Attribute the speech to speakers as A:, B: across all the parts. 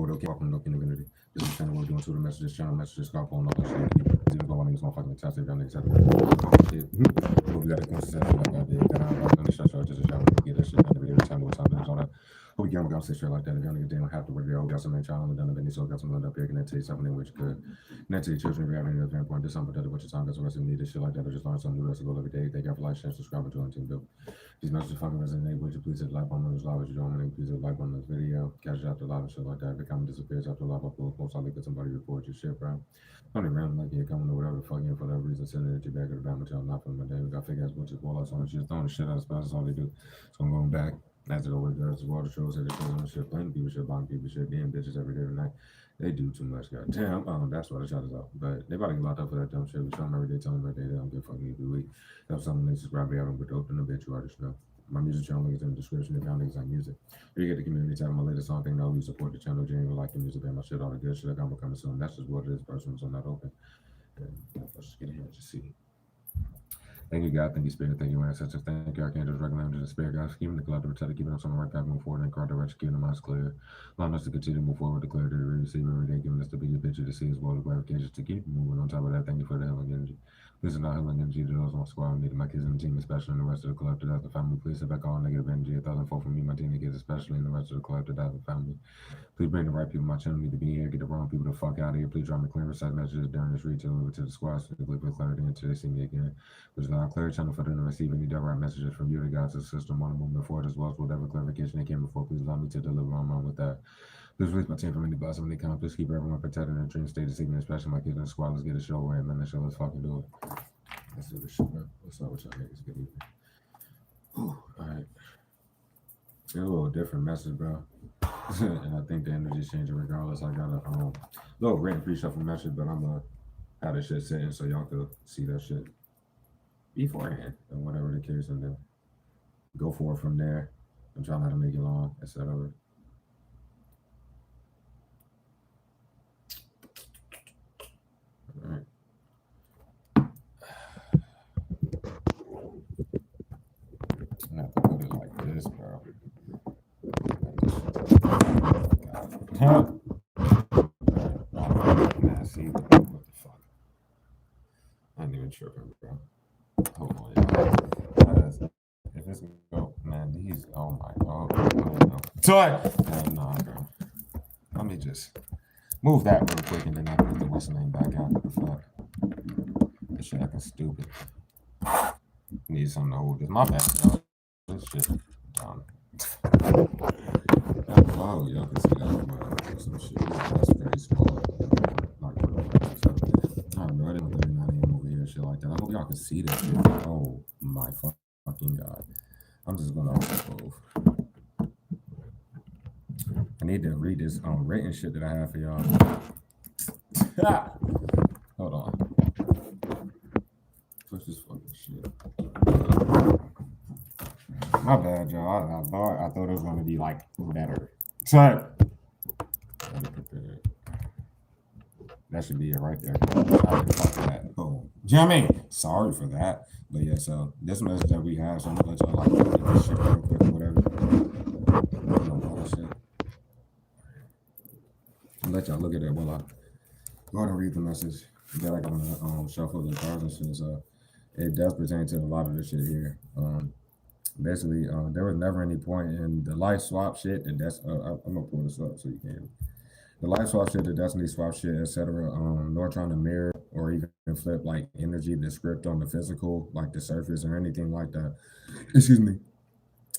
A: board, okay, welcome to the community. This is the channel we're doing to the messages, channel messages, got pulling up and shit. Even though my niggas gonna fucking test if y'all niggas have to we got a consistency like that, dude. Then I'm like, on the show, just a shout out, get that shit done every time with something on that. Hope you get on shit like that. If y'all niggas didn't have to work there, got some channel and done the video, so got some up here, can tell you something in which could net to your children if you have any other important, do something that what your time does, the rest of you need this shit like that, or just learn something new as to go every day. Thank you for like, share, subscribe, and join Team Build. These messages fucking resonate. Would you please hit the like button on this live as you're doing? Please hit the like button on this video. Catch it after live and shit like that. If it comment disappears after live, upload post, I'll leave it somebody report your shit, bro. Only random like you're coming or whatever the fuck, for whatever reason, sending it to back of the battle, not from my day. We got fake ass bunches of wallets on shit, throwing the shit out of spots, that's all they do. So I'm going back. As it always does, water shows, hit the shows on shit, playing people shit, buying people shit, being bitches every day tonight. They do too much, goddamn. That's why the shot is out. But they about to get locked up for that dumb shit. We show them every day, tell them every day they don't give a fuck every week. That's something they subscribe to. I don't get open a bitch, you already know. My music channel link is in the description if y'all niggas like music. You get the community tab, my latest song thing, know you support the channel, genuinely like the music, and my shit, all the good shit. I'm gonna come soon. That's just what it is, personal, so I'm not open. Let's just get in here and just see. Thank you, God. Thank you, Spirit. Thank you, ancestors. Thank you, Archangels, recommend the Spirit, God, keeping the collective protected, keeping us on the right path, move forward, and correct direction, keeping the minds clear. Allowing us to continue to move forward, declare to receive every day, giving us the biggest picture to see as well, the gratifications to keep moving. On top of that, thank you for the healing energy. Please allow healing energy to those on squad needed, my kids and the team, especially in the rest of the collective, as the family. Please sit back all negative energy, 1,000-fold from me, my team, and kids, especially in the rest of the collective, as the family. Please bring the right people. My channel need to be here. Get the wrong people the fuck out of here. Please drop me clear recite messages during this read over to the squad so they can live clarity until they see me again. Please allow a clear channel for them to receive any direct messages from you, the guys, the system, want to movement forward as well as whatever clarification they came before. Please allow me to deliver my mind with that. Please release my team from any blessing when they come. Please keep everyone protected in the dream state this evening, especially my kids in the squad. Let's get a show right, man. Let's fucking do it. Let's do this shit, man. What's up with y'all niggas? Good evening. All right. It's a little different message, bro. And I think the energy's changing regardless. I got a little written pre-shuffle message, but I'm gonna have this shit sitting so y'all could see that shit beforehand or whatever the case, and then go for it from there. I'm trying not to make it long, etc. All right. I have to put it like this, bro. Nah, see, what the fuck? I ain't even tripping, bro. Hold on, y'all. If it's go, man, these, oh my god. Nah, bro. Let me just move that real quick and then I put the what's name back out. What the fuck? This shit acting stupid. Need something to hold this. My bad, y'all. This shit dumb. Oh, y'all can see that. Some shit. That's very small. Like, I don't know. I didn't put it over here, shit like that. I hope y'all can see this shit. Oh my fucking god. I'm just gonna move. I need to read this written shit that I have for y'all. Hold on. Push this fucking shit. My bad, y'all. I thought it was gonna be like better. So that should be it right there. That. Boom. You know what I mean? Sorry for that. But yeah, so this message that we have, so I'm gonna let y'all like read this shit real quick or whatever. I'll let y'all look at it while I go ahead and read the message. Then I gonna shuffle the cards and shit. So it does pertain to a lot of this shit here. Basically, there was never any point in the life swap shit, and that's I'm gonna pull this up so you can. The life swap shit, the destiny swap shit, etc. Nor trying to mirror or even flip like energy, the script on the physical, like the surface or anything like that. Excuse me,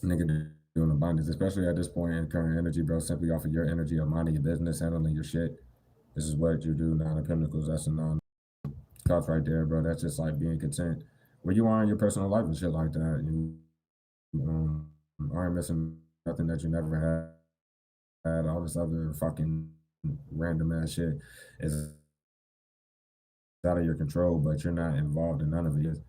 A: nigga. Doing abundance, especially at this point in current energy, bro. Simply off of your energy of minding your business, handling your shit. This is what you do. Nine of Pentacles. That's a non-cuff right there, bro. That's just like being content where you are in your personal life and shit like that. You aren't missing nothing that you never had. All this other fucking random ass shit is out of your control, but you're not involved in none of it.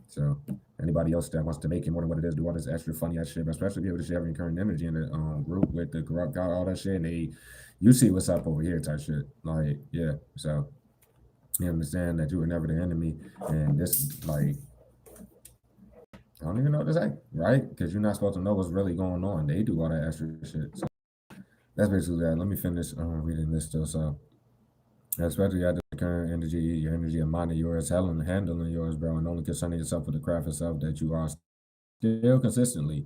A: So anybody else that wants to make it more than what it is, do all this extra funny ass shit, but especially be able to share having current energy in the group with the corrupt guy, all that shit, and you see what's up over here type shit. Like, yeah. So you understand that you were never the enemy, and this like I don't even know what to say, right? Because you're not supposed to know what's really going on. They do all that extra shit. So that's basically that. Let me finish reading this still. So, especially at the current energy, your energy and mind of yours, handling yours, bro, and only concerning yourself with the craft itself that you are still consistently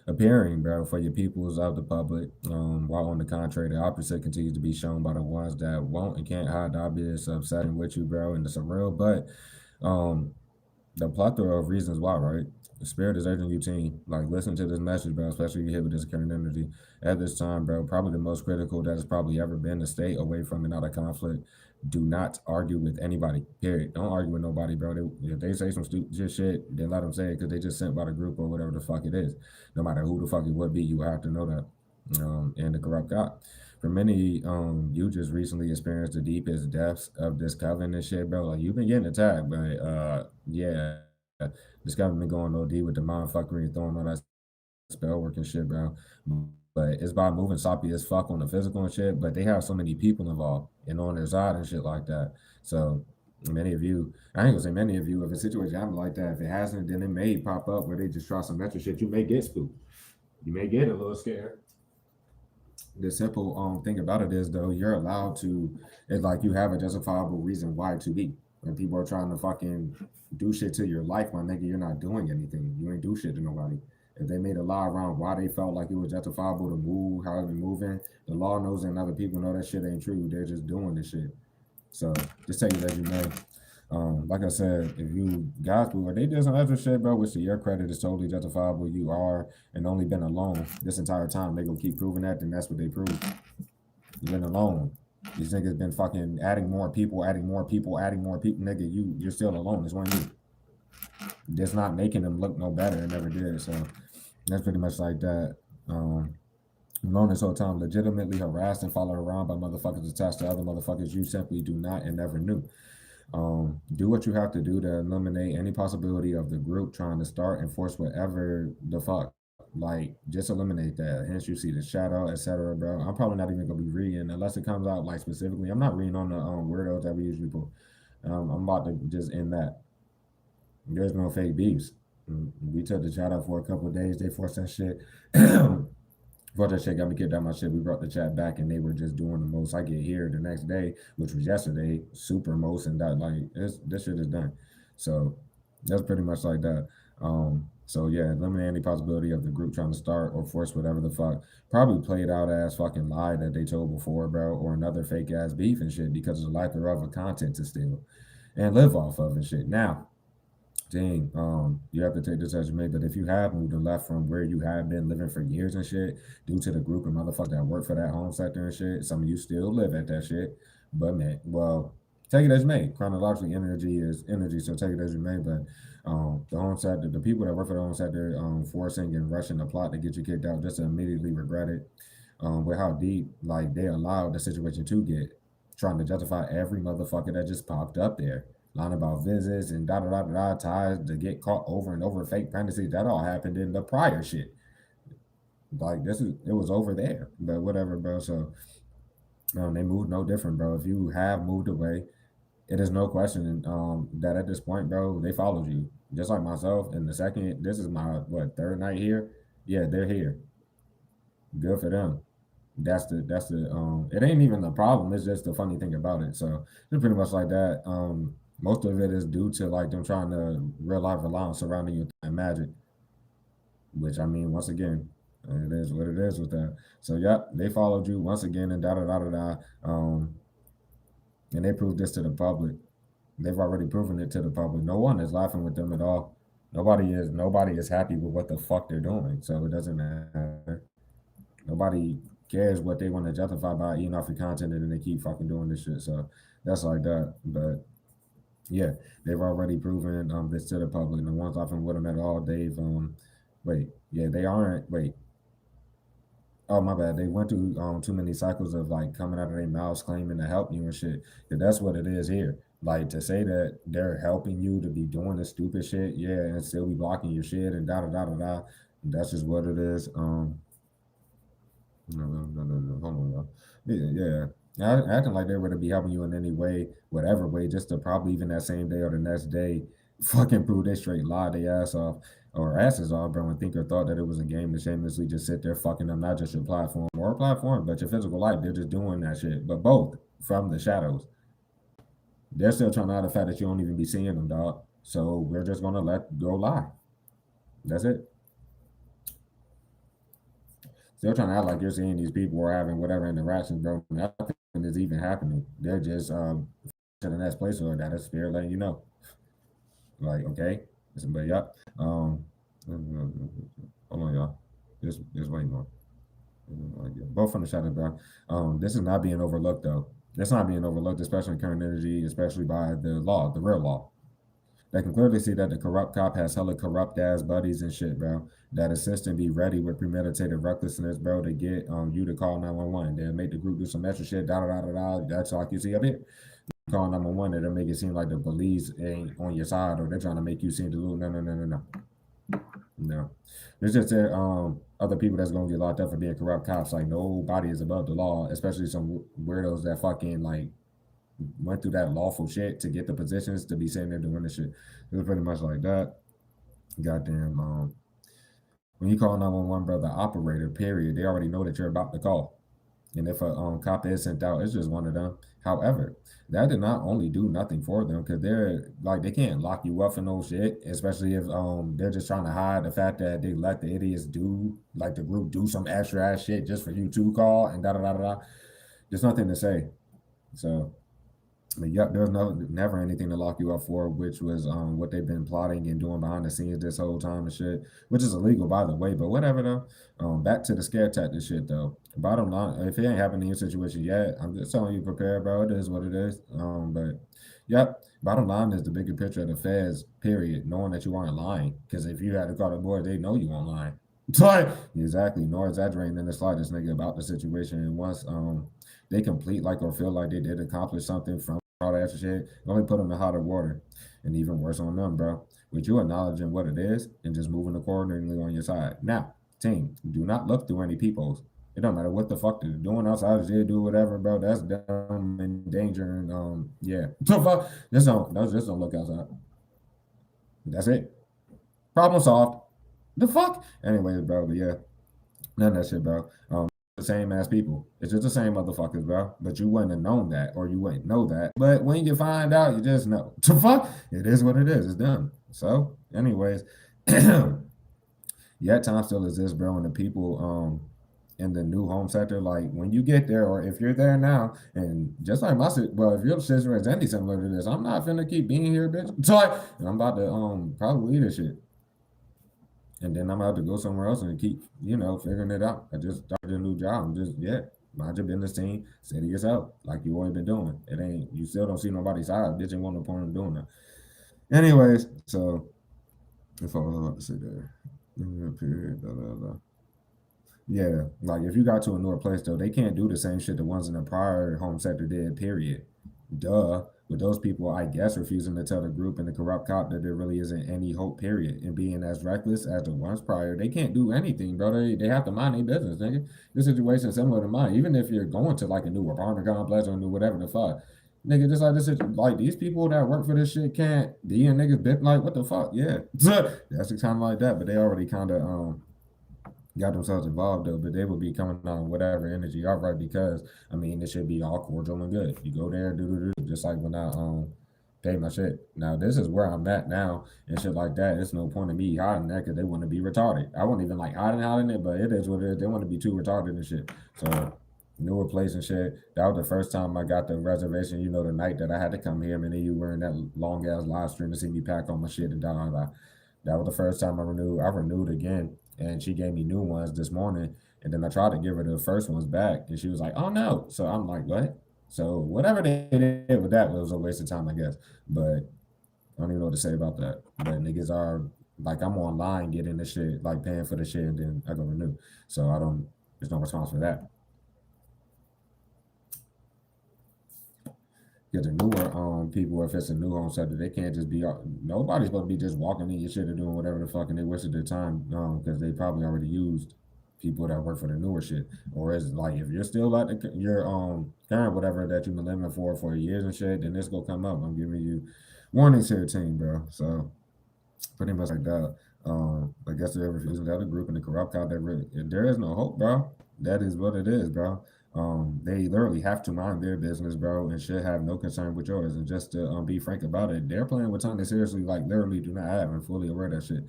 A: appearing, bro, for your peoples of the public. While on the contrary, the opposite continues to be shown by the ones that won't and can't hide the obvious obsession with you, bro, and it's a real but. Um, the plethora of reasons why, right? The spirit is urging you, team. Like, listen to this message, bro, especially if you hit with this current energy at this time, bro. Probably the most critical that has probably ever been to stay away from another conflict. Do not argue with anybody, period. Don't argue with nobody, bro. If they say some stupid shit, then let them say it because they just sent by the group or whatever the fuck it is. No matter who the fuck it would be, you have to know that. And the corrupt God. For many, you just recently experienced the deepest depths of this coven and shit, bro. Like you've been getting attacked, but yeah, this coven been going OD with the mind fuckery and throwing all that spell work and shit, bro. But it's by moving sloppy as fuck on the physical and shit. But they have so many people involved and on their side and shit like that. So many of you, I ain't gonna say many of you, if a situation happens like that, if it hasn't, then it may pop up where they just try some extra shit. You may get spooked. You may get a little scared. The simple thing about it is though, you're allowed to, it's like you have a justifiable reason why to be. When people are trying to fucking do shit to your life, my nigga, you're not doing anything. You ain't do shit to nobody. If they made a law around why they felt like it was justifiable to move, how they moving, the law knows and other people know that shit ain't true. They're just doing this shit. So just take it as you may. Like I said, if you gospel or they did some extra shit, bro, which to your credit is totally justifiable, you are and only been alone this entire time. They gonna keep proving that, then that's what they prove. You've been alone. These niggas been fucking adding more people, adding more people, adding more people. Nigga, you're still alone. It's one you. That's not making them look no better. It never did. So that's pretty much like that. Known this whole time, legitimately harassed and followed around by motherfuckers attached to other motherfuckers you simply do not and never knew. Do what you have to do to eliminate any possibility of the group trying to start and force whatever the fuck. Like, just eliminate that. Hence, you see the shadow, etc., bro. I'm probably not even gonna be reading unless it comes out like specifically. I'm not reading on the weirdos that we usually put. I'm about to just end that. There's no fake beefs. We took the chat out for a couple of days. They forced that shit. Before that shit got me kicked out my shit, we brought the chat back and they were just doing the most. I get here the next day, which was yesterday, super most and that like this shit is done. So that's pretty much like that. So yeah, eliminate any possibility of the group trying to start or force whatever the fuck. Probably played out ass fucking lie that they told before, bro, or another fake ass beef and shit because of the lack thereof of content to steal and live off of and shit. Now, dang, you have to take this as you may, but if you have moved and left from where you have been living for years and shit, due to the group of motherfuckers that work for that home sector and shit, some of you still live at that shit. But man, well, take it as you may. Chronologically, energy is energy, so take it as you may. But the home sector, the people that work for the home sector, forcing and rushing the plot to get you kicked out just to immediately regret it. With how deep like they allowed the situation to get, trying to justify every motherfucker that just popped up there lying about visits and da da da da ties to get caught over and over fake pregnancies. That all happened in the prior shit. Like it was over there, but whatever, bro. So they moved no different, bro. If you have moved away, it is no question that at this point, bro, they followed you just like myself. And the second, this is my third night here. Yeah, they're here. Good for them. That's the it ain't even the problem, it's just the funny thing about it. So it's pretty much like that. Most of it is due to like them trying to real life rely on surrounding you and magic, which I mean once again, it is what it is with that. So yep, they followed you once again and da da da da da. And they proved this to the public. They've already proven it to the public. No one is laughing with them at all. Nobody is happy with what the fuck they're doing. So it doesn't matter. Nobody cares what they want to justify by eating off your content and then they keep fucking doing this shit. So that's like that. But yeah, they've already proven this to the public. The ones laughing with them at all, they've they aren't oh my bad. They went through too many cycles of like coming out of their mouths claiming to help you and shit. Yeah, that's what it is here. Like to say that they're helping you to be doing the stupid shit, yeah, and still be blocking your shit and da da da da da. That's just what it is. No. Hold on, y'all. Yeah. Acting like they were to be helping you in any way, whatever way, just to probably even that same day or the next day, fucking prove they straight lie their ass off. or asses off, bro, and think or thought that it was a game to shamelessly just sit there fucking them, not just your platform or platform, but your physical life. They're just doing that shit, but both from the shadows. They're still trying to hide the fact that you don't even be seeing them, dog. So we're just gonna let go lie. That's it. Still trying to act like you're seeing these people or having whatever interactions, bro. Nothing is even happening. They're just to the next place or that is spirit letting you know. Like, okay. Listen, but yep. Hold on, y'all. Just waiting on. Both from the shadow, bro. This is not being overlooked though. It's not being overlooked, especially in current energy, especially by the law, the real law. They can clearly see that the corrupt cop has hella corrupt ass buddies and shit, bro. That assist and be ready with premeditated recklessness, bro, to get you to call 911. Then make the group do some extra shit, da da da da da. That's like you see up here. Call 911, it'll make it seem like the police ain't on your side or they're trying to make you seem deluded. No, no, no, no, no. No. There's just other people that's gonna get locked up for being corrupt cops. Like nobody is above the law, especially some weirdos that fucking like went through that lawful shit to get the positions to be sitting there doing the shit. It was pretty much like that. Goddamn, when you call 911, bro, the operator, period, they already know that you're about to call. And if a cop is sent out, it's just one of them. However, that did not only do nothing for them because they're like they can't lock you up for no shit, especially if they're just trying to hide the fact that they let the idiots do like the group do some extra ass shit just for you to call and da da da da. There's nothing to say. So but yep, there's never anything to lock you up for, which was what they've been plotting and doing behind the scenes this whole time and shit, which is illegal by the way. But whatever though. Back to the scare tactic shit though. Bottom line, if it ain't happened in your situation yet, I'm just telling you, prepare, bro. It is what it is. But yep, bottom line is the bigger picture of the feds. Period. Knowing that you aren't lying, because if you had to call the board, they know you won't lie. Exactly, nor exaggerating in the slightest, nigga, about the situation. And once they complete like or feel like they did accomplish something from all that shit, only put them in hotter water. And even worse on them, bro. With you acknowledging what it is and just moving accordingly on your side. Now, team, do not look through any peepholes. It don't matter what the fuck they're doing outside of jail, do whatever, bro. That's dumb and danger and yeah. So fuck, just don't look outside. That's it. Problem solved. The fuck? Anyways, bro, but yeah. None of that shit, bro. The same ass people. It's just the same motherfuckers, bro. But you wouldn't have known that, or you wouldn't know that. But when you find out, you just know. The fuck? It is what it is. It's done. So, anyways, yeah, time still exists, bro. And the people in the new home sector, like when you get there, or if you're there now, and just like my well, if your situation is any similar to this, I'm not finna keep being here, bitch. So like, I'm about to probably leave this shit. And then I'm about to go somewhere else and keep, figuring it out. I just started a new job. I'm just, yeah, mind your business team, say to yourself, like you always been doing. It ain't, you still don't see nobody's side. Bitch ain't want no point in doing that. Anyways, so if I was about to say there, period, blah, blah, blah. Yeah, like if you got to a newer place though, they can't do the same shit the ones in the prior home sector did, period. Duh. With those people, I guess, refusing to tell the group and the corrupt cop that there really isn't any hope, period. And being as reckless as the ones prior, they can't do anything, bro. They have to mind their business, nigga. This situation is similar to mine. Even if you're going to like a new apartment complex or new whatever the fuck. Nigga, just like this, like these people that work for this shit can't be in niggas bit like what the fuck? Yeah. That's kind of like that, but they already kind of got themselves involved though, but they would be coming on whatever energy, all right, because I mean it should be all cordial and good. You go there, do just like when I pay my shit. Now this is where I'm at now and shit like that. It's no point in me hiding that because they want to be retarded. I won't even like hiding it, but it is what it is. They want to be too retarded and shit. So newer place and shit. That was the first time I got the reservation, the night that I had to come here. And then you were in that long ass live stream to see me pack on my shit and da da da. That was the first time I renewed. I renewed again. And she gave me new ones this morning. And then I tried to give her the first ones back. And she was like, oh, no. So I'm like, what? So whatever they did with that was a waste of time, I guess. But I don't even know what to say about that. But niggas are, like, I'm online getting the shit, like paying for the shit, and then I go renew. So there's no response for that. Because the newer people, if it's a new home sector, they can't just be, nobody's supposed to be just walking in your shit or doing whatever the fuck, and they wasted their time because they probably already used people that work for the newer shit. Or it's like, if you're still at your current whatever that you've been living for years and shit, then this gonna come up. I'm giving you warnings here, team, bro. So pretty much like that. I guess they're refusing the other group and the corrupt cop. There is no hope, bro. That is what it is, bro. They literally have to mind their business, bro, and should have no concern with yours. And just to be frank about it, they're playing with time they seriously, like, literally do not have and fully aware of that shit.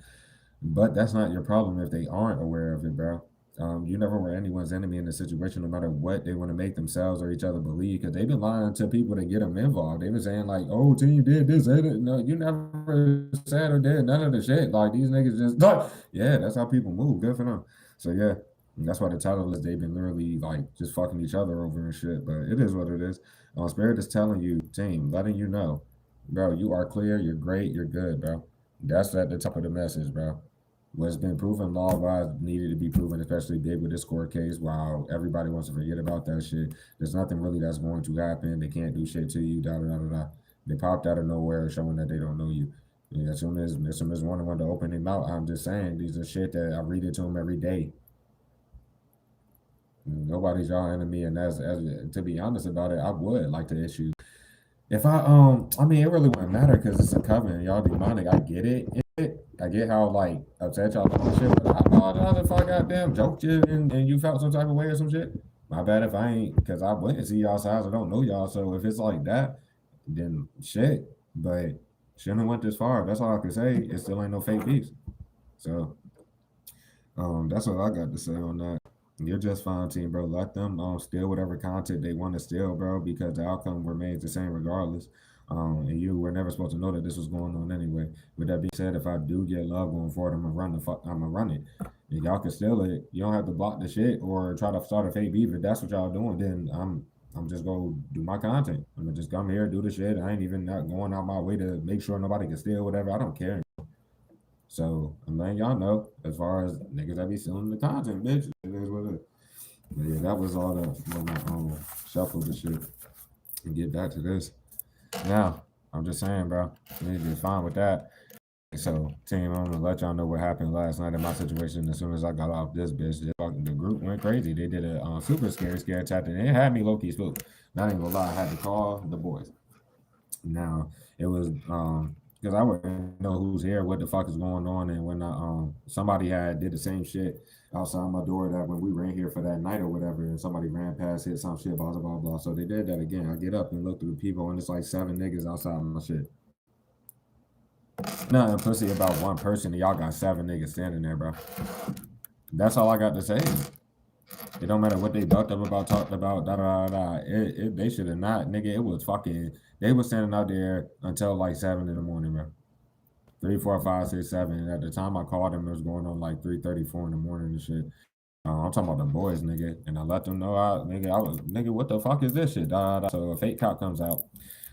A: But that's not your problem if they aren't aware of it, bro. You never were anyone's enemy in the situation, no matter what they want to make themselves or each other believe, because they've been lying to people to get them involved. They've been saying like, "Oh, team did this, did it." No, you never said or did none of the shit. Like these niggas just, like, yeah, that's how people move. Good for them. So yeah, and that's why the title is they've been literally like just fucking each other over and shit. But it is what it is. Spirit is telling you, team, letting you know, bro, you are clear, you're great, you're good, bro. That's at the top of the message, bro. What's been proven law-wise needed to be proven, especially big with this court case. While everybody wants to forget about that shit, there's nothing really that's going to happen. They can't do shit to you. Da da da da da. They popped out of nowhere, showing that they don't know you. And as soon as one wanted to open him out, I'm just saying these are shit that I read it to them every day. Nobody's y'all enemy, and as to be honest about it, I would like to issue. If I mean, it really wouldn't matter because it's a covenant. Y'all demonic. I get it. I get how like upset y'all about shit, but I apologize if I goddamn joked you and you felt some type of way or some shit. My bad if I ain't, because I went and see y'all's house. I don't know y'all, so if it's like that, then shit. But shouldn't have went this far. That's all I can say. It still ain't no fake beef. So that's what I got to say on that. You're just fine, team, bro. Let them steal whatever content they want to steal, bro, because the outcome remains the same regardless. And you were never supposed to know that this was going on anyway. With that being said, if I do get love going forward, I'm gonna run it. And y'all can steal it. You don't have to block the shit or try to start a fake beef. If that's what y'all doing, then I'm just gonna do my content. I'm gonna just come here, do the shit. I ain't even not going out my way to make sure nobody can steal whatever. I don't care. So I'm letting y'all know as far as niggas that be stealing the content, bitch. It is what it is. But yeah, that was all the when I shuffle the shit and get back to this. Now, I'm just saying, bro, we be fine with that. So, team, I'm gonna let y'all know what happened last night in my situation. As soon as I got off this bitch, the group went crazy. They did a super scare tactic. It had me low key spooked. Not even gonna lie, I had to call the boys. Now it was because I wouldn't know who's here, what the fuck is going on, and when somebody had did the same shit outside my door that when we ran here for that night or whatever, and somebody ran past, hit some shit, blah blah blah blah. So they did that again. I get up and look through the people, and it's like 7 niggas outside my shit. Nothing pussy about one person, and y'all got 7 niggas standing there, bro. That's all I got to say. It don't matter what they talked about, da da da da. They should have not, nigga. It was fucking. They were standing out there until like 7 in the morning, bro. 3, 4, 5, 6, 7. And at the time I called them, it was going on like 3:34 in the morning and shit. I'm talking about the boys, nigga, and I let them know, nigga, what the fuck is this shit? Da, da, da. So a fake cop comes out,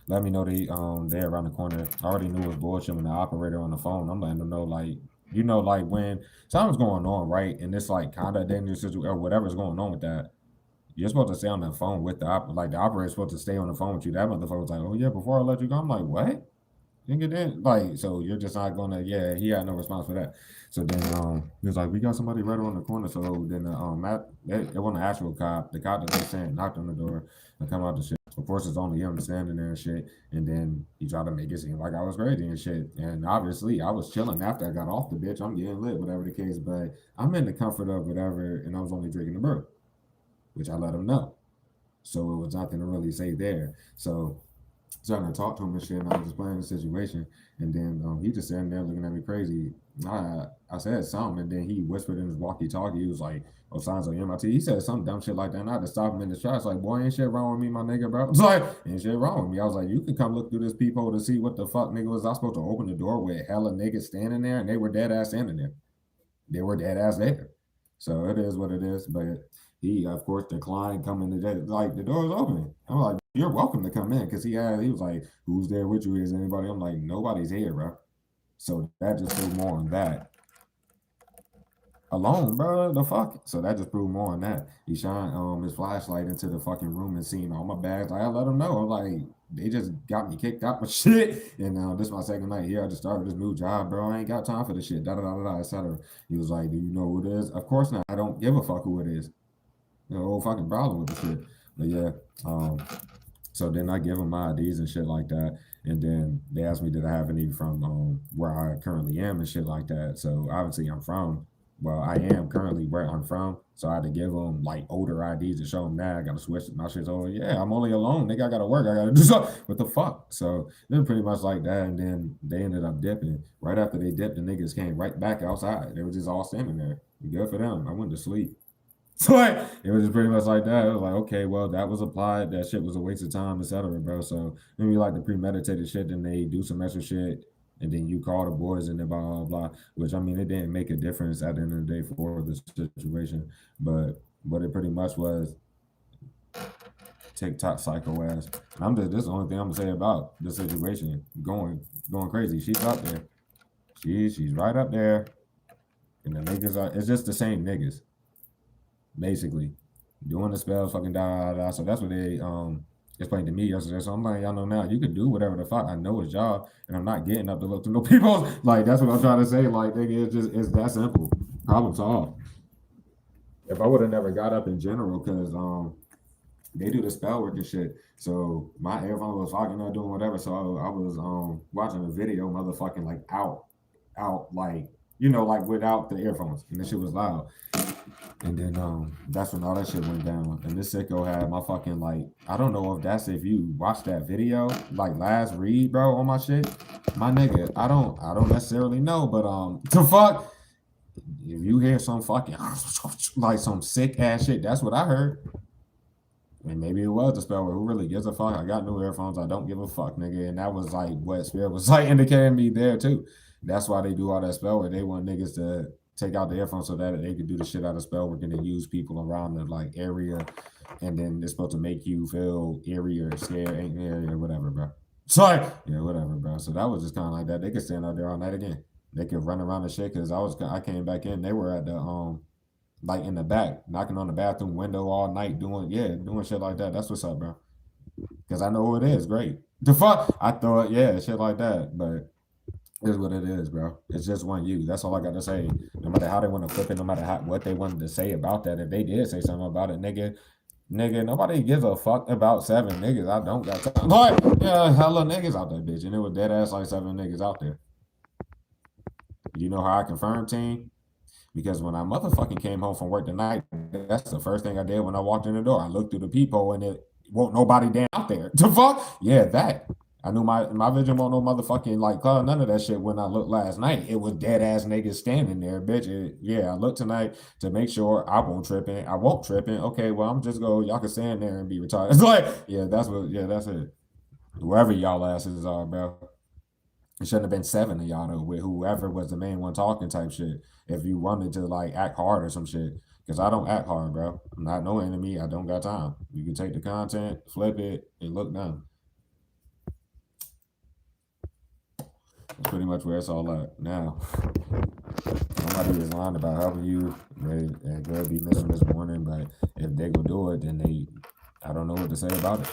A: let me know they're around the corner. I already knew it was bullshit when the operator on the phone. I'm letting them know, like, like when something's going on, right, and it's like kind of dangerous situation or whatever's going on with that. You're supposed to stay on the phone with the operator's supposed to stay on the phone with you. That motherfucker was like, "Oh yeah, before I let you go," I'm like, "What?" Nigga, then like, so you're just not gonna, yeah, he had no response for that. So then he was like, "We got somebody right around the corner." So then it wasn't an actual cop. The cop that they sent knocked on the door and come out the shit. Of course, it's only him standing there and shit. And then he tried to make it seem like I was crazy and shit. And obviously, I was chilling after I got off the bitch. I'm getting lit, whatever the case. But I'm in the comfort of whatever, and I was only drinking the brew, which I let him know. So it was nothing to really say there. So starting to talk to him and shit, and I was explaining the situation, and then he just sitting there looking at me crazy. I said something, and then he whispered in his walkie-talkie. He was like, "Oh, signs on MIT." He said some dumb shit like that, and I had to stop him in his tracks. Like, "Boy, ain't shit wrong with me, my nigga, bro." It's like, ain't shit wrong with me. I was like, "You can come look through this peephole to see what the fuck, nigga, was I supposed to open the door with hella niggas standing there, and they were dead ass standing there. They were dead ass there. So it is what it is." But he, of course, declined coming to that. Like, the door was open. I'm like, "You're welcome to come in," because he was like, "Who's there with you? Is anybody?" I'm like, "Nobody's here, bro." So that just proved more on that. Alone, bro, the fuck. So that just proved more on that. He shined his flashlight into the fucking room and seen all my bags. Like, I let him know. I'm like, they just got me kicked out my shit. And this is my second night here. I just started this new job, bro. I ain't got time for this shit. Da da da da, etc. He was like, "Do you know who it is?" Of course not. I don't give a fuck who it is. No whole fucking problem with the shit. But yeah, so So then I give them my IDs and shit like that. And then they asked me, did I have any from where I currently am and shit like that. So obviously I am currently where I'm from. So I had to give them like older IDs to show them that. I got to switch my shit over. Yeah, I'm only alone. Nigga, I got to work. I got to do something. What the fuck? So they're pretty much like that. And then they ended up dipping. Right after they dipped, the niggas came right back outside. They were just all standing there. Good for them. I went to sleep. So like, it was just pretty much like that. It was like, okay, well, that was applied. That shit was a waste of time, etc., bro. So maybe like the premeditated shit, then they do some extra shit, and then you call the boys and then blah blah blah. Which I mean, it didn't make a difference at the end of the day for the situation, but what it pretty much was TikTok psycho ass. And this is the only thing I'm gonna say about the situation. Going crazy. She's up there. She's right up there, and the niggas are. It's just the same niggas. Basically, doing the spells, fucking da. So that's what they explained to me yesterday. So I'm like, y'all know now, you can do whatever the fuck. I know it's y'all, and I'm not getting up to look to no people. Like that's what I'm trying to say. Like, nigga, it's that simple. Problem solved. If I would have never got up in general, because they do the spell work and shit. So my earphone was fucking not doing whatever. So I was watching a video, motherfucking like out like like without the earphones, and this shit was loud. And then that's when all that shit went down. And this sicko had my fucking like, I don't know if you watched that video, like last read, bro, on my shit. My nigga, I don't necessarily know, but the fuck, if you hear some fucking like some sick ass shit, that's what I heard. And maybe it was the spell word. Who really gives a fuck? I got new earphones. I don't give a fuck, nigga. And that was like what Spirit was like indicating me there too. That's why they do all that spell word. They want niggas to take out the earphones so that they could do the shit out of spell work and then use people around the like area, and then it's supposed to make you feel eerie or scared, or whatever, bro. Sorry, yeah, whatever, bro. So that was just kind of like that. They could stand out there all night again. They could run around the shit because I came back in. They were at the like in the back, knocking on the bathroom window all night, doing shit like that. That's what's up, bro. Because I know who it is. Great. The fuck, I thought, yeah, shit like that, but. Is what it is, bro. It's just one you. That's all I got to say. No matter how they want to flip it, no matter what they wanted to say about that, if they did say something about it, nigga, nobody gives a fuck about 7 niggas. I don't got time. Like, yeah, hella niggas out there, bitch. And it was dead ass like 7 niggas out there. You know how I confirmed, team? Because when I motherfucking came home from work tonight, that's the first thing I did when I walked in the door. I looked through the peephole and it won't nobody damn out there. The fuck? Yeah, that. I knew my vision won't no motherfucking like cloud, none of that shit when I looked last night. It was dead ass niggas standing there, bitch. I looked tonight to make sure I won't tripping. Okay, well, I'm just y'all can stand there and be retired. It's like, that's it. Whoever y'all asses are, bro. It shouldn't have been 7 of y'all though, with whoever was the main one talking type shit. If you wanted to like act hard or some shit. Because I don't act hard, bro. I'm not no enemy. I don't got time. You can take the content, flip it, and look down. That's pretty much where it's all at now. Somebody is lying about helping you. They're going to be missing this morning, but if they go do it, then I don't know what to say about it.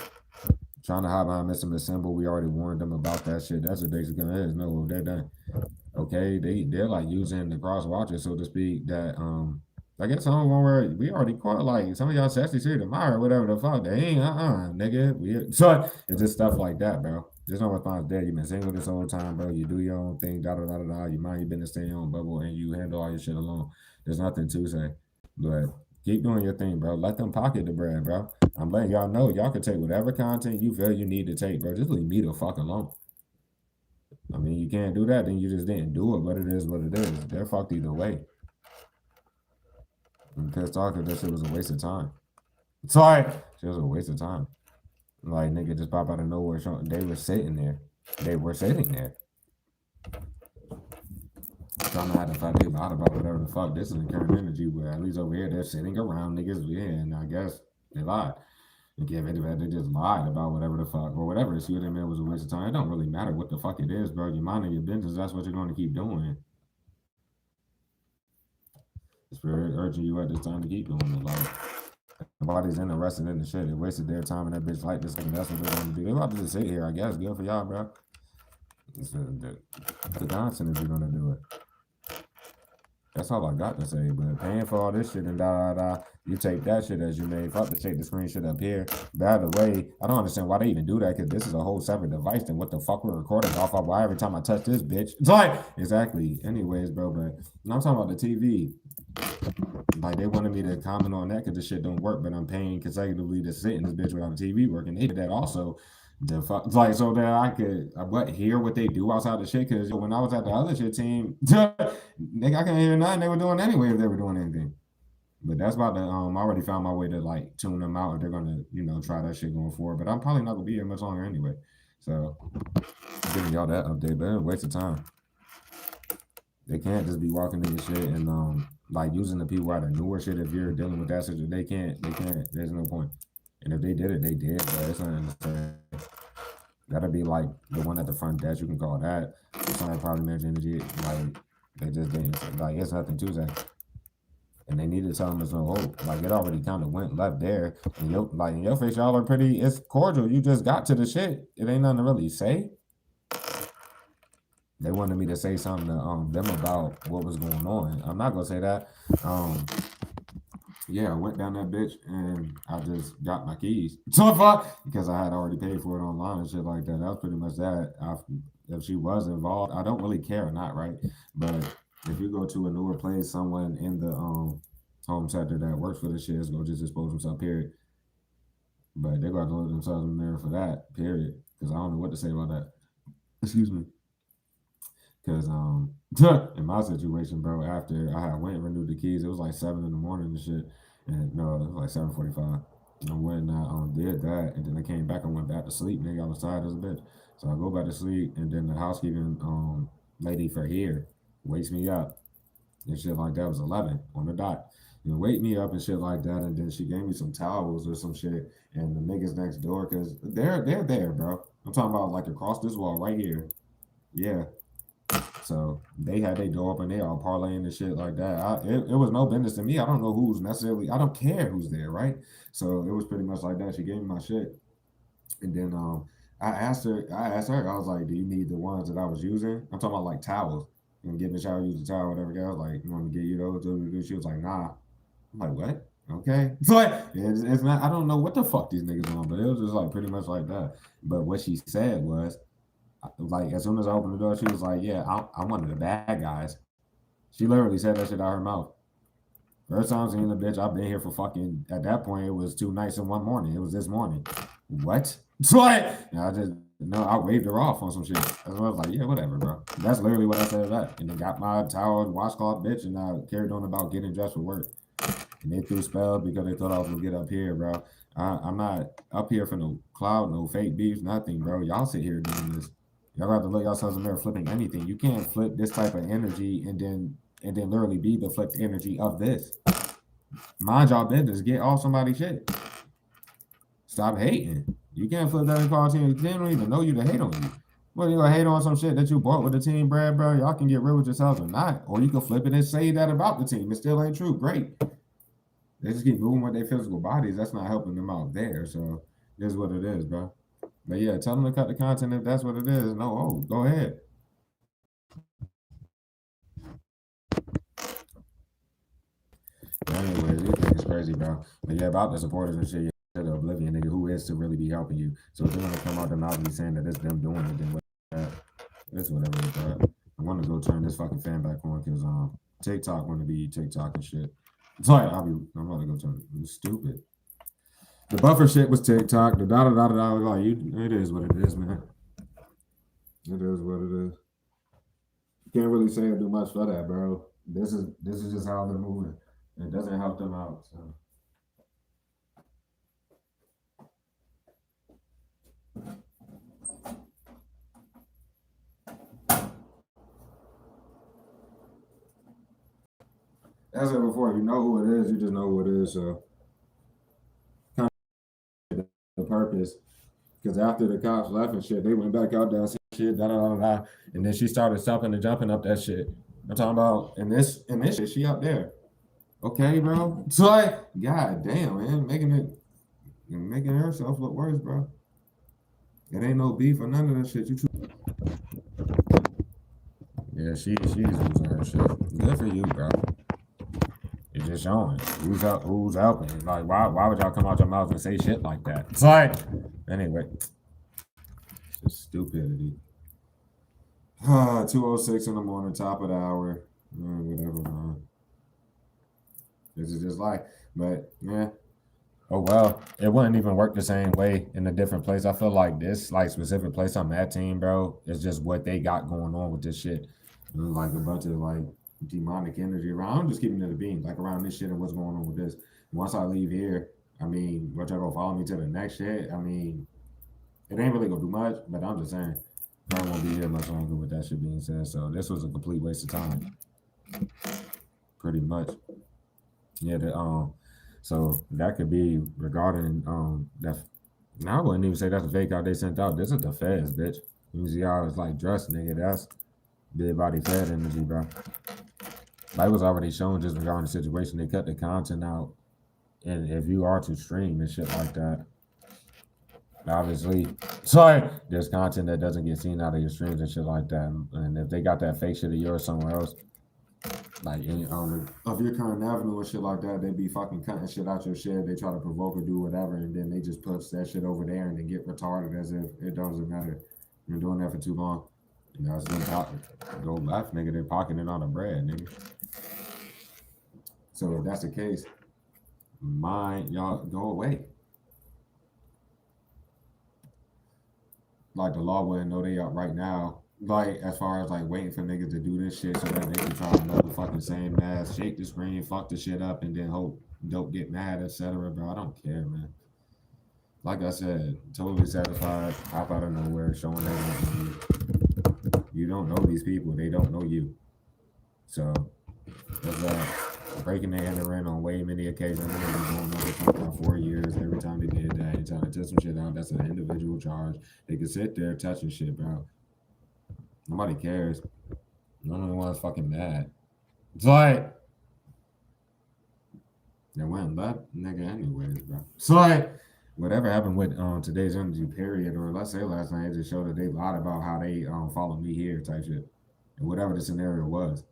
A: Trying to hide behind missing the symbol. We already warned them about that shit. That's what basically is. No, they're done. Okay, they're like using the cross watches, so to speak, that I guess some of them were we already caught like some of y'all sexy shit tomorrow or whatever the fuck. They ain't nigga. So it's just stuff like that, bro. There's no response there. You've been single this whole time, bro. You do your own thing, da da da da da. You mind your business, stay in your own bubble, and you handle all your shit alone. There's nothing to say. But keep doing your thing, bro. Let them pocket the bread, bro. I'm letting y'all know y'all can take whatever content you feel you need to take, bro. Just leave me the fuck alone. I mean, you can't do that, then you just didn't do it, but it is what it is. They're fucked either way. I'm pissed off because that shit was a waste of time. Sorry. It was a waste of time. Like, nigga just pop out of nowhere. They were sitting there. Trying to have to fight about whatever the fuck. This is the current energy where at least over here they're sitting around niggas. Yeah, and I guess they lied. Again, they just lied about whatever the fuck or whatever the shit they meant was a waste of time. It don't really matter what the fuck it is, bro. You mind your business. That's what you're going to keep doing. It's very urging you at this time to keep doing it. Like, nobody's interested in the shit. They wasted their time and that bitch like this. And that's what they're going to do. They're about to just sit here, I guess. Good for y'all, bro. The nonsense is you're going to do it. That's all I got to say. But paying for all this shit and you take that shit as you made. Fuck to take the screenshot up here. By the way, I don't understand why they even do that, because this is a whole separate device than what the fuck we're recording off of. Why every time I touch this bitch, it's like exactly. Anyways, bro, but I'm talking about the TV. Like they wanted me to comment on that because the shit don't work, but I'm paying consecutively to sit in this bitch without a TV working. They did that also. The fuck, like so that I could hear what they do outside the shit. Because when I was at the other shit team, I couldn't hear nothing they were doing anyway if they were doing anything. But that's about to I already found my way to like tune them out if they're gonna try that shit going forward. But I'm probably not gonna be here much longer anyway. So giving y'all that update, but it's a waste of time. They can't just be walking in the shit and like using the people out of newer shit. If you're dealing with that situation, they can't. There's no point. And if they did it, they did. But it's not understand. Gotta be like the one at the front desk. You can call that. Somebody probably mentioned energy. Like they just didn't. Like it's nothing to that. And they need to tell them there's no hope. Like it already kind of went left there. And in your face, y'all are pretty. It's cordial. You just got to the shit. It ain't nothing to really say. They wanted me to say something to them about what was going on. I'm not gonna say that. Yeah, I went down that bitch and I just got my keys. So because I had already paid for it online and shit like that. That was pretty much that. If she was involved, I don't really care or not, right? But if you go to a newer place, someone in the home sector that works for the shit is gonna just expose themselves, period. But they're gonna look themselves in the mirror for that, period. Because I don't know what to say about that. Excuse me. Because in my situation, bro, after I had went and renewed the keys, it was like 7 in the morning and shit. And no, it was like 7:45. I went and I did that, and then I came back and went back to sleep. Nigga, I was tired as a bitch. So I go back to sleep, and then the housekeeping lady for here wakes me up and shit like that. It was 11 on the dot. You know, wake me up and shit like that, and then she gave me some towels or some shit, and the niggas next door, because they're there, bro. I'm talking about like across this wall right here. Yeah. So they had their door open, they all parlaying and shit like that. It was no business to me. I don't know who's necessarily, I don't care who's there, right? So it was pretty much like that. She gave me my shit. And then I asked her, I was like, do you need the ones that I was using? I'm talking about like towels. You know, give me a shower, use a towel, whatever. I was like, you want me to get you those? She was like, nah. I'm like, what? Okay. So like, it's not, I don't know what the fuck these niggas on, but it was just like pretty much like that. But what she said was, like as soon as I opened the door, she was like, "Yeah, I'm one of the bad guys." She literally said that shit out her mouth. First time seeing the bitch, I've been here for fucking. At that point, it was 2 nights and 1 morning. It was this morning. What? So like, I waved her off on some shit. I was like, yeah, whatever, bro. That's literally what I said to that. And then got my towel and washcloth, bitch, and I carried on about getting dressed for work. And they threw spells because they thought I was gonna get up here, bro. I'm not up here for no cloud, no fake beefs, nothing, bro. Y'all sit here doing this. Y'all have to look yourselves in the mirror flipping anything. You can't flip this type of energy and then literally be the flipped energy of this. Mind y'all business. Get off somebody's shit. Stop hating. You can't flip that call team. They don't even know you to hate on you. Well, you gonna hate on some shit that you bought with the team, Brad, bro? Y'all can get real with yourselves or not. Or you can flip it and say that about the team. It still ain't true. Great. They just keep moving with their physical bodies. That's not helping them out there. So this is what it is, bro. But yeah, tell them to cut the content if that's what it is. No, go ahead. But anyways, these niggas crazy, bro. But yeah, about the supporters and shit, yeah, the oblivion nigga who is to really be helping you. So if they're gonna come out their mouth and be saying that it's them doing it, then it's whatever. But I want to go turn this fucking fan back on because TikTok want to be TikTok and shit. Sorry, I'm about to go turn it. It's stupid. The buffer shit was TikTok. The da like it is what it is, man. It is what it is. You can't really say or do much for that, bro. This is just how they're moving. It doesn't help them out. So. As I said before, if you know who it is, you just know who it is. So, kind of the purpose. Because after the cops left and shit, they went back out there and said shit, and then she started stopping and jumping up that shit. I'm talking about in this shit, she up there. Okay, bro. So like, god damn, man, making herself look worse, bro. It ain't no beef or none of that shit. Yeah, Yeah, she's losing her shit. Good for you, bro. It's just showing who's helping. Like, why would y'all come out your mouth and say shit like that? It's like, anyway, it's just stupidity. 2:06 in the morning, top of the hour. Whatever, man. This is just like, but yeah. Oh well, it wouldn't even work the same way in a different place. I feel like this, like specific place on that team, bro, is just what they got going on with this shit. Like a bunch of like demonic energy around. I'm just keeping it a beam, like around this shit and what's going on with this. Once I leave here, I mean, what y'all gonna follow me to the next shit? I mean, it ain't really gonna do much, but I'm just saying, I won't be here much longer with that shit being said. So this was a complete waste of time, pretty much. Yeah, so that could be regarding that. Now I wouldn't even say that's a fake out they sent out. This is the feds, bitch. You see how it's like dressed, nigga. That's big body fed energy, bro. Like was already shown just regarding the situation. They cut the content out, and if you are to stream and shit like that, obviously, sorry, there's content that doesn't get seen out of your streams and shit like that. And if they got that fake shit of yours somewhere else, like of your current avenue and shit like that, they be fucking cutting shit out your shit. They try to provoke or do whatever, and then they just push that shit over there and then get retarded as if it doesn't matter. You're doing that for too long. You know, it's gonna go left, nigga. They're pocketing all the bread, nigga. So if that's the case, y'all go away. Like the law wouldn't know they are right now. Like as far as like waiting for niggas to do this shit so that they can try another fucking same ass, shake the screen, fuck the shit up, and then hope don't get mad, etc. Bro, I don't care, man. Like I said, totally satisfied, hop out of nowhere, showing that you don't know these people, they don't know you. So that's breaking their hand in on way many occasions. They've been going over for 4 years. Every time they did that, anytime they test some shit out, that's an individual charge. They can sit there touching shit, bro. Nobody cares. None of the ones fucking mad. It's like they went left, nigga. Anyways, bro. So like whatever happened with today's energy period, or let's say last night, it just showed that they lied about how they followed me here type shit, and whatever the scenario was.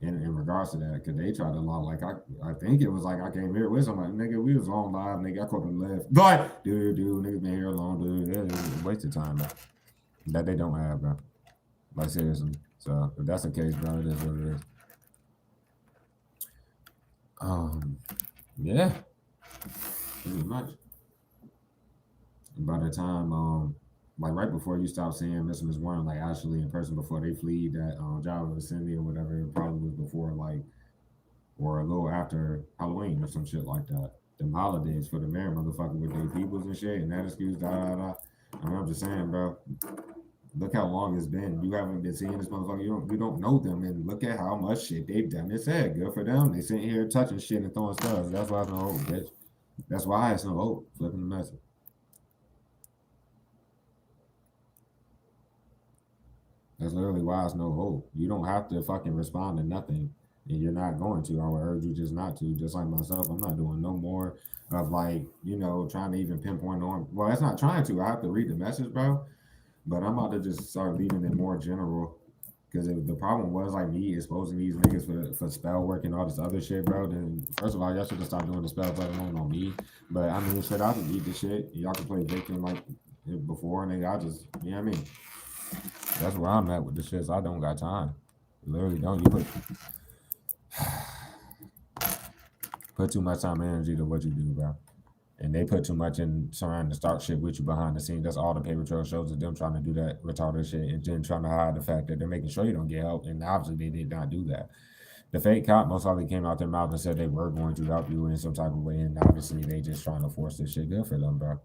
A: In regards to that, because they tried to lie like I think it was like I came here with somebody, nigga. We was on live, nigga. I couldn't left, but dude, niggas been here long, dude. It was a waste of time, bro. That they don't have, bro. Like seriously. So if that's the case, bro, it is what it is. Yeah, pretty much. And by the time like right before you stop seeing Mr. Miss Warren like actually in person before they flee that job with Cindy or whatever, it probably was before like or a little after Halloween or some shit like that. Them holidays for the mayor motherfucker with their peoples and shit and that excuse, da da da. I mean, I'm just saying, bro. Look how long it's been. You haven't been seeing this motherfucker. You don't know them, and look at how much shit they've done. It's sad. Good for them. They sitting here touching shit and throwing stuff. That's why it's no hope, bitch. That's why it's no hope. Flipping the message. That's literally why it's no hope. You don't have to fucking respond to nothing, and you're not going to. I would urge you just not to. Just like myself, I'm not doing no more of like trying to even pinpoint on. Well, it's not trying to. I have to read the message, bro. But I'm about to just start leaving it more general. Because if the problem was like me exposing these niggas for spell work and all this other shit, bro, then first of all, y'all should have stopped doing the spell play alone on me. But I mean, shit, I can eat the shit. Y'all can play victim like before, nigga. I just, you know what I mean? That's where I'm at with the shits. I don't got time. Literally don't. You put too much time and energy to what you do, bro. And they put too much in trying to start shit with you behind the scenes. That's all the paper trail shows is them trying to do that retarded shit and then trying to hide the fact that they're making sure you don't get help. And obviously they did not do that. The fake cop most likely came out their mouth and said they were going to help you in some type of way. And obviously they just trying to force this shit. Good for them, bro.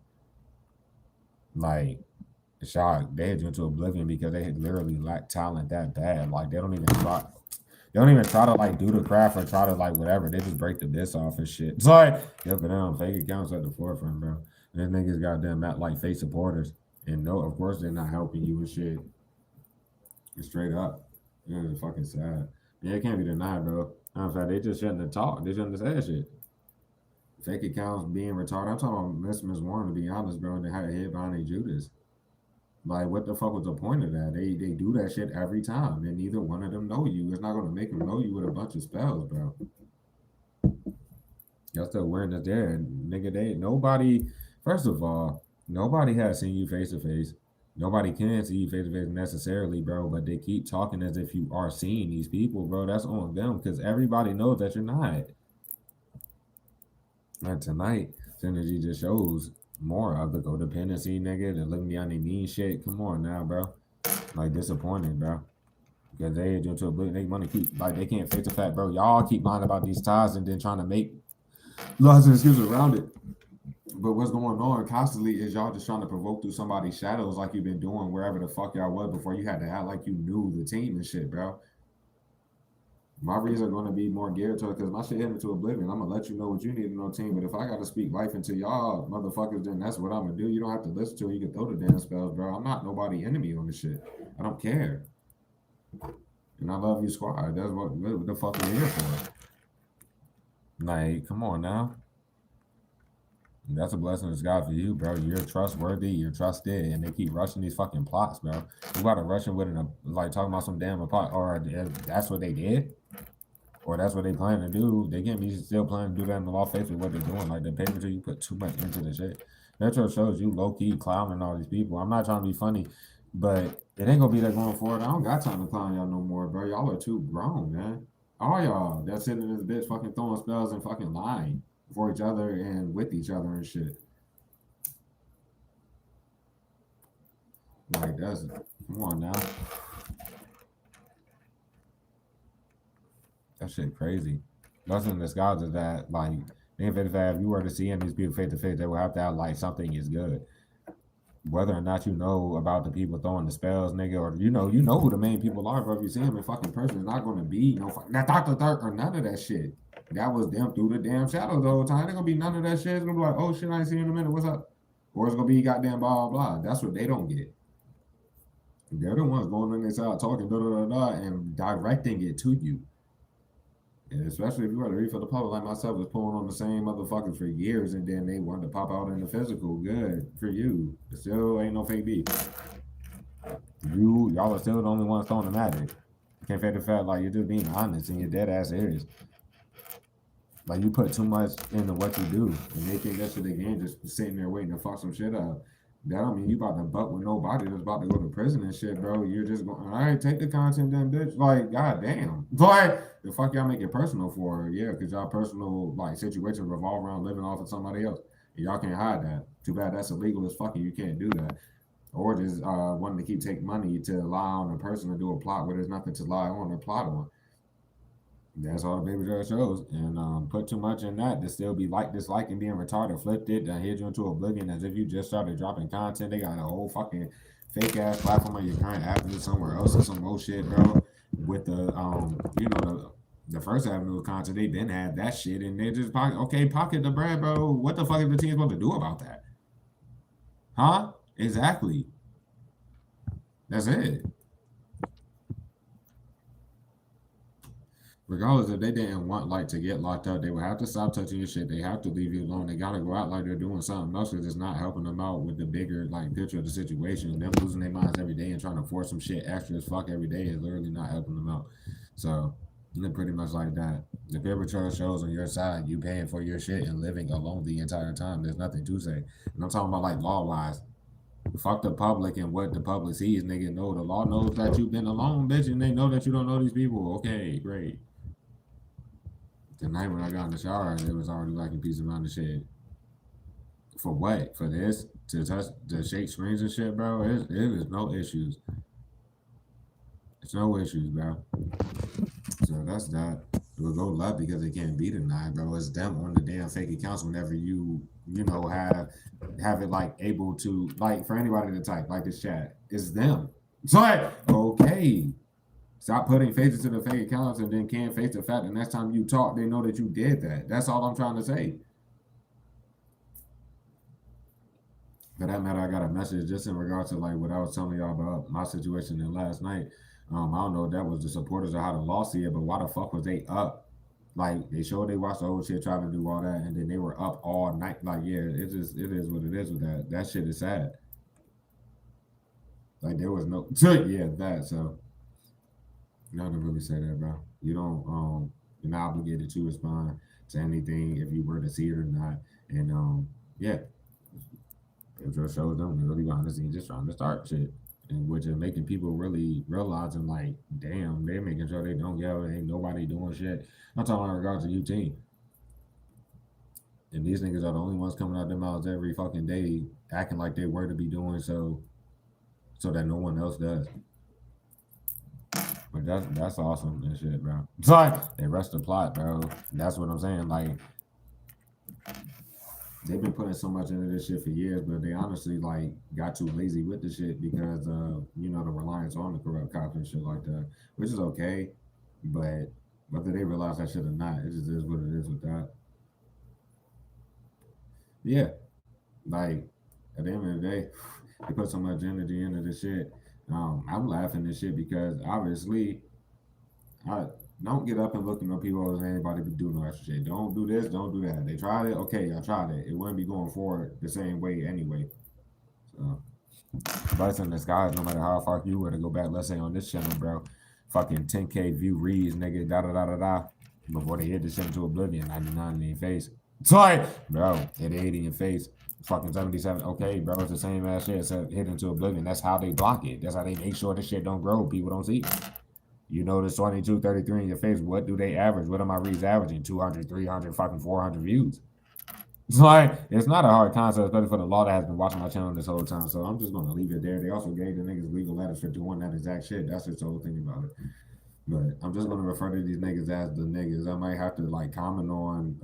A: Like, shock. They had you into oblivion because they had literally lacked talent that bad. Like, they don't even try. They don't even try to like do the craft or try to like whatever. They just break the disc off and shit. It's like, yeah, for them, fake accounts at the forefront, bro. And then niggas got them at like fake supporters. And no, of course they're not helping you and shit. It's straight up. Yeah, it's fucking sad. Yeah, it can't be denied, bro. In fact, they just shouldn't have talked. They shouldn't have said shit. Fake accounts being retarded. I'm talking about Miss Warren, to be honest, bro. They had a head behind a Judas. Like, what the fuck was the point of that? They do that shit every time, and neither one of them know you. It's not gonna make them know you with a bunch of spells, bro. That's the awareness there, and nigga, nobody. First of all, nobody has seen you face to face. Nobody can see you face to face necessarily, bro. But they keep talking as if you are seeing these people, bro. That's on them because everybody knows that you're not. And tonight, Synergy just shows more of the codependency, nigga, the looking behind their mean shit. Come on now, bro. Like, disappointed, bro. Because they age into a blue, they want to keep, like, they can't face the fact, bro. Y'all keep lying about these ties and then trying to make lots of excuses around it. But what's going on constantly is y'all just trying to provoke through somebody's shadows like you've been doing wherever the fuck y'all was before you had to act like you knew the team and shit, bro. My reads are going to be more geared to it because my shit hit into oblivion. I'm going to let you know what you need to know, team. But if I got to speak life into y'all motherfuckers, then that's what I'm going to do. You don't have to listen to it. You can throw the damn spells, bro. I'm not nobody enemy on this shit. I don't care. And I love you, squad. That's what the fuck we're here for. Like, come on now. That's a blessing of God for you, bro. You're trustworthy, you're trusted, and they keep rushing these fucking plots, bro. You about to rush it with like talking about some damn plot, or that's what they did, or that's what they plan to do. They can't be still planning to do that in the law face with what they're doing. Like the paper till you put too much into the shit. That just shows you low key clowning all these people. I'm not trying to be funny, but it ain't gonna be that going forward. I don't got time to clown y'all no more, bro. Y'all are too grown, man. All y'all that's sitting in this bitch fucking throwing spells and fucking lying for each other and with each other and shit. Like that's come on now. That shit crazy. Nothing disguises that like in fact, if you were to see these people face to face, they will have to act like something is good. Whether or not you know about the people throwing the spells, nigga, or you know who the main people are, bro. If you see them in fucking person, it's not gonna be no that Dr. Third or none of that shit. That was them through the damn shadows the whole time. Ain't gonna be none of that shit. It's gonna be like, oh shit, I ain't seen you in a minute. What's up? Or it's gonna be goddamn blah blah blah. That's what they don't get. They're the ones going on inside talking da da da da and directing it to you. And especially if you were to read for the public, like myself, was pulling on the same motherfuckers for years, and then they wanted to pop out in the physical. Good for you. It still ain't no fake beef. Y'all are still the only ones throwing the magic. You can't fake the fact like you're just being honest and you're dead ass serious. Like you put too much into what you do, and they think that shit again just sitting there waiting to fuck some shit up. That don't mean you about to buck with nobody that's about to go to prison and shit, bro. You're just going, all right, take the content then, bitch. Like, goddamn. Like, the fuck y'all make it personal for? Yeah, because y'all personal, like, situations revolve around living off of somebody else. And y'all can't hide that. Too bad that's illegal as fucking. You can't do that. Or just wanting to keep taking money to lie on a person to do a plot where there's nothing to lie on or plot on. That's all the baby girl shows. And put too much in that to still be like disliking being retarded, flipped it, that hit you into oblivion as if you just started dropping content. They got a whole fucking fake ass platform on your current avenue somewhere else or some old shit, bro. With the first avenue of content, they didn't have that shit and they just pocket the bread, bro. What the fuck is the team supposed to do about that? Huh? Exactly. That's it. Regardless, if they didn't want like to get locked up, they would have to stop touching your shit. They have to leave you alone. They gotta go out like they're doing something else because it's not helping them out with the bigger like picture of the situation. Them losing their minds every day and trying to force some shit extra as fuck every day is literally not helping them out. So they're pretty much like that. The paper trail shows on your side, you paying for your shit and living alone the entire time. There's nothing to say. And I'm talking about like law wise. Fuck the public and what the public sees, nigga. No, the law knows that you've been alone, bitch, and they know that you don't know these people. Okay, great. Tonight when I got in the shower, it was already like a piece around the shit. For what? For this? To touch, to shake screens and shit, bro? It is no issues. It's no issues, bro. So that's that. It will go left because it can't be denied, bro. It's them on the damn fake accounts whenever you have it like able to, like for anybody to type, like this chat. It's them. It's like, okay. Stop putting faces to the fake accounts and then can't face the fact the next time you talk, they know that you did that. That's all I'm trying to say. For that matter, I got a message just in regards to like what I was telling y'all about my situation in last night. I don't know if that was the supporters or how the law see it, but why the fuck was they up? Like they showed they watched the whole shit, trying to do all that, and then they were up all night. Like, yeah, it is what it is with that. That shit is sad. Like there was no yeah, that. So nothing to really say that, bro. You don't you're not obligated to respond to anything if you were to see it or not. And yeah, it just shows them they're really behind the scenes just trying to start shit. And which is making people really realizing like, damn, they're making sure they don't yell, ain't nobody doing shit. I'm talking in regards to you team. And these niggas are the only ones coming out their mouths every fucking day acting like they were to be doing so that no one else does. But that's awesome and shit, bro. It's like they rest the plot, bro. That's what I'm saying. Like they've been putting so much into this shit for years, but they honestly like got too lazy with the shit because you know, the reliance on the corrupt cops and shit like that, which is okay. But whether they realize that shit or not, it just is what it is with that. Yeah, like at the end of the day, they put so much energy into this shit. I'm laughing this shit because obviously I don't get up and look at no people as anybody be doing no extra shit. Don't do this, don't do that. They tried it, okay, I tried it. It wouldn't be going forward the same way anyway. So blessing in disguise, no matter how far you were to go back, let's say on this channel, bro. Fucking 10K view reads, nigga, da da da da da. Before they hit the shit into oblivion, 99 in your face. Sorry, bro, hit 80 in your face. Fucking 77. Okay, bro, it's the same ass shit. So hit into oblivion. That's how they block it. That's how they make sure this shit don't grow. People don't see it. You know, the 22, 33 in your face. What do they average? What are my reads averaging? 200, 300, fucking 400 views. It's like, it's not a hard concept, especially for the law that has been watching my channel this whole time. So I'm just going to leave it there. They also gave the niggas legal letters for doing that exact shit. That's just the whole thing about it. But I'm just going to refer to these niggas as the niggas. I might have to like comment on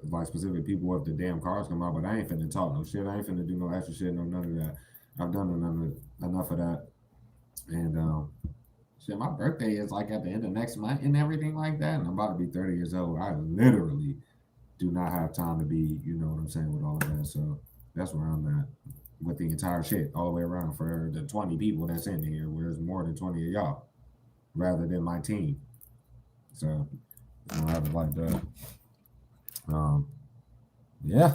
A: like specific people if the damn cars come out, but I ain't finna talk no shit. I ain't finna do no extra shit, no none of that. I've done enough of that. And shit, my birthday is like at the end of next month and everything like that. And I'm about to be 30 years old. I literally do not have time to be, you know what I'm saying, with all of that. So that's where I'm at with the entire shit all the way around for the 20 people that's in here, where there's more than 20 of y'all rather than my team. So I don't have it like that. Yeah.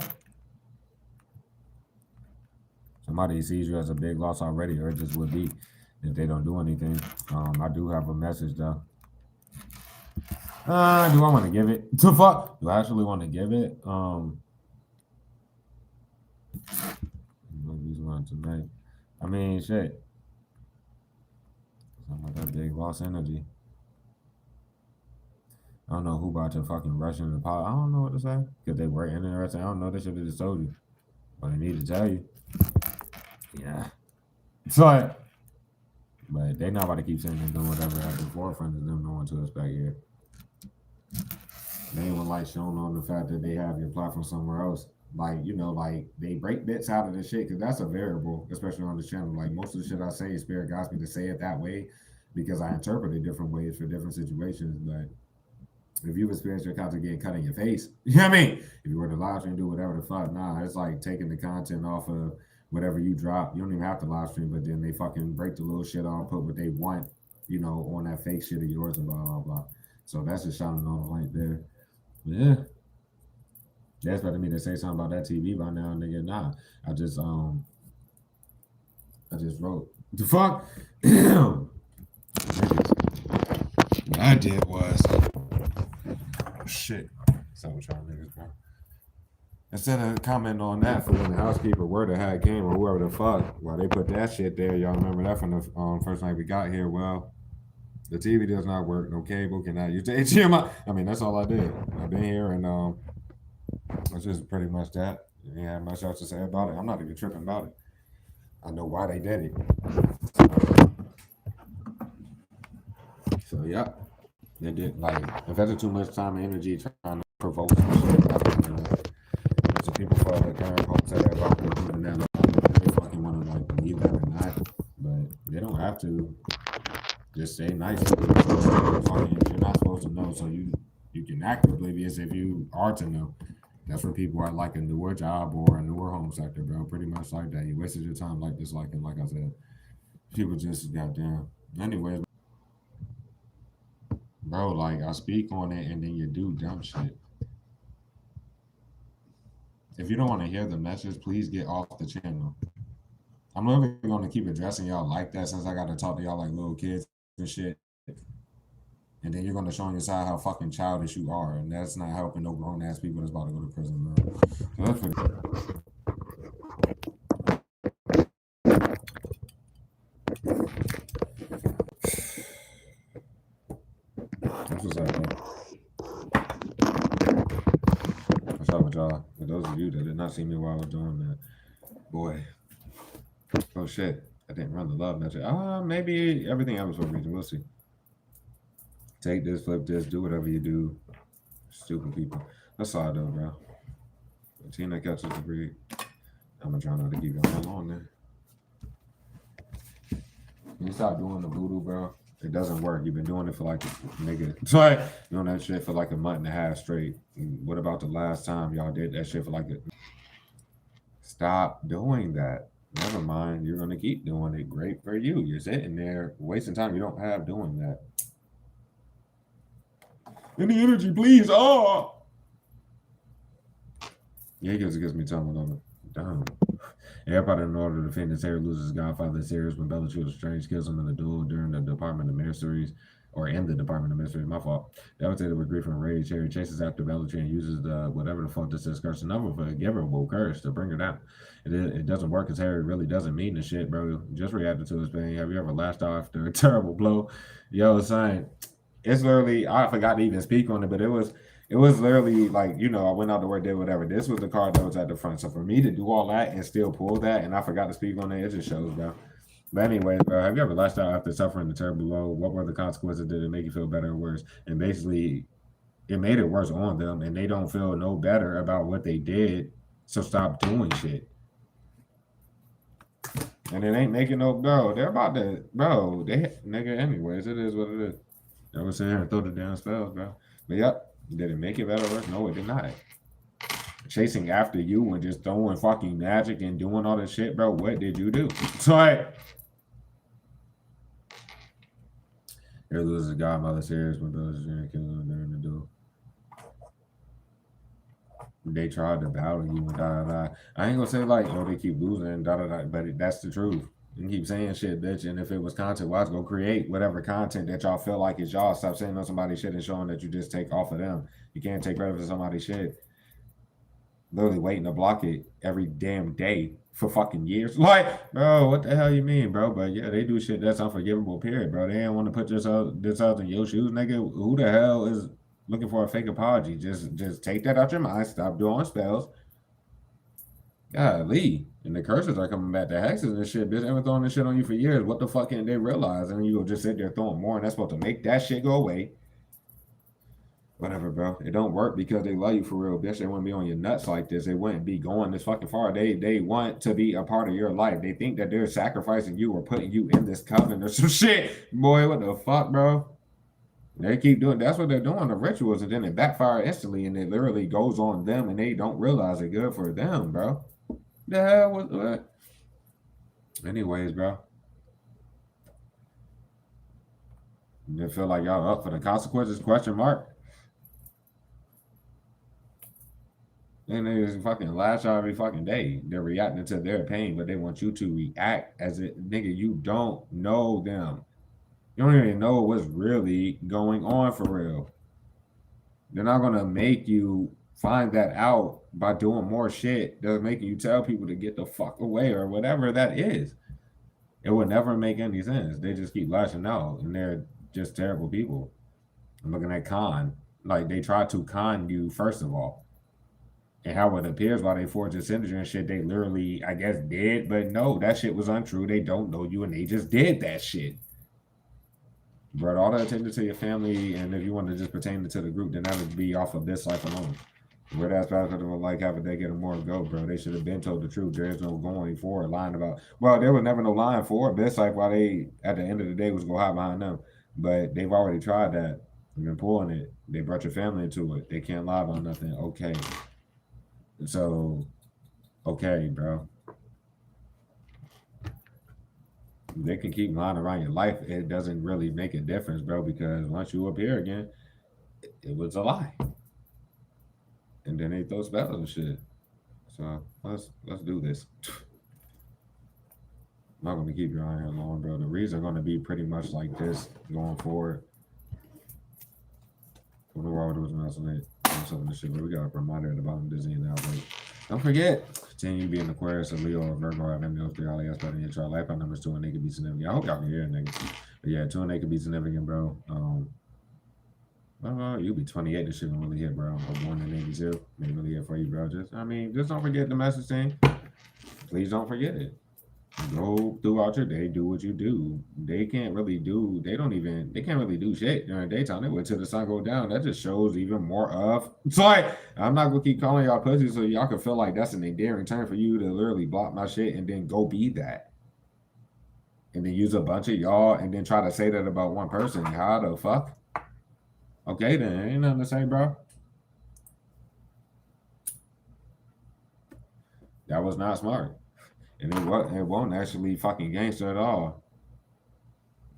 A: Somebody sees you as a big loss already, or it just would be if they don't do anything. I do have a message though. Do I want to give it? To fuck? Do I actually want to give it? Movies one tonight. I mean, shit. Something like that big lost energy. I don't know who about to fucking rush into the pot. I don't know what to say because they were interested. I don't know. They should have just told you, but they need to tell you. Yeah. So, but they not about to keep saying they're doing whatever at the forefront of them knowing to expect here. They ain't like showing on the fact that they have your platform somewhere else. Like, you know, like they break bits out of the shit because that's a variable, especially on this channel. Like most of the shit I say, Spirit guides me to say it that way because I interpret it different ways for different situations. But if you experience your content getting cut in your face, you know what I mean? If you were to live stream, do whatever the fuck, nah, it's like taking the content off of whatever you drop. You don't even have to live stream, but then they fucking break the little shit off, put what they want, you know, on that fake shit of yours and blah, blah, blah. So that's just shining on the light there. Yeah. They expected me to say something about that TV by now, nigga. Nah. I just wrote. The fuck? What I did was shit. So with y'all niggas, bro. Instead of commenting on that for when the housekeeper were to have came or whoever the fuck, while they put that shit there, y'all remember that from the first night we got here. Well, the TV does not work. No cable cannot use the HDMI. I mean, that's all I did. I've been here and it's just pretty much that. You have much else to say about it. I'm not even tripping about it. I know why they did it. So yeah, they did. Like, invested too much time and energy trying to provoke some shit. So people for the current folks that are about to do that, they fucking want to like believe that or not, but they don't have to. Just say nice. You're not supposed to know, so you can act oblivious if you are to know. That's for people at like a newer job or a newer home sector, bro. Pretty much like that. You wasted your time like this, like I said. People just goddamn. Anyways, bro, like I speak on it and then you do dumb shit. If you don't want to hear the message, please get off the channel. I'm literally going to keep addressing y'all like that since I got to talk to y'all like little kids and shit. And then you're going to show on your side how fucking childish you are. And that's not helping no grown ass people that's about to go to prison, bro. So that's pretty. That's what's up, bro. What's up with y'all? For those of you that did not see me while I was doing that, boy. Oh shit. I didn't run the love metric. Maybe everything happens for a reason. We'll see. Take this, flip this, do whatever you do. Stupid people. That's all though, bro. The team that catches the breed. I'm gonna try not to keep it all on there. You stop doing the voodoo, bro. It doesn't work. You've been doing it for like nigga. It's like doing that shit for like a month and a half straight. What about the last time y'all did that shit for like a... Stop doing that. Never mind. You're gonna keep doing it. Great for you. You're sitting there wasting time you don't have doing that. Any energy, please. Oh. Yeah, he gives me time on it. Damn. Everybody in order to defend his hair loses Godfather series when Bellatrix Strange kills him in the duel during the Department of Mysteries, or in the Department of Mysteries. My fault. Devastated with grief and rage, Harry chases after Bellatrix and uses the whatever the fuck this is curse, another forgivable curse to bring her down. It doesn't work because Harry really doesn't mean the shit, bro. Just reacted to his pain. Have you ever lashed out after a terrible blow? Yo, son, it's literally, I forgot to even speak on it, but it was literally like, I went out to work, did whatever. This was the card that was at the front. So for me to do all that and still pull that, and I forgot to speak on it, it just shows, bro. But anyway, bro, have you ever lashed out after suffering the terrible blow? What were the consequences? Did it make you feel better or worse? And basically, it made it worse on them, and they don't feel no better about what they did. So stop doing shit. And it ain't making no, bro. They're about to, bro. Nigga, anyways, it is what it is. I was sitting here and throw the damn spells, bro. But yep, did it make it better or worse? No, it did not. Chasing after you and just throwing fucking magic and doing all this shit, bro. What did you do? So like, here loses Godmother series when Bill's killing him during the duel. They tried to battle you and da da da. I ain't gonna say like, they keep losing da da da, but that's the truth. You keep saying shit, bitch. And if it was content wise, go create whatever content that y'all feel like is y'all. Stop saying on somebody's shit and showing that you just take off of them. You can't take credit for somebody's shit. Literally waiting to block it every damn day for fucking years. Like, bro, what the hell you mean, bro? But yeah, they do shit that's unforgivable, period, bro. They didn't want to put this out in your shoes, nigga. Who the hell is looking for a fake apology? Just take that out your mind. Stop doing spells. Golly. And the curses are coming back. The hexes and shit, bitch. They've been throwing this shit on you for years. What the fuck can't they realize? And you go just sit there throwing more, and that's supposed to make that shit go away. Whatever, bro. It don't work because they love you for real, bitch. They wouldn't be on your nuts like this. They wouldn't be going this fucking far. They want to be a part of your life. They think that they're sacrificing you or putting you in this covenant or some shit. Boy, what the fuck, bro? They keep doing, that's what they're doing, the rituals, and then it backfire instantly, and it literally goes on them, and they don't realize it good for them, bro. The hell was what? Anyways, bro. You feel like y'all up for the consequences? Question mark. And they just fucking lash out every fucking day. They're reacting to their pain, but they want you to react as it, nigga, you don't know them. You don't even know what's really going on for real. They're not gonna make you find that out by doing more shit. They're making you tell people to get the fuck away or whatever that is. It would never make any sense. They just keep lashing out, and they're just terrible people. I'm looking at con. Like, they try to con you, first of all. And how it appears while they forge a signature and shit, they literally, I guess, did. But no, that shit was untrue. They don't know you, and they just did that shit. Brought all the attention to your family, and if you want to just pertain it to the group, then that would be off of this life alone. Where that's bad for like half a decade or more ago, bro. They should have been told the truth. There is no going forward lying about. Well, there was never no lying forward, but it's like why they at the end of the day was go hide behind them. But they've already tried that. They've been pulling it. They brought your family into it. They can't lie about nothing. Okay. So, okay, bro. They can keep lying around your life. It doesn't really make a difference, bro, because once you appear again, it was a lie. And then they throw spells and shit. So let's do this. I'm not gonna keep you on here long, bro. The reads are gonna be pretty much like this going forward. When the world was messing some of the shit, but we got a reminder at the bottom of Disney now. But don't forget, continue to be an Aquarius, a Leo, or Virgo, have any of those three all aspects in your chart. Life on numbers 2 and they could be significant. I hope y'all can hear it, niggas. But yeah, 2 and they could be significant, bro. You'll be 28. This shit gonna really hit, bro. I'm born in 82. May really hit for you, bro. Just don't forget the message thing. Please don't forget it. Go throughout your day, do what you do. They can't really do shit during the daytime. They wait till the sun go down. That just shows even more of. Sorry, I'm not gonna keep calling y'all pussies so y'all can feel like that's an endearing term for you to literally block my shit and then go be that. And then use a bunch of y'all and then try to say that about one person. How the fuck? Okay then, ain't nothing to say, bro. That was not smart. And it won't actually fucking gangster at all.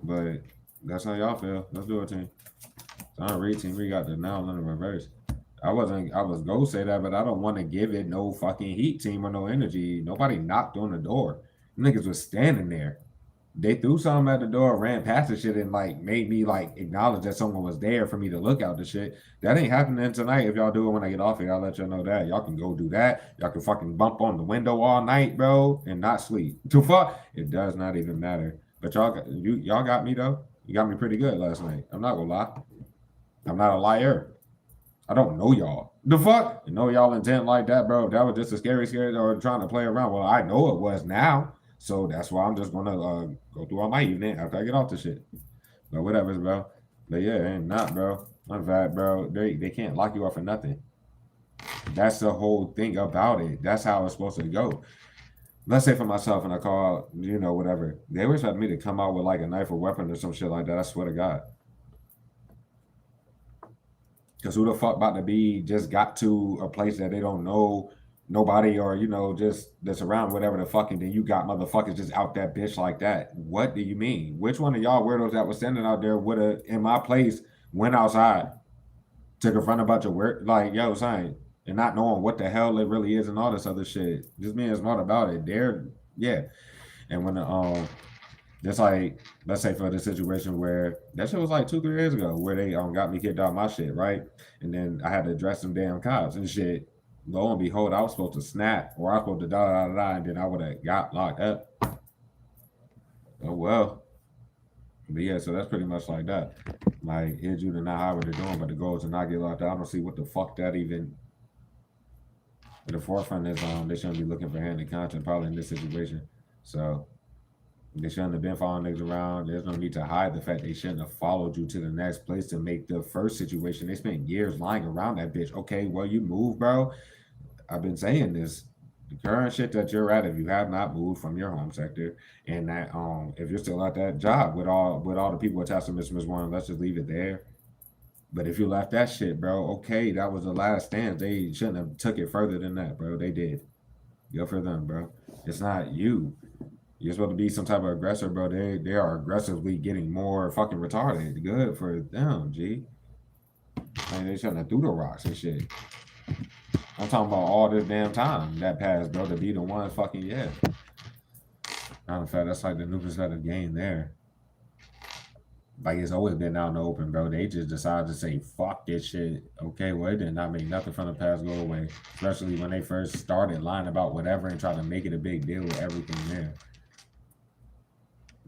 A: But that's how y'all feel. Let's do it, team. So I read team. We got the now in the reverse. I was gonna say that, but I don't want to give it no fucking heat, team, or no energy. Nobody knocked on the door. Niggas was standing there. They threw something at the door, ran past the shit, and like made me like acknowledge that someone was there for me to look out the shit. That ain't happening tonight. If y'all do it when I get off here, I'll let y'all know that. Y'all can go do that. Y'all can fucking bump on the window all night, bro, and not sleep. Too fuck. It does not even matter. But y'all got me though. You got me pretty good last night. I'm not gonna lie. I'm not a liar. I don't know y'all. The fuck? You know y'all intent like that, bro. That was just a scary or trying to play around. Well, I know it was now. So that's why I'm just gonna go through all my evening after I get off the shit. But whatever, bro. But yeah, ain't not, bro. I'm bad, bro. They can't lock you up for nothing. That's the whole thing about it. That's how it's supposed to go. Let's say for myself, and I call, whatever. They always had me to come out with like a knife or weapon or some shit like that. I swear to God. Because who the fuck about to be just got to a place that they don't know nobody or, just that's around whatever the fuck, and then you got motherfuckers just out that bitch like that. What do you mean? Which one of y'all weirdos that was standing out there would have, in my place, went outside to confront a bunch of weird, like, yo, saying, and not knowing what the hell it really is and all this other shit. Just being smart about it. Yeah. And when just like, let's say for the situation where that shit was like 2-3 years ago, where they got me kicked out my shit, right? And then I had to address some damn cops and shit. Lo and behold, I was supposed to snap, or I was supposed to da, and then I would have got locked up. Oh well. But yeah, so that's pretty much like that. Like, here's you to not have what they're doing, but the goal is to not get locked up. I don't see what the fuck that even. But the forefront is they shouldn't be looking for hand and content probably in this situation. So they shouldn't have been following niggas around. There's no need to hide the fact they shouldn't have followed you to the next place to make the first situation. They spent years lying around that bitch. Okay, well, you move, bro. I've been saying this. The current shit that you're at, if you have not moved from your home sector, and that if you're still at that job with all the people attached to Miss Warren, let's just leave it there. But if you left that shit, bro, okay, that was the last stand. They shouldn't have took it further than that, bro. They did. Good for them, bro. It's not you. You're supposed to be some type of aggressor, bro. They are aggressively getting more fucking retarded. Good for them, G. Man, they shouldn't have threw the rocks and shit. I'm talking about all this damn time that passed, bro, to be the ones fucking, yeah. Matter of fact, that's like the new perspective game there. Like, it's always been out in the open, bro. They just decided to say, fuck this shit. Okay, well, it did not make nothing from the past go away. Especially when they first started lying about whatever and trying to make it a big deal with everything there.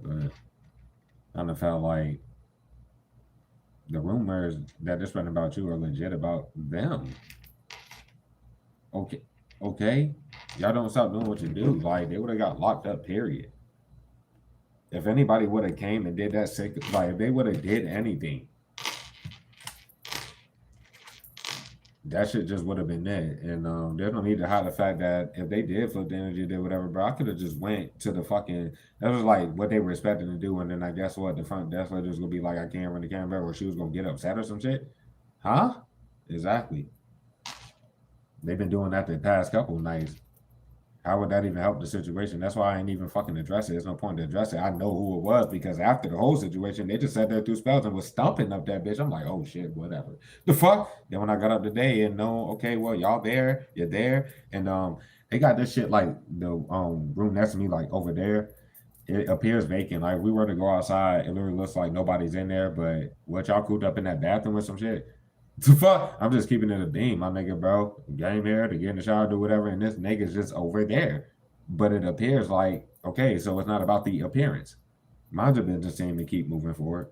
A: But I kind of felt like the rumors that they're spreading about you are legit about them. Okay. Y'all don't stop doing what you do. Like, they would have got locked up, period. If anybody would have came and did that sick, like, if they would have did anything, that shit just would have been it. And there's no need to hide the fact that if they did flip the energy, did whatever, bro, I could have just went to the fucking, that was like what they were expecting to do. And then I guess what, the front desk lady was going to be like, I can't run the camera, or she was going to get upset or some shit. Huh? Exactly. They've been doing that the past couple of nights. How would that even help the situation? That's why I ain't even fucking address it. There's no point to address it. I know who it was because after the whole situation, they just sat there through spells and was stomping up that bitch. I'm like, oh shit, whatever. The fuck? Then when I got up today and okay, well, y'all there, you're there. And they got this shit like the room next to me, like over there. it appears vacant. Like, we were to go outside, it literally looks like nobody's in there, but what y'all cooped up in that bathroom or some shit? The fuck? I'm just keeping it a beam, my nigga, bro. Game here to get in the shower, do whatever, and this nigga's just over there. But it appears like, okay, so it's not about the appearance. Mind your business team to keep moving forward.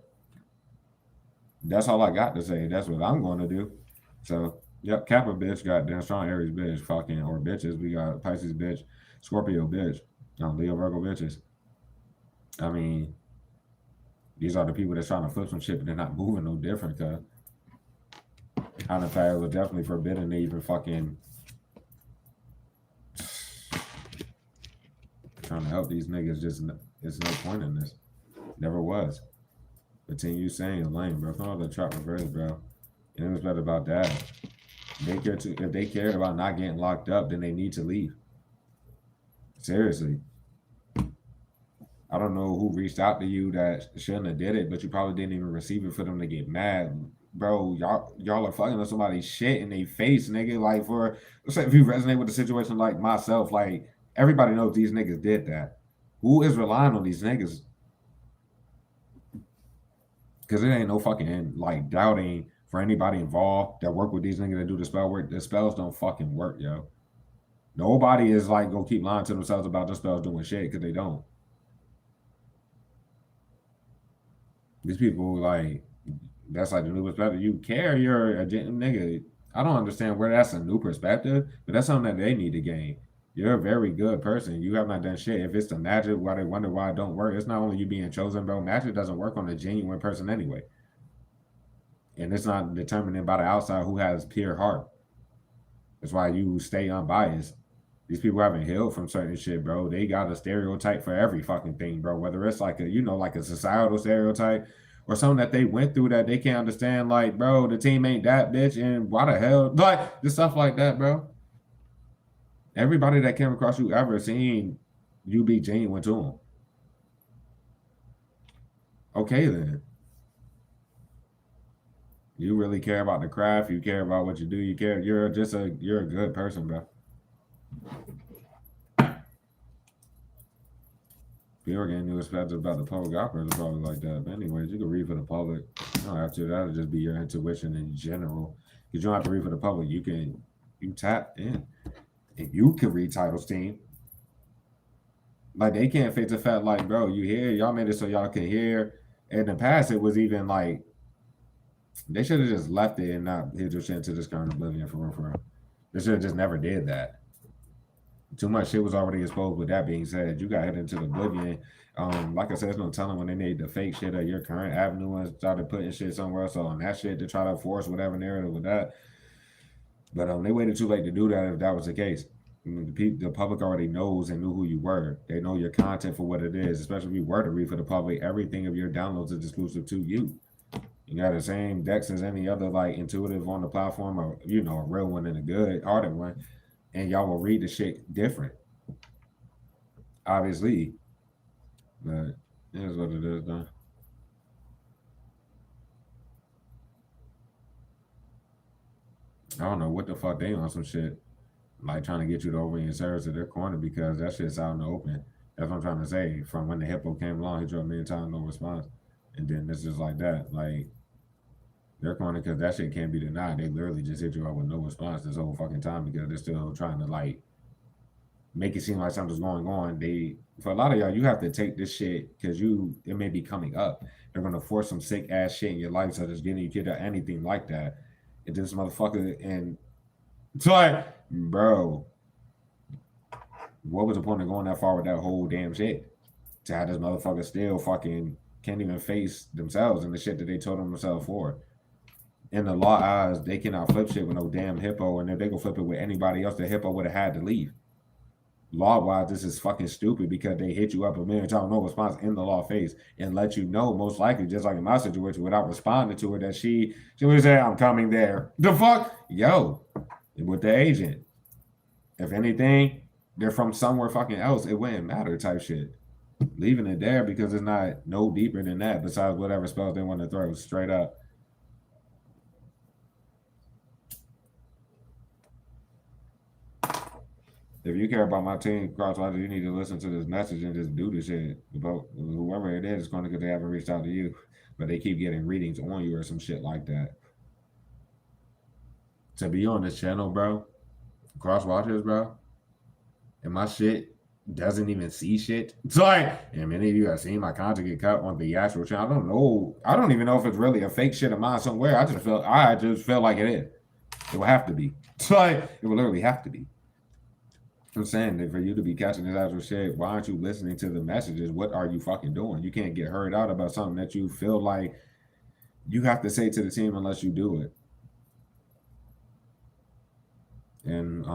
A: That's all I got to say. That's what I'm going to do. So, yep, Kappa bitch, goddamn strong Aries bitch, fucking, or bitches. We got Pisces bitch, Scorpio bitch, Leo Virgo bitches. I mean, these are the people that's trying to flip some shit, but they're not moving no different, cuz. Kind of fact, it was definitely forbidden to even fucking trying to help these niggas. Just, it's no point in this. Never was. Continue saying lame, bro. It's not the trap reverse, bro. And it was better about that. If they cared about not getting locked up, then they need to leave. Seriously. I don't know who reached out to you that shouldn't have did it, but you probably didn't even receive it for them to get mad. Bro, y'all are fucking with somebody's shit in their face, nigga. Like, let's say if you resonate with the situation like myself, like, everybody knows these niggas did that. Who is relying on these niggas? Because it ain't no fucking, like, doubting for anybody involved that work with these niggas that do the spell work. The spells don't fucking work, yo. Nobody is, like, gonna keep lying to themselves about the spells doing shit, because they don't. These people, like, that's like the new perspective. You care, you're a nigga. I don't understand where that's a new perspective, but that's something that they need to gain. You're a very good person. You have not done shit. If it's the magic, why they wonder why it don't work, it's not only you being chosen, bro. Magic doesn't work on a genuine person anyway. And it's not determined by the outside who has pure heart. That's why you stay unbiased. These people haven't healed from certain shit, bro. They got a stereotype for every fucking thing, bro. Whether it's like a, like a societal stereotype or something that they went through that they can't understand. Like, bro, the team ain't that bitch, and why the hell? Like, just stuff like that, bro. Everybody that came across you ever seen you be genuine to them. Okay, then. You really care about the craft. You care about what you do. You care. You're a good person, bro. People are getting new perspectives about the public operators probably like that. But anyways, you can read for the public. You don't have to. That'll just be your intuition in general. You don't have to read for the public. You tap in. And you can read titles, team. Like, they can't face the fact, like, bro, you hear, y'all made it so y'all can hear. In the past, it was even like, they should have just left it and not hit your shit into this current oblivion for real. They should have just never did that. Too much shit was already exposed. With that being said, you got hit into the oblivion. Like I said, there's no telling when they made the fake shit of your current avenue and started putting shit somewhere else on that shit to try to force whatever narrative with that. But they waited too late to do that if that was the case. The public already knows and knew who you were. They know your content for what it is, especially if you were to read for the public. Everything of your downloads is exclusive to you. You got the same decks as any other, like, intuitive on the platform, or, a real one and a good hearted one. And y'all will read the shit different, obviously. But it is what it is, though. I don't know what the fuck they on some shit, like trying to get you to over your service to their corner, because that shit's out in the open. That's what I'm trying to say. From when the hippo came along, he drove me a time, no response. And then it's just like that. Like, they're corner, because that shit can't be denied. They literally just hit you up with no response this whole fucking time, because they're still trying to, like, make it seem like something's going on. For a lot of y'all, you have to take this shit because it may be coming up. They're gonna force some sick ass shit in your life, such as getting you kid or anything like that. And this motherfucker, and it's like, bro, what was the point of going that far with that whole damn shit? To have this motherfucker still fucking can't even face themselves and the shit that they told themselves for. In the law eyes, they cannot flip shit with no damn hippo, and if they go flip it with anybody else, the hippo would have had to leave. Law-wise, this is fucking stupid, because they hit you up a million times, no response in the law face, and let you know, most likely, just like in my situation, without responding to her, that she would say, I'm coming there. The fuck? Yo, with the agent. If anything, they're from somewhere fucking else. It wouldn't matter type shit. Leaving it there because it's not no deeper than that, besides whatever spells they want to throw straight up. If you care about my team, Crosswatcher, you need to listen to this message and just do the shit. About whoever it is, it's going to because they haven't reached out to you, but they keep getting readings on you or some shit like that. To be on this channel, bro, Crosswatchers, bro, and my shit doesn't even see shit. It's like, and many of you have seen my content get cut on the actual channel. I don't know. I don't even know if it's really a fake shit of mine somewhere. I just feel like it is. It will have to be. It's like, it will literally have to be. I'm saying that for you to be catching this actual shit, why aren't you listening to the messages? What are you fucking doing? You can't get heard out about something that you feel like you have to say to the team unless you do it. And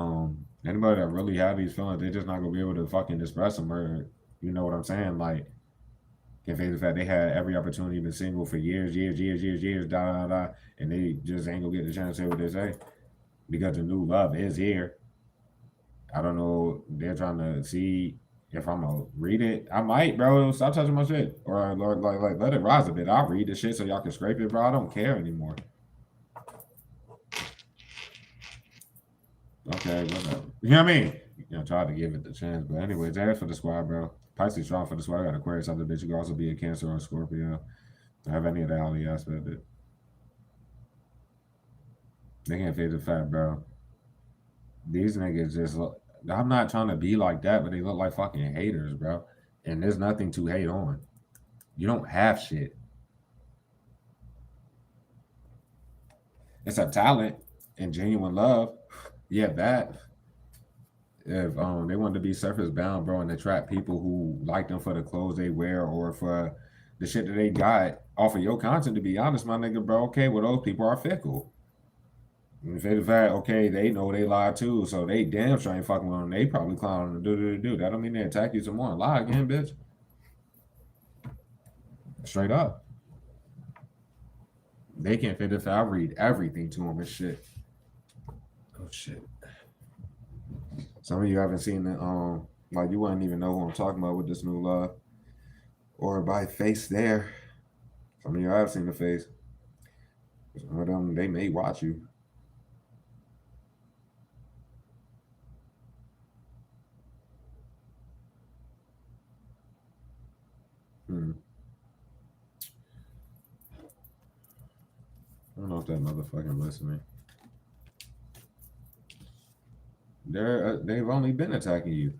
A: anybody that really have these feelings, they're just not gonna be able to fucking express them, or you know what I'm saying? Like, can face the fact they had every opportunity, been single for years, and they just ain't gonna get the chance to say what they say because the new love is here. I don't know. They're trying to see if I'm gonna read it. I might, bro. Stop touching my shit, or like let it rise a bit. I'll read the shit so y'all can scrape it, bro. I don't care anymore. Okay, whatever. You know what I mean? You know, try to give it the chance, but anyways, that's for the squad, bro. Pisces strong for the squad. I got Aquarius out the bitch. You can also be a Cancer or a Scorpio. I have any of the alley aspect of it. They can't fade the fact, bro. These niggas just look. I'm not trying to be like that, but they look like fucking haters, bro. And there's nothing to hate on. You don't have shit. It's a talent and genuine love. Yeah, that. If they want to be surface bound, bro, and attract people who like them for the clothes they wear or for the shit that they got off of your content, to be honest, my nigga, bro, okay, well, those people are fickle. And if they fact, okay, they know they lie too, so they damn sure ain't fucking with them. They probably clowning them, do. That don't mean they attack you some more and lie again, bitch. Straight up. They can't fit this. I read everything to them and shit. Oh shit. Some of you haven't seen it. Like you wouldn't even know who I'm talking about with this new love, or by face there. Some of you have seen the face. Some of them they may watch you. I don't know if that motherfucking listening. They've only been attacking you.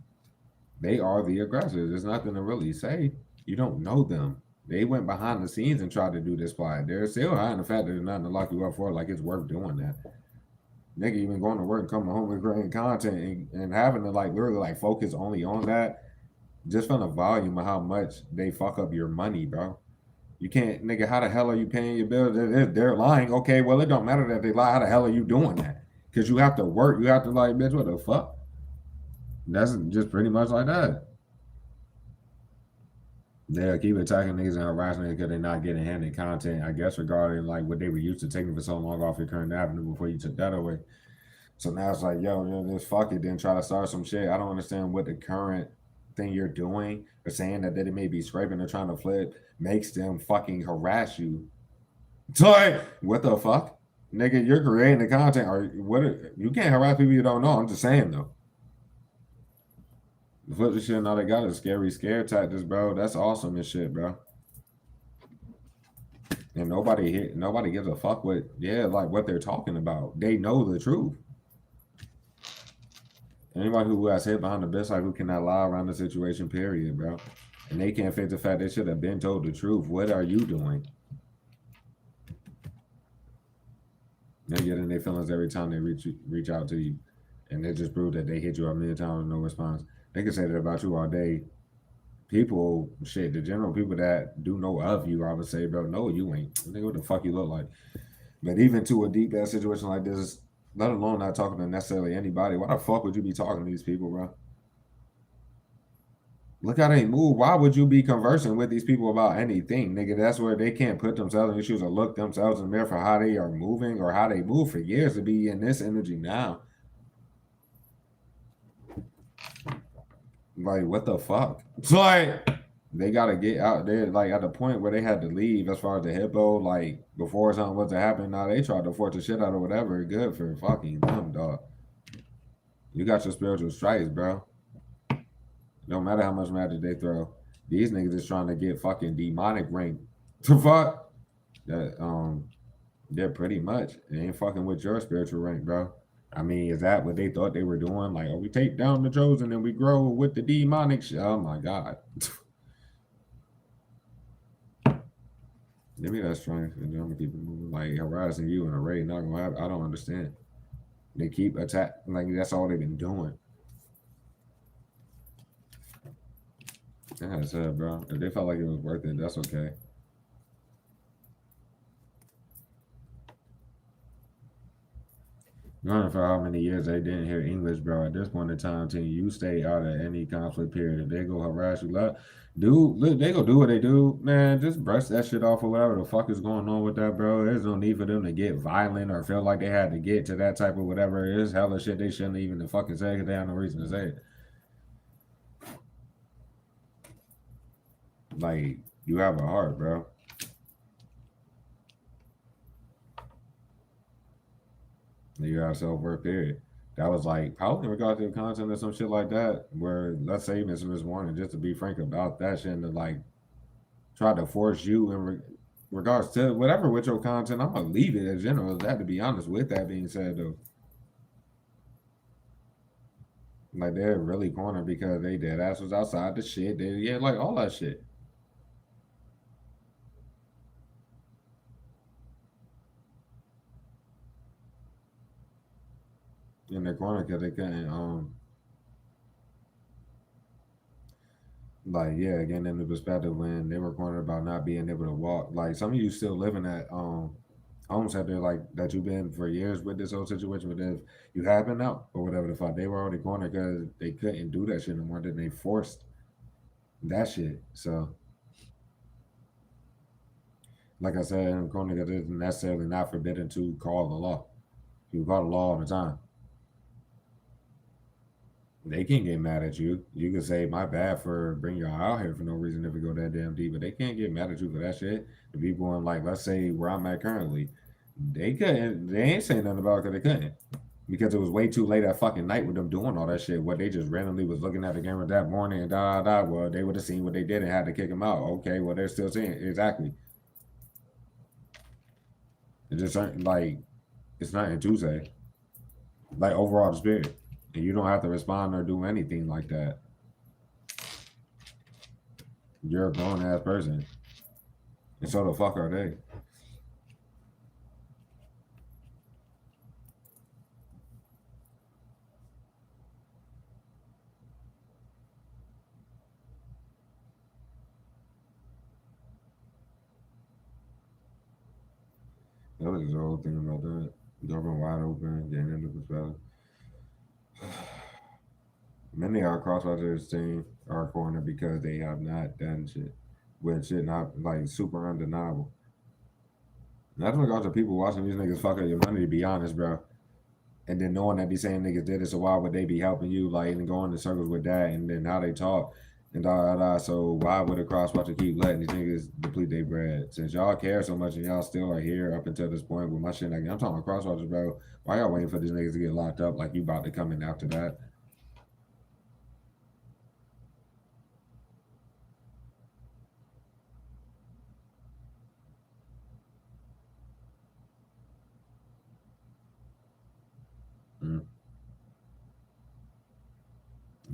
A: They are the aggressors. There's nothing to really say. You don't know them. They went behind the scenes and tried to do this plot. They're still hiding the fact that there's nothing to lock you up for. Like it's worth doing that. Nigga, even going to work and coming home and creating content and having to like literally like focus only on that. Just from the volume of how much they fuck up your money, bro. You can't, nigga. How the hell are you paying your bills? They're lying. Okay, well it don't matter that they lie. How the hell are you doing that? Because you have to work. You have to like, bitch, what the fuck? That's just pretty much like that. They'll keep attacking niggas and harassing because they're not getting handed content, I guess, regarding like what they were used to taking for so long off your current avenue before you took that away. So now it's like, yo, just fuck it, then try to start some shit. I don't understand what the current thing you're doing or saying that they may be scraping or trying to flip makes them fucking harass you. So like, what the fuck? Nigga, you're creating the content or what? You can't harass people you don't know. I'm just saying though. The flip the shit and all they got is scary scare tactics, bro. That's awesome and shit, bro. And nobody gives a fuck what, like what they're talking about. They know the truth. Anybody who has hit behind the best, like who cannot lie around the situation, period, bro. And they can't fit the fact they should have been told the truth. What are you doing? They're getting their feelings every time they reach out to you. And they just prove that they hit you a million times with no response. They can say that about you all day. People, shit, the general people that do know of you, I would say, bro, no, you ain't. Nigga, what the fuck you look like? But even to a deep ass situation like this, let alone not talking to necessarily anybody, why the fuck would you be talking to these people, bro? Look how they move. Why would you be conversing with these people about anything, nigga? That's where they can't put themselves in the shoes or look themselves in the mirror for how they are moving or how they move for years to be in this energy now. Like, what the fuck? It's like, they got to get out there, like, at the point where they had to leave as far as the hippo, like, before something was to happen. Now they tried to force the shit out of whatever. Good for fucking them, dog. You got your spiritual strikes, bro. No matter how much magic they throw, these niggas is trying to get fucking demonic rank. The fuck? That they're pretty much. They ain't fucking with your spiritual rank, bro. I mean, is that what they thought they were doing? Like, oh, we take down the chosen and we grow with the demonic shit. Oh my god. Give me that strength, and I'm gonna keep it moving. Like harassing you in a raid, not gonna happen. I don't understand. They keep like that's all they've been doing. Yeah, said, bro. If they felt like it was worth it, that's okay. Not for how many years they didn't hear English, bro. At this point in time, till you stay out of any conflict period, if they go harass you, dude, they go do what they do, man. Just brush that shit off or whatever the fuck is going on with that, bro. There's no need for them to get violent or feel like they had to get to that type of whatever it is. Hella shit they shouldn't even fucking say because they have no reason to say it. Like, you have a heart, bro. You have self-worth, period. That was like probably in regard to the content or some shit like that, where let's say Miss Warner, just to be frank about that shit and to like try to force you in regards to whatever with your content, I'm gonna leave it as general as that, to be honest. With that being said though, like they're really cornered because they dead ass was outside the shit. Yeah, like all that shit. In their corner because they couldn't like yeah, again in the perspective when they were cornered about not being able to walk. Like some of you still living at homes out there like that you've been for years with this whole situation, but if you have been out or whatever the fuck, they were already cornered because they couldn't do that shit no more. Then they forced that shit. So like I said, in the corner because it's necessarily not forbidden to call the law. You call the law all the time. They can't get mad at you. You can say my bad for bringing y'all out here for no reason if it go that damn deep, but they can't get mad at you for that shit. The people in like let's say where I'm at currently, they couldn't. They ain't saying nothing about it because they couldn't. Because it was way too late that fucking night with them doing all that shit. What they just randomly was looking at the camera that morning and well, they would have seen what they did and had to kick him out. Okay, well they're still seeing it. Exactly. It just like it's nothing to say. Like overall the spirit. And you don't have to respond or do anything like that. You're a grown ass person. And so the fuck are they? That was the whole thing about that. Government wide open, getting into perspective. Many of our crosswatchers team are cornered because they have not done shit. Which shit not like super undeniable. And that's in regards to people watching these niggas fuck up your money, to be honest, bro. And then knowing that these same niggas did it, so why would they be helping you? Like, and going in circles with that, and then how they talk, and da. So why would a crosswatcher keep letting these niggas deplete their bread? Since y'all care so much and y'all still are here up until this point with my shit, like, I'm talking about crosswatchers, bro. Why y'all waiting for these niggas to get locked up like you about to come in after that?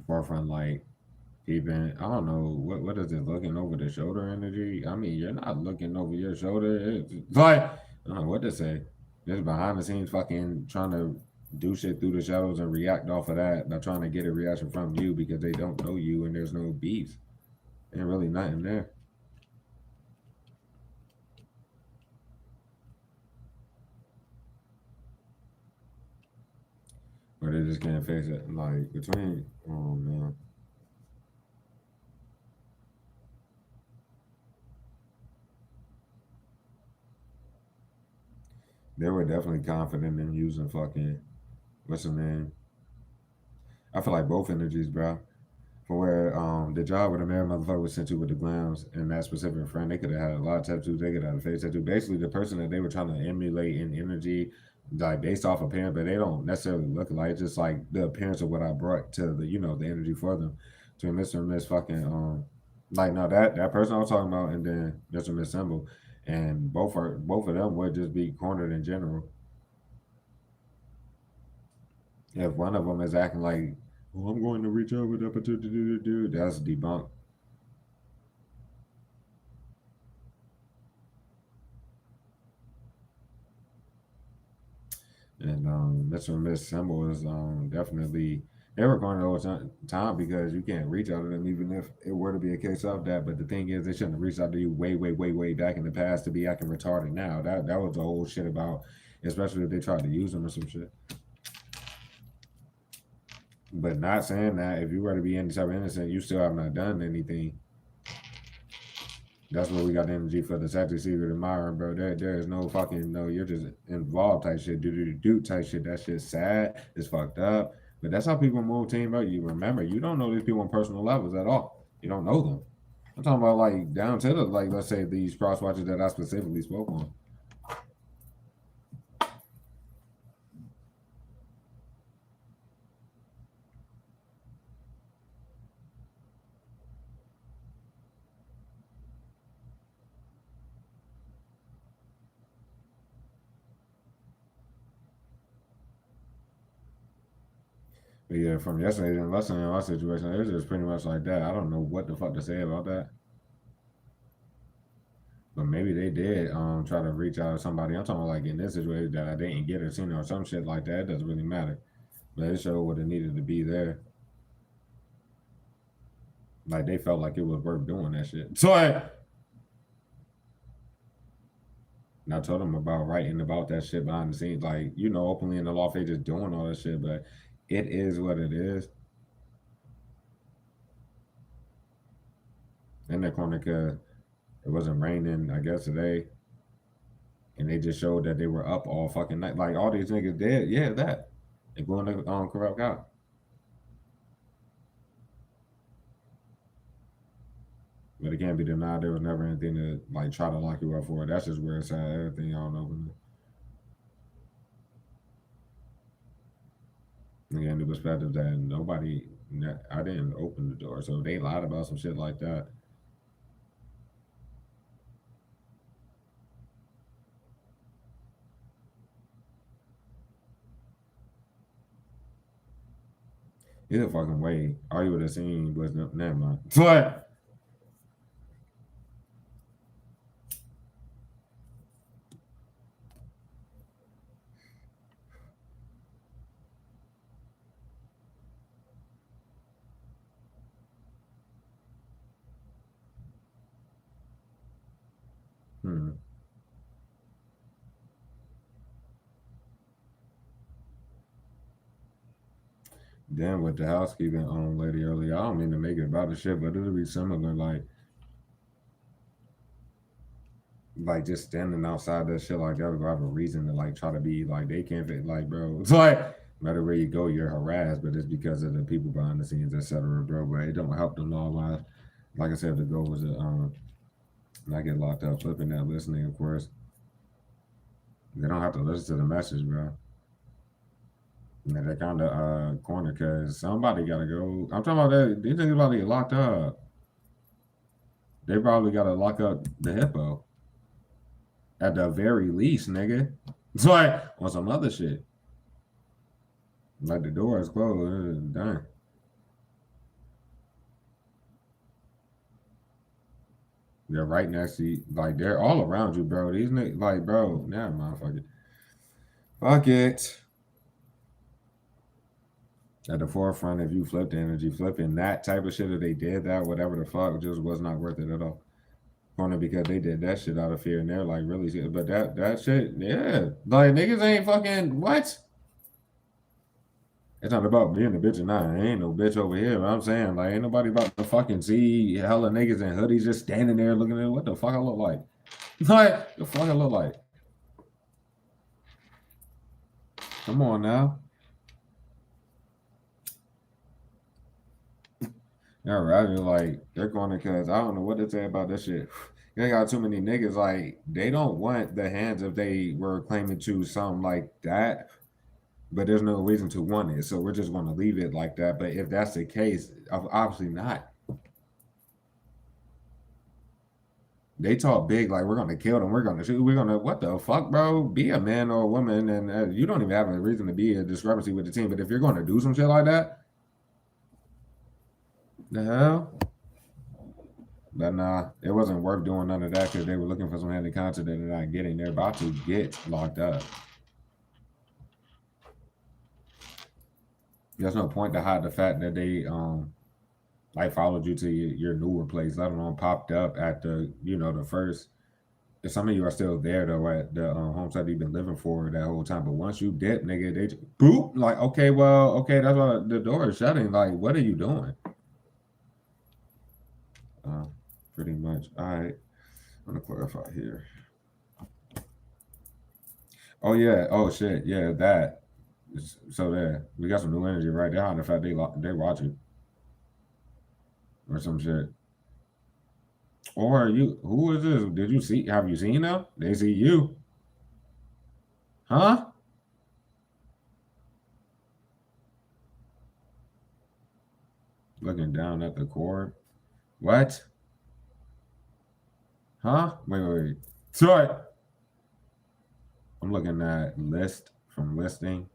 A: Forefront, like, keeping, I don't know, what is it, looking over the shoulder energy? I mean, you're not looking over your shoulder. It's like, I don't know what to say. Just behind the scenes fucking trying to do shit through the shadows and react off of that by trying to get a reaction from you because they don't know you and there's no beef. Ain't really nothing there. Or they just can't face it. Like, between, oh man. They were definitely confident in using fucking, what's the name? I feel like both energies, bro. For where the job where the married motherfucker was sent to with the glams and that specific friend, they could have had a lot of tattoos, they could have had a face tattoo. Basically, the person that they were trying to emulate in energy like based off appearance, but they don't necessarily look alike. It's just like the appearance of what I brought to the the energy for them. To Mr. and Miss fucking like no that person I was talking about, and then Mr. and Miss Symbol, and both of them would just be cornered in general. If one of them is acting like, "Oh, I'm going to reach out with opportunity," that's debunked. And Mr. and Miss Symbol is definitely they were going all the time because you can't reach out to them even if it were to be a case of that. But the thing is, they shouldn't have reached out to you way back in the past to be acting retarded now. That was the whole shit about, especially if they tried to use them or some shit. But not saying that if you were to be any type of innocent, you still have not done anything. That's where we got the energy for the sexy secret admiring, bro. There is no fucking no. You're just involved type shit, do type shit. That shit's sad. It's fucked up. But that's how people move team up. You remember, you don't know these people on personal levels at all. You don't know them. I'm talking about like down to the like let's say these cross watchers that I specifically spoke on. But yeah, from yesterday and lesson in my situation, it was just pretty much like that. I don't know what the fuck to say about that. But maybe they did try to reach out to somebody. I'm talking about like in this situation that I didn't get or seen or some shit like that. It doesn't really matter. But it showed what it needed to be there. Like they felt like it was worth doing that shit. So I told them about writing about that shit behind the scenes, like openly in the law, they just doing all that shit. But it is what it is. In that corner, cause it wasn't raining, I guess today, and they just showed that they were up all fucking night. Like all these niggas dead. Yeah, that. They going to corrupt cop. But it can't be denied there was never anything to like try to lock you up for. That's just where it's at. Everything y'all know. Again, the perspective that nobody, I didn't open the door, so they lied about some shit like that. Either fucking way, all you would have seen was never mind. What? Hmm. Then with the housekeeping lady earlier, I don't mean to make it about the shit, but it'll be similar. Like just standing outside that shit like that would have a reason to like try to be like they can't fit like bro. It's like no matter where you go, you're harassed, but it's because of the people behind the scenes, etc. Bro, but it don't help them law wise. Like I said, the goal was to not get locked up, flipping that listening, of course. They don't have to listen to the message, bro. Yeah, they kind of corner because somebody got to go. I'm talking about that. These niggas about to get locked up. They probably got to lock up the hippo at the very least, nigga. It's like on some other shit. Like the door is closed. Done. They're right next to you. Like they're all around you, bro. These niggas, like, bro, never mind. Fuck it. Fuck it. At the forefront, if you flip the energy, flipping that type of shit, if they did that, whatever the fuck, just was not worth it at all. Corner because they did that shit out of fear and they're like really scared. But that shit, yeah. Like niggas ain't fucking what? It's not about being a bitch or not. Ain't no bitch over here. But I'm saying, like, ain't nobody about to fucking see hella niggas in hoodies just standing there looking at what the fuck I look like. Like, the fuck I look like. Come on now. Yeah, right. Like they're going because I don't know what to say about this shit. You ain't got too many niggas. Like they don't want the hands if they were claiming to something like that, but there's no reason to want it. So we're just going to leave it like that. But if that's the case, obviously not. They talk big like we're going to kill them. We're going to shoot. We're going to what the fuck, bro? Be a man or a woman, and you don't even have a reason to be a discrepancy with the team. But if you're going to do some shit like that, the hell. But nah, it wasn't worth doing none of that because they were looking for some heavy content that they're not getting. They're about to get locked up. There's no point to hide the fact that they like followed you to your newer place, let alone popped up at the the first. Some of you are still there though at the homestead you've been living for that whole time. But once you dip, nigga, they just, boop. Like okay, well, okay, that's why the door is shutting. Like, what are you doing? Pretty much. All right, I'm gonna clarify here. Oh yeah. Oh shit. Yeah, that. So there, we got some new energy right there. On the fact they watch it or some shit. Or you? Who is this? Did you see? Have you seen them? They see you, huh? Looking down at the cord. What? Huh? Wait. Sorry. I'm looking at list from listing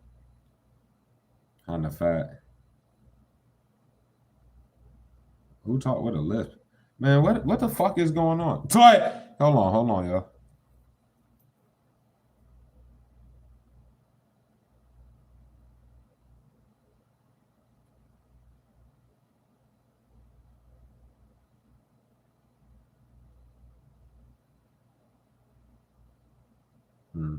A: on the fact. Who talked with a lisp? Man, what the fuck is going on? Sorry. Hold on, yo. Hmm.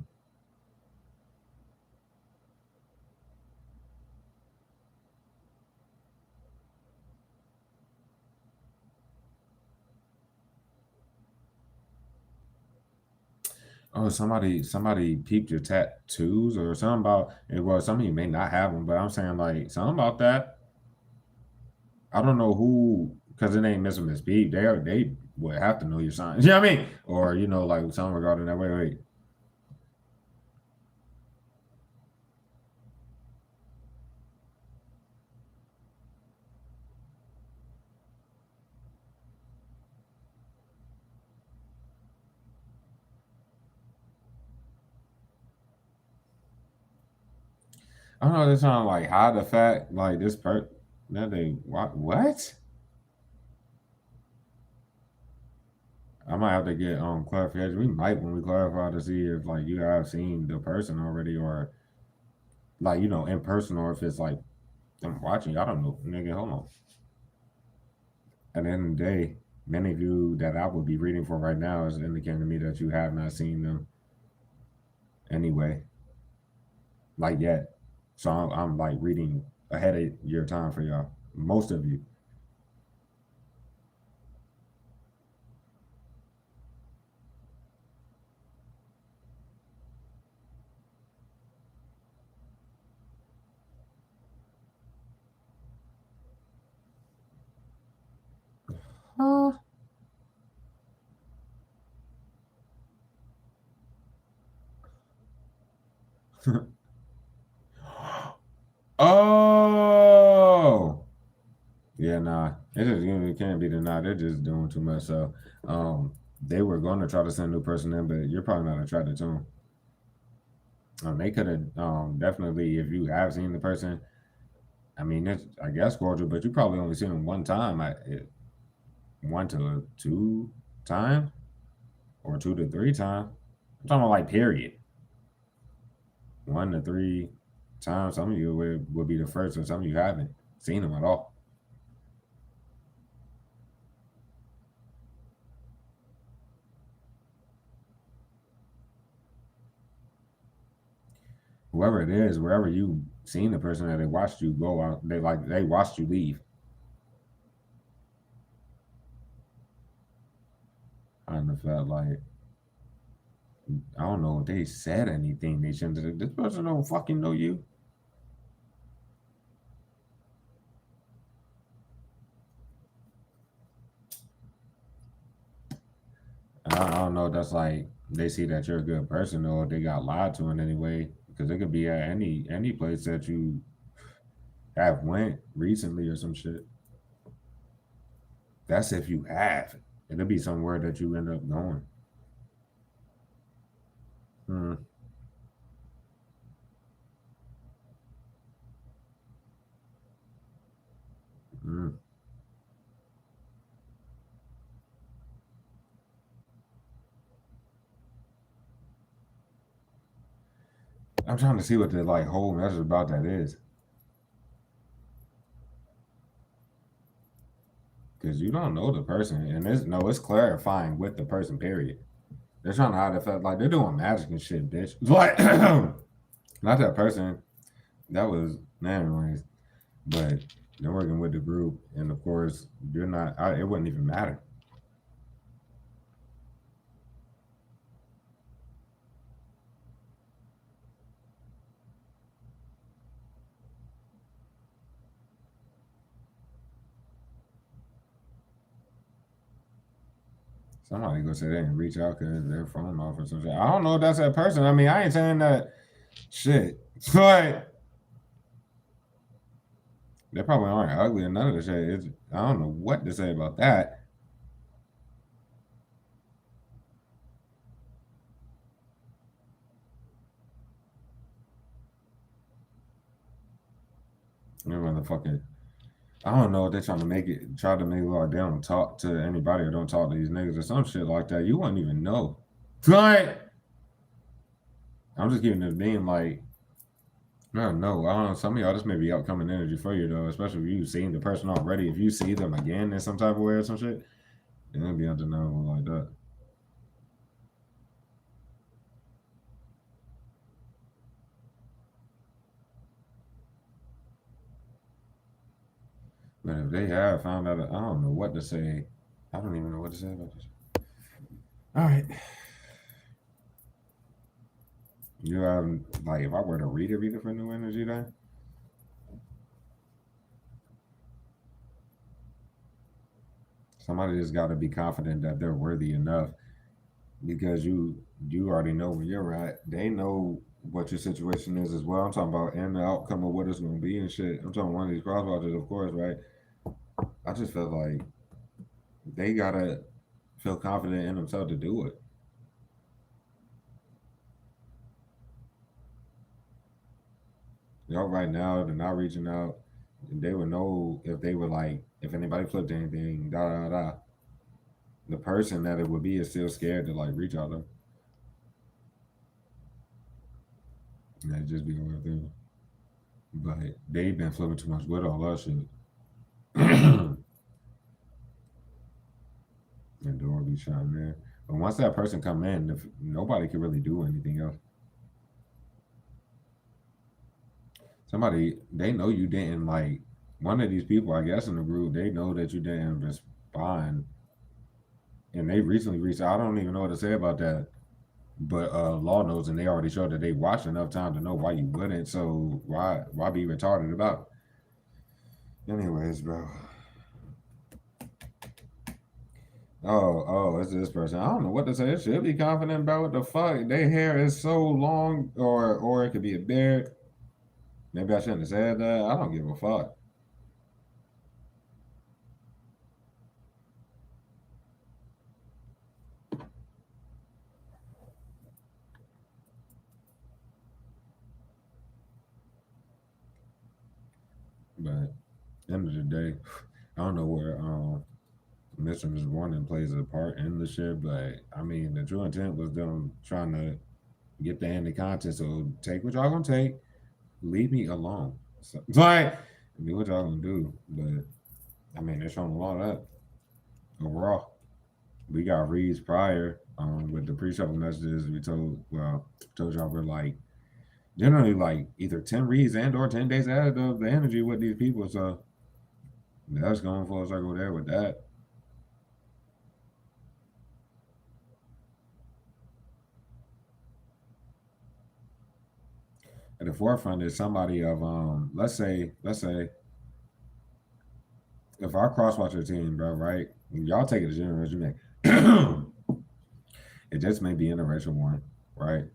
A: Oh, somebody peeped your tattoos or something about it. Well, some of you may not have them, but I'm saying like something about that. I don't know who because it ain't Mr. Miss Peep. They would have to know your sign. You know what I mean? Or like something regarding that. Wait. I don't know. They're trying to like hide the fact like this that they what? I might have to get clarification. We might when we clarify to see if like you have seen the person already or like in person or if it's like I'm watching. I don't know, nigga. Hold on. At the end of the day, many of you that I would be reading for right now is indicating to me that you have not seen them anyway, like yet. So I'm like reading ahead of your time for y'all. Most of you. Huh? Oh. Yeah, nah. It can't be denied. They're just doing too much. So, they were going to try to send a new person in, but you're probably not attracted to them. They could have definitely, if you have seen the person, I mean, it's I guess cordial, but you probably only seen them one time. One to two times or two to three times. I'm talking about like period. 1 to 3 times. Some of you would be the first, and some of you haven't seen them at all. Whoever it is, wherever you seen the person that they watched you go out, they watched you leave. I kind of felt like I don't know if they said anything. They shouldn't have. This person don't fucking know you. I don't know. That's like they see that you're a good person, or they got lied to in any way. Because it could be at any place that you have went recently or some shit. That's if you have. It'll be somewhere that you end up going. Hmm. Hmm. I'm trying to see what the like whole message about that is. Because you don't know the person, and it's clarifying with the person. Period. They're trying to hide the fact like they're doing magic and shit, bitch. Like not that person. That was anyways, but they're working with the group, and of course you're not. It wouldn't even matter. Somebody go say they didn't reach out because their phone off or some shit. I don't know if that's that person. I mean, I ain't saying that shit. But they probably aren't ugly or none of the shit. I don't know what to say about that. Them motherfucking I don't know if they're try to make it like they don't talk to anybody or don't talk to these niggas or some shit like that. You wouldn't even know. Like, I'm just giving it being like, I don't know. I don't know. Some of y'all, this may be upcoming energy for you though, especially if you've seen the person already. If you see them again in some type of way or some shit, then it'll be undeniable like that. But if they have found out, I don't know what to say. I don't even know what to say about this. All right. You have like if I were to read it for new energy then somebody just got to be confident that they're worthy enough because you already know where you're at. They know what your situation is as well. I'm talking about and the outcome of what it's going to be and shit. I'm talking one of these cross watchers, of course, right? I just felt like they gotta feel confident in themselves to do it. Right now they're not reaching out. They would know if they were like if anybody flipped anything, da da da. The person that it would be is still scared to like reach out to them. And that'd just be a weird thing. But they've been flipping too much with all that shit. And door be shot there. But once that person come in, if nobody can really do anything else. Somebody they know you didn't like one of these people, I guess, in the group. They know that you didn't respond, and they recently reached out. I don't even know what to say about that. But law knows, and they already showed that they watched enough time to know why you wouldn't. So why be retarded about it? Anyways, bro. Oh, it's this person. I don't know what to say. It should be confident about what the fuck. Their hair is so long, or it could be a beard. Maybe I shouldn't have said that. I don't give a fuck. But end of the day, I don't know where Mr. Ms. Warning plays a part in the shit, but I mean the true intent was them trying to get the end of content. So take what y'all gonna take, leave me alone. So, like do what y'all gonna do. But I mean they're showing a lot of that overall. We got reads prior with the pre-shuffle messages we told y'all we're like generally like either 10 reads and or 10 days ahead of the energy with these people. So that's going full circle there with that. At the forefront is somebody of let's say if our crosswatcher team, bro, right? Y'all take it as general as you may. It just may be interracial one, right?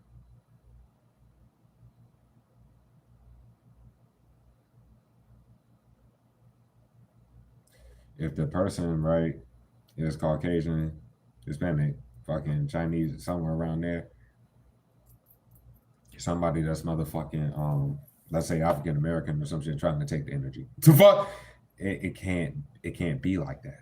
A: If the person, right, is Caucasian, Hispanic, fucking Chinese, somewhere around there, somebody that's motherfucking, let's say African American or some shit trying to take the energy. To fuck, it can't be like that.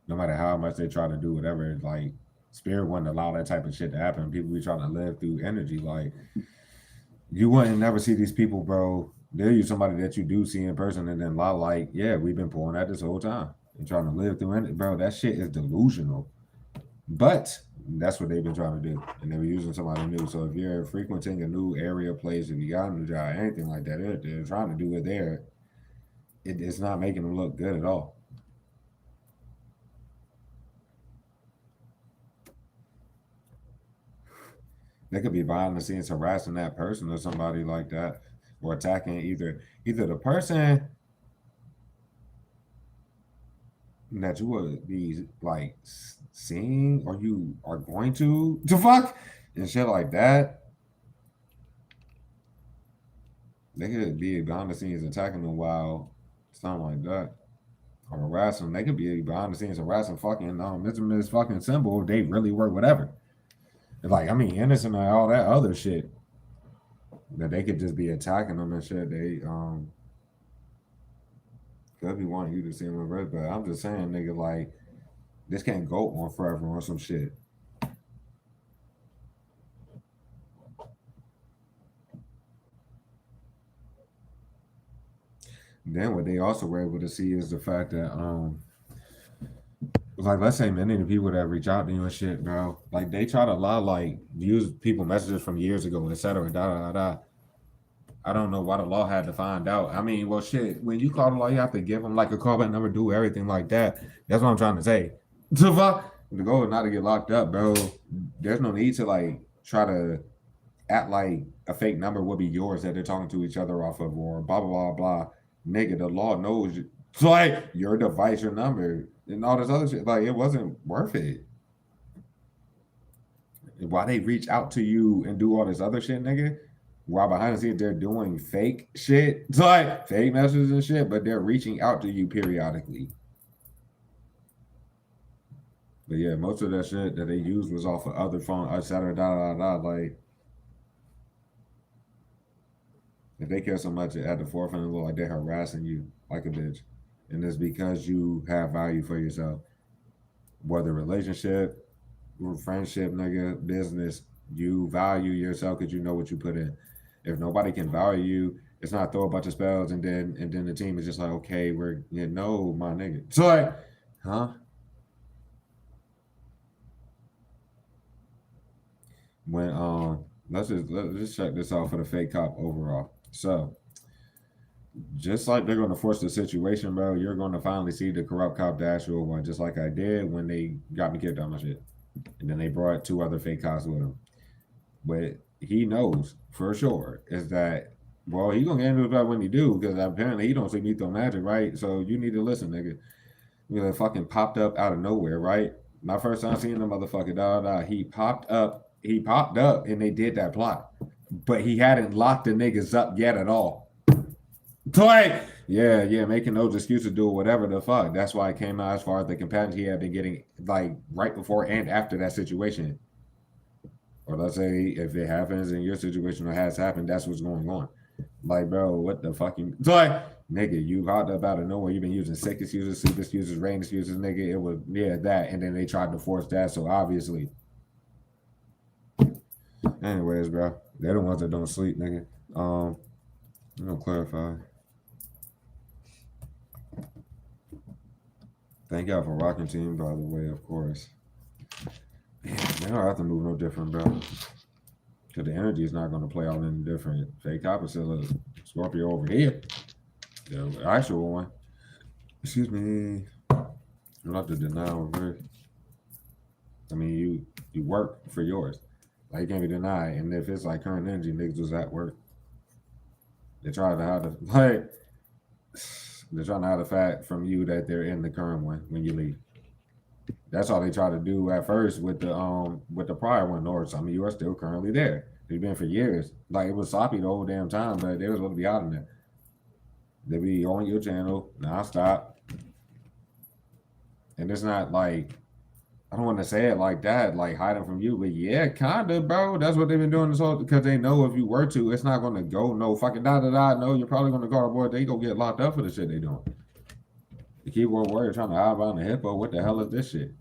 A: No matter how much they try to do whatever, like spirit wouldn't allow that type of shit to happen. People be trying to live through energy, like you wouldn't never see these people, bro. They're you somebody that you do see in person, and then lie like, yeah, we've been pulling that this whole time and trying to live through it, bro. That shit is delusional. But that's what they've been trying to do, and they were using somebody new. So if you're frequenting a new area, place, if you got a new job, anything like that, they're trying to do it there. It's not making them look good at all. They could be behind the scenes harassing that person or somebody like that, or attacking either the person that you would be like seeing or you are going to fuck and shit like that. They could be behind the scenes attacking them while something like that. Or harassing them. They could be behind the scenes harassing fucking Mr. Miss fucking symbol if they really were whatever. Like, I mean, innocent and all that other shit. That they could just be attacking them and shit. They could be wanting you to see them reverse, but I'm just saying, nigga, like, this can't go on forever on some shit. Then what they also were able to see is the fact that like let's say many of the people that reach out to you and shit, bro, like they try to lie, like use people messages from years ago, etc. Da da da da. I don't know why the law had to find out. I mean, well, shit, when you call the law, you have to give them like a callback number, do everything like that. That's what I'm trying to say. The goal is not to get locked up, bro. There's no need to like try to act like a fake number would be yours that they're talking to each other off of, or blah blah blah blah. Nigga, the law knows you. It's like your device, your number, and all this other shit. Like it wasn't worth it. Why they reach out to you and do all this other shit, nigga? While behind the scenes they're doing fake shit, it's like fake messages and shit, but they're reaching out to you periodically. But yeah, most of that shit that they used was off of other phone, etc. Da da da. Like if they care so much at the forefront, it look like they're harassing you like a bitch, and it's because you have value for yourself, whether relationship, friendship, nigga, business. You value yourself because you know what you put in. If nobody can value you, it's not throw a bunch of spells and then the team is just like, okay, we're no, my nigga. So like, huh? When let's just check this out for the fake cop overall. So just like they're gonna force the situation, bro, you're gonna finally see the corrupt cop, the actual one, just like I did when they got me kicked out my shit. And then they brought two other fake cops with them. But he knows for sure is that well, he gonna get into it about when he do because apparently he don't see me throw magic, right? So you need to listen, nigga. You know, fucking popped up out of nowhere, right? My first time seeing the motherfucker, he popped up, and they did that plot, but he hadn't locked the niggas up yet at all. Like, yeah, making those excuses, do whatever the fuck. That's why it came out as far as the companions he had been getting, like right before and after that situation. Or let's say if it happens in your situation or has happened, that's what's going on. Like, bro, what the fucking like, nigga, you hopped up out of nowhere. You've been using sick excuses, sleep excuses, rain excuses, nigga. It was that, and then they tried to force that. So obviously, anyways, bro, they're the ones that don't sleep, nigga. I'm gonna clarify. Thank y'all for rocking team, by the way, of course. Man, they don't have to move no different, bro. Because the energy is not going to play out any different. Fake cop is still a Scorpio over here. The actual one. Excuse me. I'm not to deny over. I mean, you work for yours. Like, you can't be denied. And if it's like current energy, niggas was at work. They try to hide the, like, they're trying to hide the fact from you that they're in the current one when you leave. That's all they try to do at first with the prior one, or some of you are still currently there. They've been for years. Like it was sloppy the whole damn time, but they was supposed to be out in there. They be on your channel nonstop. And it's not like I don't want to say it like that, like hiding from you, but yeah, kinda, bro. That's what they've been doing this whole because they know if you were to, it's not gonna go no fucking da. No, you're probably gonna call the boy. They go get locked up for the shit they doing. The keyboard warrior trying to hide behind the hippo. What the hell is this shit?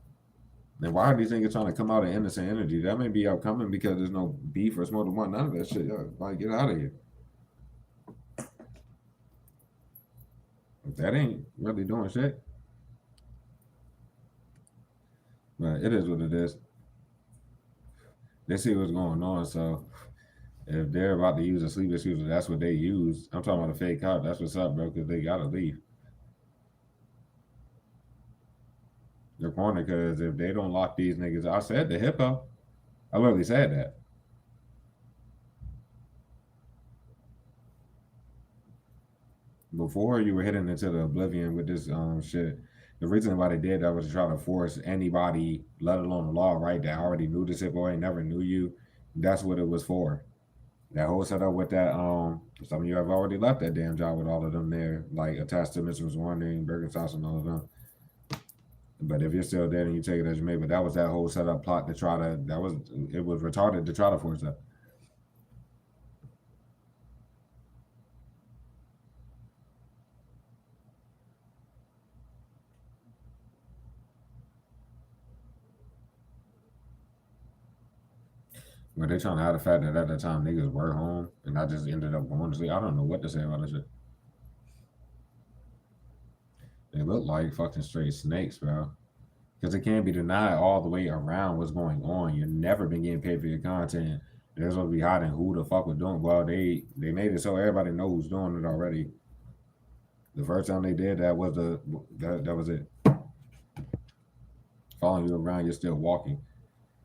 A: Then why are these niggas trying to come out of innocent energy? That may be outcoming because there's no beef or smoke to one. None of that shit. Yo, like get out of here. That ain't really doing shit. But it is what it is. They see what's going on, so if they're about to use a sleep excuse, that's what they use. I'm talking about a fake cop. That's what's up, bro, because they gotta leave. They're corner because if they don't lock these niggas, I said the hippo. I literally said that. Before you were heading into the oblivion with this shit. The reason why they did that was to try to force anybody, let alone the law, right, that already knew this hippo and never knew you. That's what it was for. That whole setup with that, some of you have already left that damn job with all of them there, like attached to Mr. Warning, Bergenstoss, and all of them. But if you're still there, then you take it as you may. But that was that whole setup plot to try to, it was retarded to try to force that. But they trying to hide the fact that at the time niggas were home, and I just ended up going to sleep. I don't know what to say about this shit. They look like fucking straight snakes, bro. Because it can't be denied all the way around what's going on. You've never been getting paid for your content. They're supposed to be hiding who the fuck was doing. Well, they made it so everybody knows who's doing it already. The first time they did that was that was it. Following you around, you're still walking.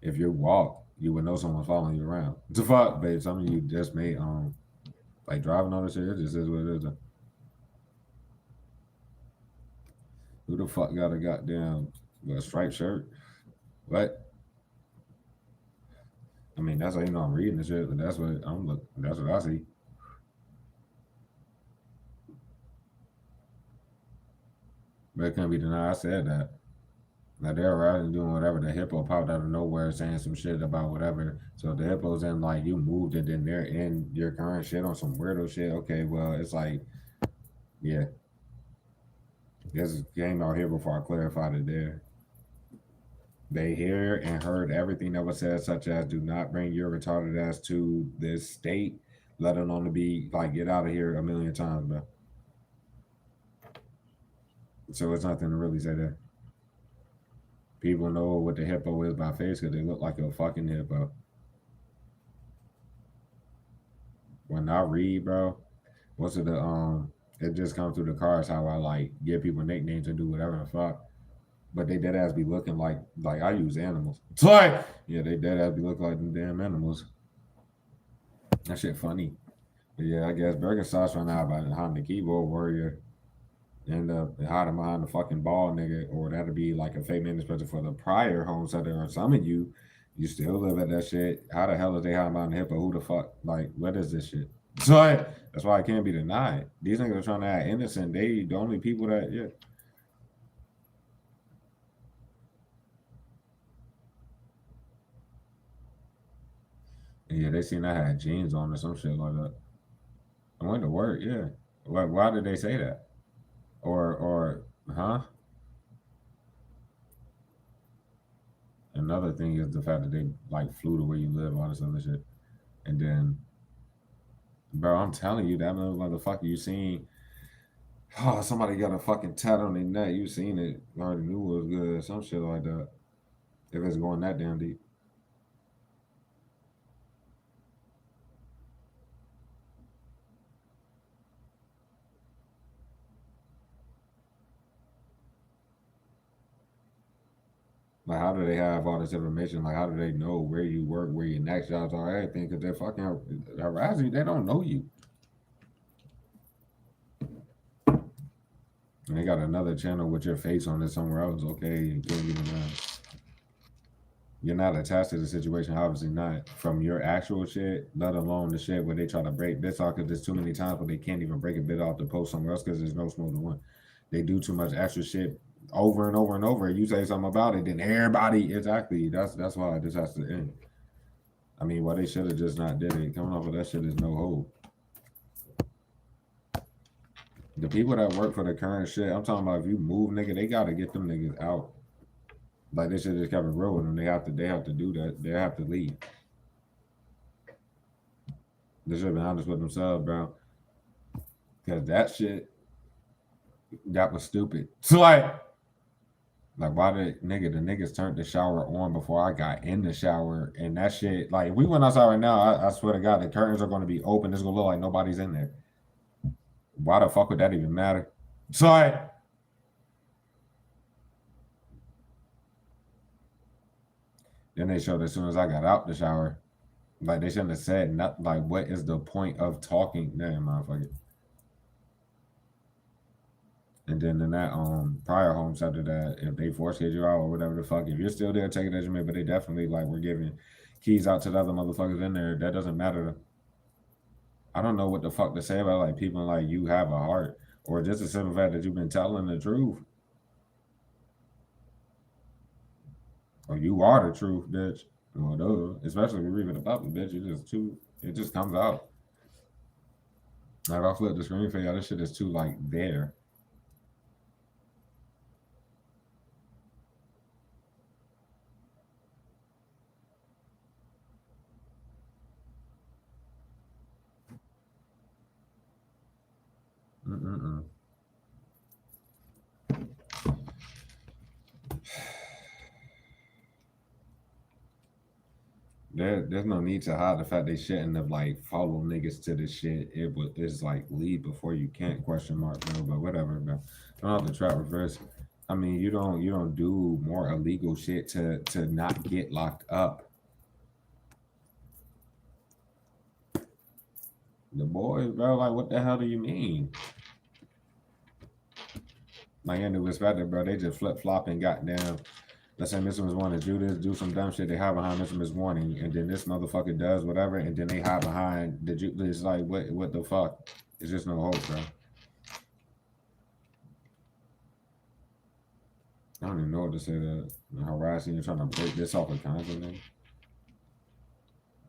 A: If you walk, you would know someone's following you around. The fuck, babe. Some of you just made like driving on this shit. It just is what it is. Who the fuck got a goddamn striped shirt? What? I mean, that's how you know I'm reading the shit, but that's what I'm looking. That's what I see. But it can't be denied. I said that. Now they're riding doing whatever. The hippo popped out of nowhere saying some shit about whatever. So the hippo's in like you moved it, then they're in your current shit on some weirdo shit. Okay, well it's like, yeah. There's a game out here before I clarified it there. They hear and heard everything that was said, such as do not bring your retarded ass to this state, let alone to be like get out of here a million times, bro. So it's nothing to really say there. People know what the hippo is by face because they look like a fucking hippo. When I read, bro, most of the it just comes through the cards how I like give people nicknames and do whatever the fuck. But they dead ass be looking like I use animals. It's like yeah, they dead ass be looking like them damn animals. That shit funny. But yeah, I guess Bergenstoss right now behind the keyboard warrior. End up hiding behind the fucking ball nigga, or that'd be like a fake name special for the prior homesteader or some of you. You still live at that shit. How the hell is they hiding behind the hippo? Who the fuck? Like, what is this shit? So that's why it can't be denied. These niggas are trying to act innocent. They the only people that yeah. Yeah, they seen I had jeans on or some shit like that. I went to work, yeah. Why did they say that? Or huh? Another thing is the fact that they like flew to where you live, all this other shit. And then bro, I'm telling you, that motherfucker you seen somebody got a fucking tat on their neck. You seen it, already knew it was good, some shit like that. If it's going that damn deep. Like, how do they have all this information? Like, how do they know where you work, where your next jobs are, everything? Because they're fucking harassing you. They don't know you. And they got another channel with your face on it somewhere else. Okay, you can't even You're not attached to the situation, obviously not from your actual shit, let alone the shit where they try to break bits off because there's too many times where they can't even break a bit off to post somewhere else because there's no smoke to one. They do too much extra shit over and over and over. You say something about it, then everybody exactly. That's why this has to end. I mean, why they should have just not did it. Coming off of that shit is no hope. The people that work for the current shit, I'm talking about if you move nigga, they gotta get them niggas out. Like they should just kept it real with them. They have to do that. They have to leave. They should have been honest with themselves, bro. Cause that shit that was stupid. So like why did the niggas turned the shower on before I got in the shower and that shit like if we went outside right now, I swear to God the curtains are gonna be open. It's gonna look like nobody's in there. Why the fuck would that even matter? So then they showed as soon as I got out the shower. Like they shouldn't have said nothing. Like, what is the point of talking? Damn, motherfucker. And then in that prior homes after that, if they force you out or whatever the fuck, if you're still there, take it as you may. But they definitely like we're giving keys out to the other motherfuckers in there. That doesn't matter. I don't know what the fuck to say about like people like you have a heart or just the simple fact that you've been telling the truth or you are the truth, bitch. Well, duh. Especially if you're reading about the bitch, it just comes out. Like if I flip the screen for y'all, this shit is too like there. Mm-mm-mm. There's no need to hide the fact they shouldn't have like follow niggas to this shit. It's like leave before you can't question mark, bro. But whatever, bro. Don't have to trap reverse. I mean, you don't do more illegal shit to not get locked up. The boys, bro, like what the hell do you mean? Like in the perspective, bro, they just flip flop and got down. Let's say Mr. Miss Warning do this, do some dumb shit. They hide behind Mr. Miss Warning, and then this motherfucker does whatever, and then they hide behind the Juke. It's like what the fuck? It's just no hope, bro. I don't even know what to say. That harassing you, trying to break this off of content.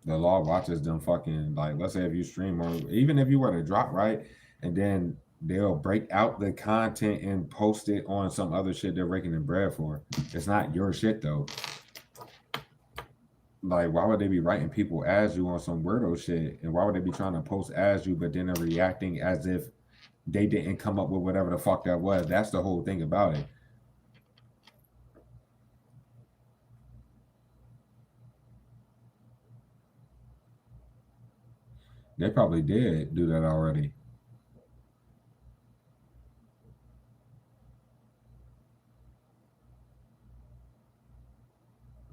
A: The law watches them fucking like. Let's say if you stream or even if you were to drop right, and then they'll break out the content and post it on some other shit they're raking in bread for. It's not your shit though. Like, why would they be writing people as you on some weirdo shit? And why would they be trying to post as you, but then they're reacting as if they didn't come up with whatever the fuck that was? That's the whole thing about it. They probably did do that already.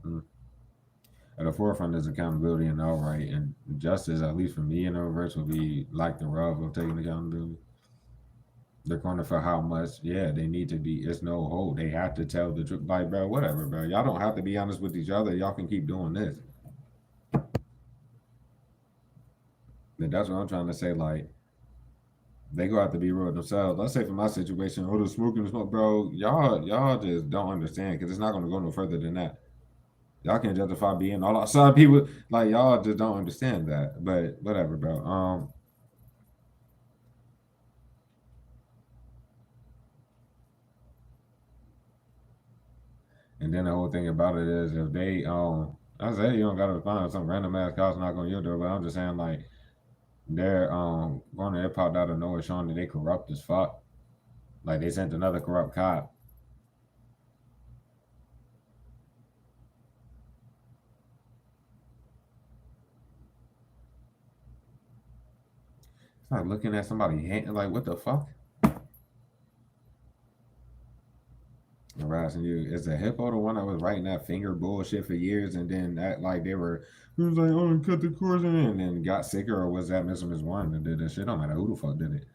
A: Mm. At the forefront is accountability and all right, and justice, at least for me in the reverse, would be like the rub of taking accountability. They're going for how much, yeah, they need to be. It's no hold. They have to tell the truth. Like, bro, whatever, bro. Y'all don't have to be honest with each other. Y'all can keep doing this. And that's what I'm trying to say. Like, they go have to be real with themselves. Let's say for my situation, oh, the smoking, the smoke, bro. Y'all just don't understand because it's not going to go no further than that. Y'all can't justify being all outside people. Like y'all just don't understand that. But whatever, bro. And then the whole thing about it is if they I say you don't gotta find some random ass cops knock on your door, but I'm just saying like they're going to hip hop out of nowhere showing that they corrupt as fuck. Like they sent another corrupt cop. It's like looking at somebody hand like what the fuck? Harassing you. Is the hippo the one that was writing that finger bullshit for years and then that like they were he was like, oh cut the course in and then got sicker or was that Mr. Miss One that did this shit? Don't matter who the fuck did it.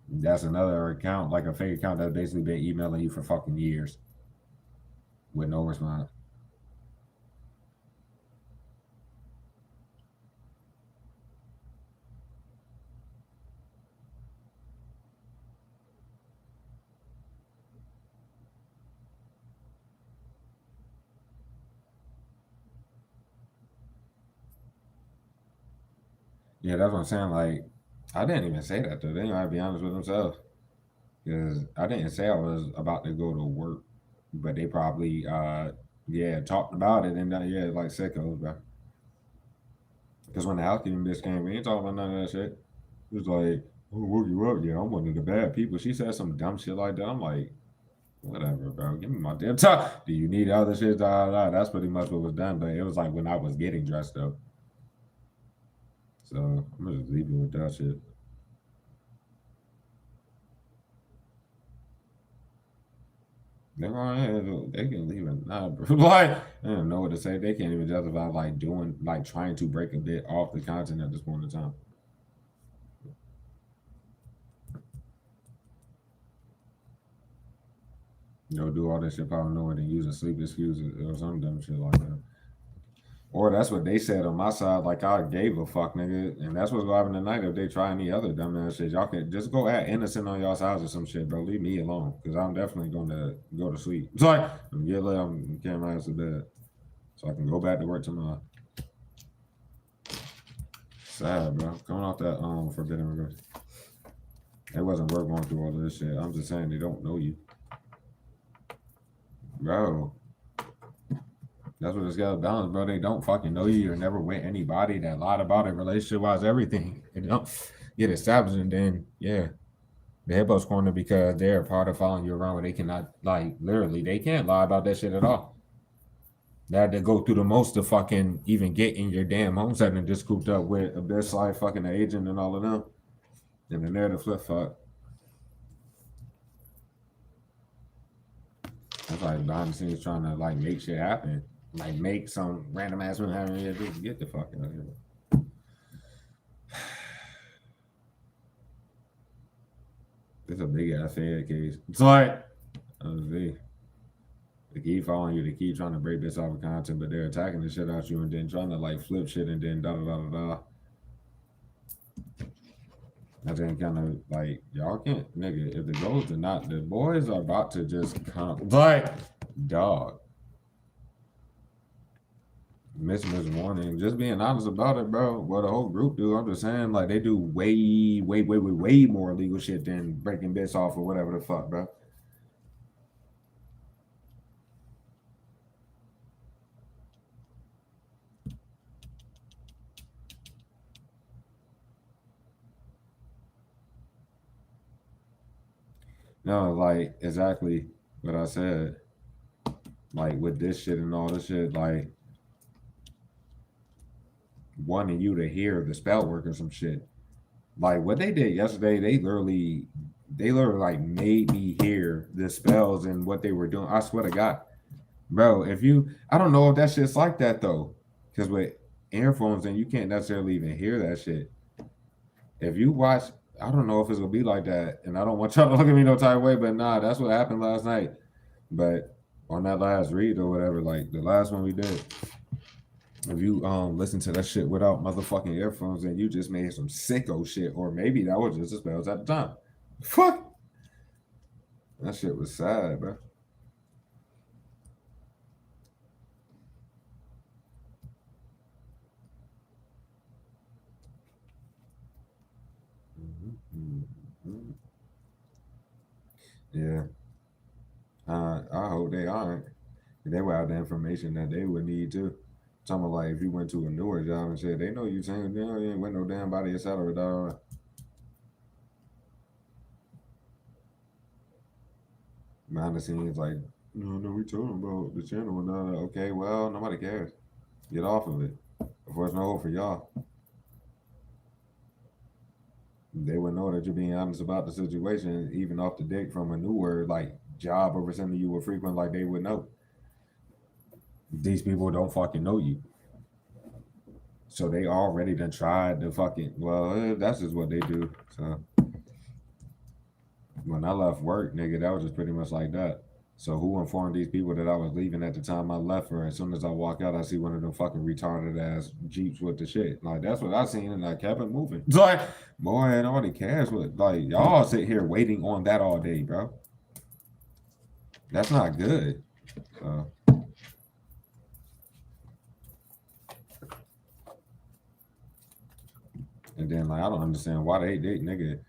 A: That's another account, like a fake account that's basically been emailing you for fucking years with no response. Yeah, that's what I'm saying. Like, I didn't even say that though. They gotta be honest with themselves. Because I didn't say I was about to go to work, but they probably, yeah, talked about it and yeah, like sickos, bro. Because when the housekeeping bitch came, we ain't talking about none of that shit. It was like, oh, woke you up? Yeah, I'm one of the bad people. She said some dumb shit like that. I'm like, whatever, bro. Give me my damn time. Do you need other shit? That's pretty much what was done. But it was like when I was getting dressed up. So I'm gonna just leave you with that shit. They're going ahead, they can leave it. Nah, bro. Like, I don't know what to say. They can't even justify like doing, like trying to break a bit off the content at this point in time. Do all this shit probably knowing and using sleep excuses or some dumb shit like that. Or that's what they said on my side. Like I gave a fuck, nigga, and that's what's gonna happen tonight if they try any other dumbass shit. Y'all can just go at innocent on y'all's house or some shit, bro. Leave me alone, because I'm definitely gonna go to sleep. It's like get lit, I'm carrying my ass to bed, so I can go back to work tomorrow. Sad, bro. Coming off that forbidden regrets. It wasn't worth going through all of this shit. I'm just saying they don't know you, bro. That's what it's got to balance, bro. They don't fucking know you. You're never with anybody that lied about it, relationship wise, everything. They don't get established, and then yeah, the hippo's corner because they're part of following you around where they cannot, like, literally, they can't lie about that shit at all. They had to go through the most to fucking even get in your damn home setting and just cooped up with a best life fucking agent and all of them. And then they're the flip fuck. That's like behind the scenes trying to like make shit happen. Like make some random ass one happen. Yeah, dude, get the fuck out of here. It's a big ass fed case. It's like they keep following you, they keep trying to break this off of content, but they're attacking the shit out you and then trying to like flip shit and then da da da da da. I think kind of like y'all can't, nigga. If the goals are not, the boys are about to just come like dog. Miss warning. Just being honest about it, bro. What the whole group do. I'm just saying, like they do way more illegal shit than breaking bits off or whatever the fuck, bro. No, like exactly what I said. Like with this shit and all this shit, like wanting you to hear the spell work or some shit. Like what they did yesterday, they literally like made me hear the spells and what they were doing. I swear to God, bro. If you, I don't know if that shit's like that though, because with earphones and you can't necessarily even hear that shit. If you watch, I don't know if it's gonna be like that, and I don't want y'all to look at me no type of way, but nah, that's what happened last night. But on that last read or whatever, like the last one we did, if you listen to that shit without motherfucking earphones, then you just made some sicko shit, or maybe that was just the spells at the time. Fuck, that shit was sad, bro. Yeah, I hope they aren't. They would have the information that they would need too. Talking about like if you went to a newer job and said they know you saying you ain't went no damn body of salary, dog. Behind the scenes, like, no, we told them about the channel and all that. Okay, well, nobody cares. Get off of it. Before it's no hope for y'all. They would know that you're being honest about the situation, even off the dick from a new word like job or something you were frequent, like they would know. These people don't fucking know you. So they already done tried to fucking, well, that's just what they do. So when I left work, nigga, that was just pretty much like that. So who informed these people that I was leaving at the time I left? Or as soon as I walk out, I see one of them fucking retarded ass Jeeps with the shit. Like that's what I seen, and I kept it moving. It's like, boy, nobody cares what. Like y'all sit here waiting on that all day, bro. That's not good. So. then like I don't understand why they nigga.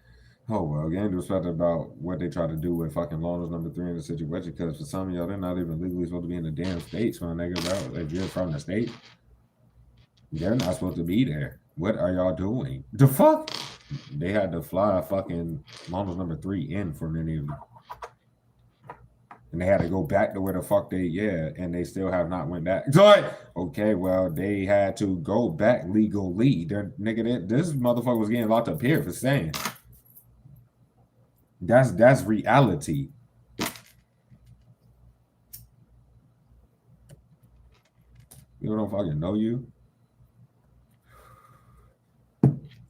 A: Oh well, game respect about what they try to do with fucking Loners number 3 in the situation. Because for some of y'all, they're not even legally supposed to be in the damn states, my nigga. Bro, if you're from the state, they're not supposed to be there. What are y'all doing? The fuck? They had to fly fucking Loners number 3 in for many of them. And they had to go back to where the fuck and they still have not went back. So like, okay, well, they had to go back legally. This motherfucker was getting locked up here for saying. That's reality. People don't fucking know you.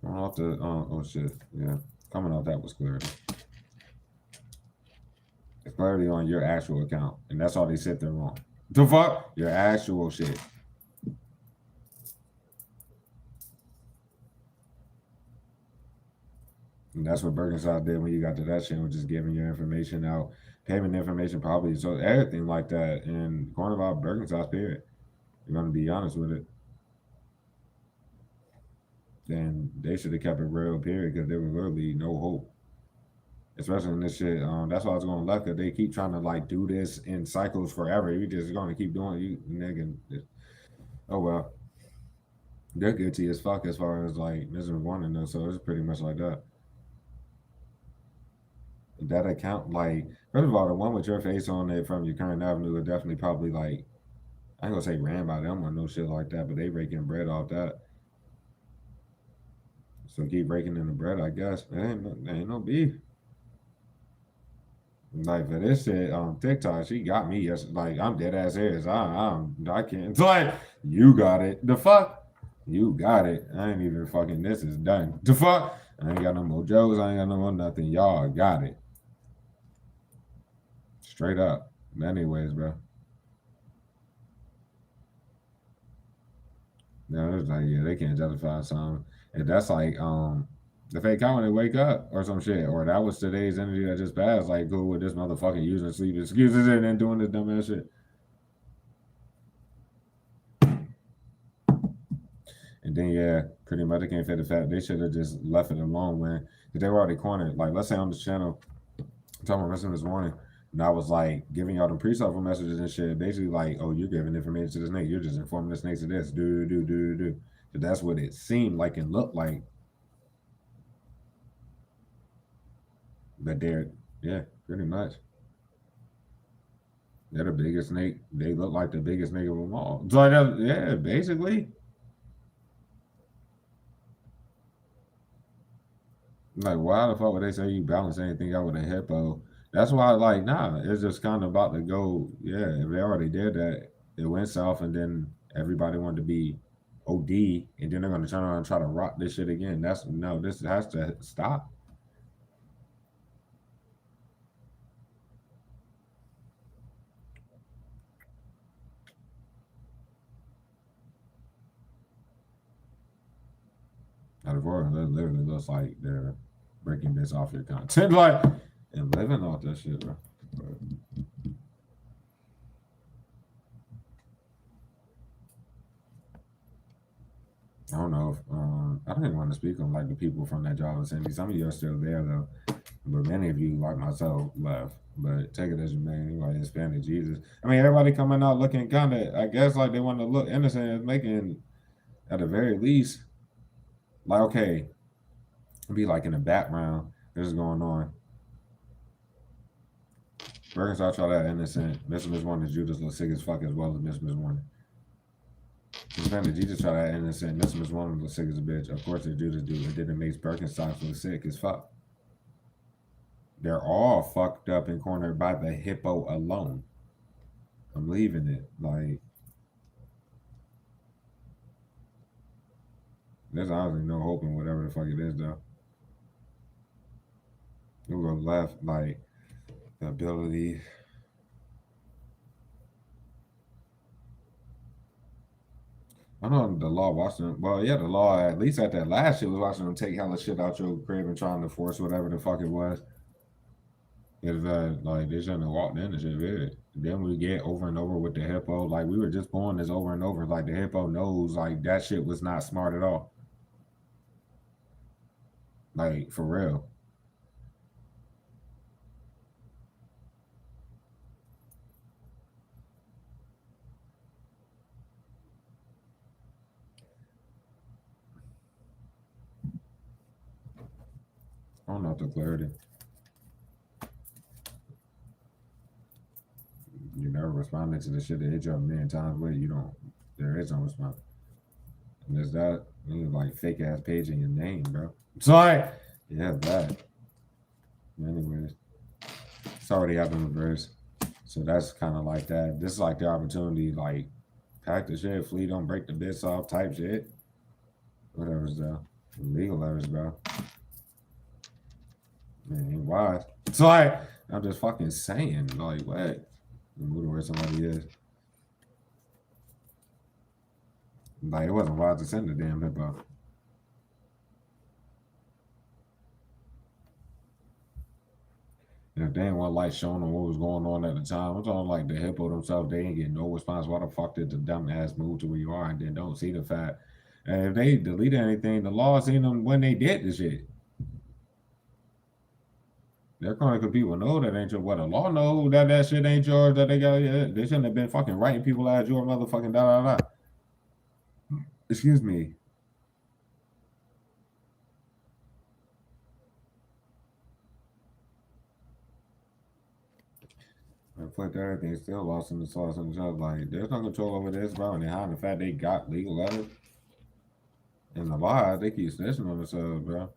A: Off the oh shit, yeah. Coming off that was clarity. It's clarity on your actual account, and that's all they said they're wrong. The fuck? Your actual shit. And that's what Birkenstock did when you got to that shit, was just giving your information out, payment information probably, so everything like that. And going about Birkenstock, period. You're gonna be honest with it. Then they should have kept it real, period, because there was literally no hope. Especially in this shit. That's why I was going left, because they keep trying to like do this in cycles forever. You just gonna keep doing you nigga. Oh well. They're guilty as fuck as far as like Mr. Warning though, so it's pretty much like that. That account, like, first of all, the one with your face on it from your current avenue is definitely probably like, I ain't gonna say ran by them or no shit like that, but they raking bread off that. So keep raking in the bread, I guess. There ain't no beef. Like for this shit on TikTok, she got me. Like I'm dead ass serious. I can't. It's like you got it. The fuck, you got it. I ain't even fucking. This is done. The fuck, I ain't got no more jokes. I ain't got no more nothing. Y'all got it. Straight up. Anyways, bro. No, it's like they can't justify something. And that's like the fake comment, they wake up or some shit, or that was today's energy that just passed. Like, go with this motherfucking using sleep excuses and then doing this dumbass shit. And then pretty much they can't fit the fact they should have just left it alone when they were already cornered. Like, let's say on this channel, I'm talking about this morning, and I was like giving y'all them pre-suffer messages and shit. Basically, like, oh, you're giving information to the snake. You're just informing the snakes of this. Do. So that's what it seemed like and looked like. But pretty much. They're the biggest snake. They look like the biggest snake of them all. So basically. Like, why the fuck would they say you balance anything out with a hippo? That's why, like, nah, it's just kind of about to go. Yeah, if they already did that, it went south, and then everybody wanted to be OD, and then they're going to turn around and try to rock this shit again. This has to stop. Out of order, it literally looks like they're breaking this off your content, like, and living off that shit, bro. I don't know if I don't even want to speak on like the people from that job vicinity. Some of you are still there though, but many of you, like myself, left. But take it as you may, like Hispanic Jesus. I mean, everybody coming out looking kind of, I guess, like they want to look innocent, making at the very least, like okay, be like in the background, this is going on. Birkenstock try that innocent. Miss Warning Judas looks sick as fuck as well as Miss Warning. Hispanic Jesus try that innocent. Miss Warning looks sick as a bitch. Of course, the Judas do. And then it makes Birkenstock look sick as fuck. They're all fucked up and cornered by the hippo alone. I'm leaving it. Like, there's honestly no hope in whatever the fuck it is, though. We'll go left, like, the ability. I know the law watching them. Well, yeah, the law, at least at that last shit, was watching them take hella shit out your crib and trying to force whatever the fuck it was. It's like they shouldn't have walked in and shit, really. Then we get over and over with the hippo. Like, we were just pulling this over and over. Like, the hippo knows, like, that shit was not smart at all. Like, for real. I don't know the clarity. You never responded to the shit that hit you a million times with. You don't. There is no response. And there's that. Like fake ass page in your name, bro. Sorry. Yeah, that. Anyways, it's already happened reverse. So that's kind of like that. This is like the opportunity, like pack the shit, flee, don't break the bits off, type shit. Whatever's though. Legal letters, bro. Man, why? So I'm just fucking saying, like, what? Move to where somebody is. Like, it wasn't wise to send the damn hippo. And if they ain't want like showing them what was going on at the time, I'm talking like the hippo themselves, they ain't getting no response. Why the fuck did the dumb ass move to where you are and then don't see the fact? And if they deleted anything, the law seen them when they did the shit. They're calling because people know that ain't your what the law know that shit ain't yours, that they got they shouldn't have been fucking writing people as your motherfucking da da da. Excuse me. I flipped everything, still lost in the sauce and stuff. Like, there's no control over this, bro. And behind the fact they got legal letters and the lies, they keep snitching on themselves, bro.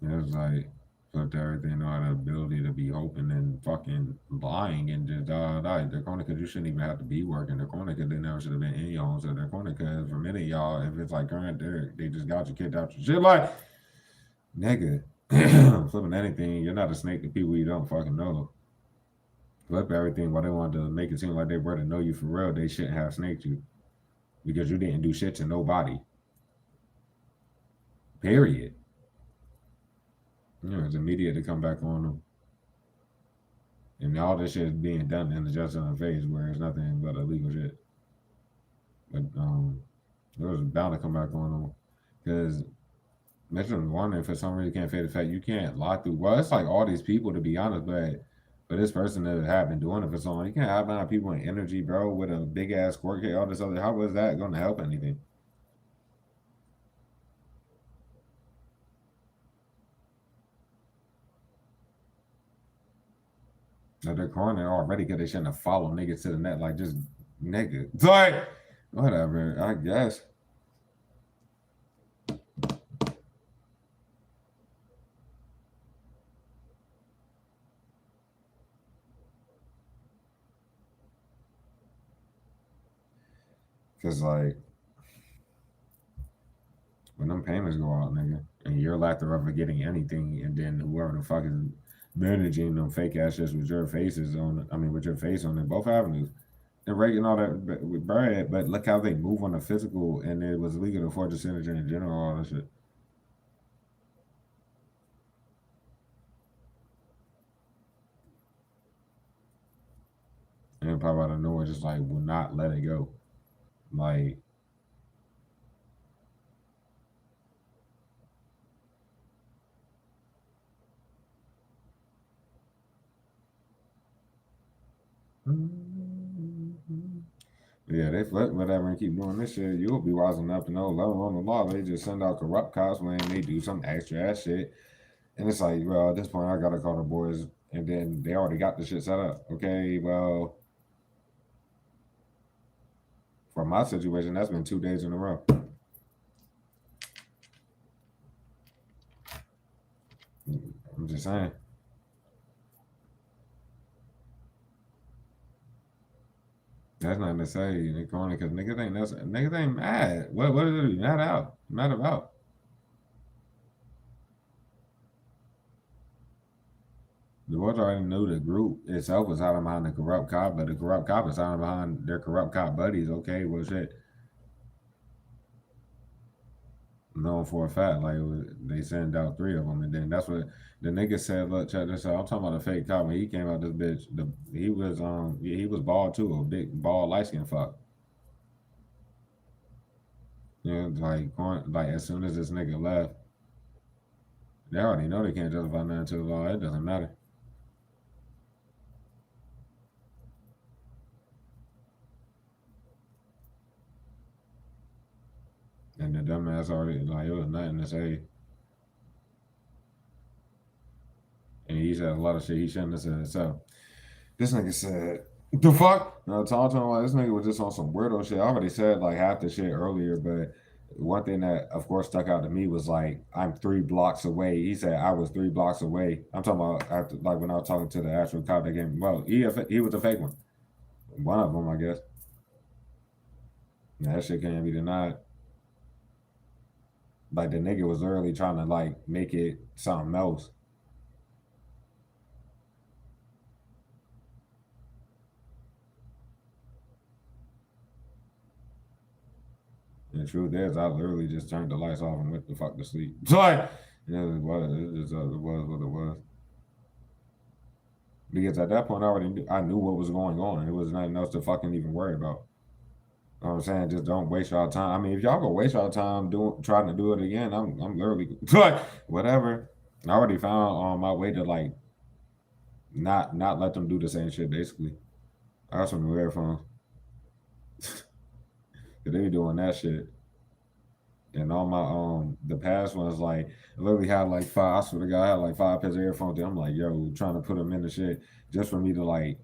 A: It's like flipped everything on the ability to be hoping and fucking lying and just die. They're corner because you shouldn't even have to be working. They're corner because they never should have been in your home. So they're corner because for many of y'all, if it's like current, they just got you kicked out your shit. Like, nigga, flipping anything, you're not a snake to people you don't fucking know. Flip everything while they wanted to make it seem like they were to know you for real. They shouldn't have snaked you because you didn't do shit to nobody. Period. It's immediate to come back on them. And all this shit is being done in the justice on the face where it's nothing but illegal shit. But it was bound to come back on them. Because Metro Warning for some reason can't fade the fact you can't lock through. Well, it's like all these people to be honest, but for this person that have been doing it for so long, you can't have none people in energy, bro, with a big ass court case, all this other. How was that going to help anything? Now they're corner already because they shouldn't have followed niggas to the net like just nigga. It's like whatever, I guess. Cause like when them payments go out, nigga, and you're lack of ever getting anything, and then whoever the fuck is managing them fake ass shits with your faces on, I mean, with your face on it, both avenues, and raking all that with bread. But look how they move on the physical, and it was legal to forge a signature in general, all that shit. And probably out of nowhere, just like will not let it go. Like, yeah, they flip whatever and keep doing this shit. You'll be wise enough to know, let alone the law. They just send out corrupt cops when they do some extra ass shit. And it's like, well, at this point, I gotta call the boys, and then they already got the shit set up. Okay, well, for my situation, that's been 2 days in a row. I'm just saying. That's nothing to say, Nick Corner, because niggas ain't mad. What is it mad out? Mad about? The boys already knew the group itself was hiding behind the corrupt cop, but the corrupt cop is hiding behind their corrupt cop buddies. Okay, well, shit. known for a fact. Like they sent out 3 of them, and then that's what the nigga said. Look, check this out. I'm talking about a fake cop when he came out. This bitch, he was bald too, a big bald light skin fuck. You know, like as soon as this nigga left, they already know they can't justify nothing to the law. It doesn't matter. And the dumbass already like it was nothing to say. And he said a lot of shit he shouldn't have said. So this nigga said, the fuck? No, talking to him like this nigga was just on some weirdo shit. I already said like half the shit earlier, but one thing that of course stuck out to me was like I'm 3 blocks away. He said I was 3 blocks away. I'm talking about after like when I was talking to the actual cop that gave me. Well, he was a fake one. One of them, I guess. And that shit can't be denied. Like the nigga was literally trying to like make it something else. And the truth is, I literally just turned the lights off and went the fuck to sleep. So like, it was. It just it was what it was. Because at that point, I knew what was going on. It was nothing else to fucking even worry about. You know what I'm saying? Just don't waste y'all time. I mean, if y'all gonna waste y'all time trying to do it again, I'm literally like whatever. I already found on my way to like not let them do the same shit. Basically, I got some new earphones. They be doing that shit. And all my the past ones like I literally had like 5. I swear to God, I had like 5 pairs of earphones. I'm like, yo, trying to put them in the shit just for me to like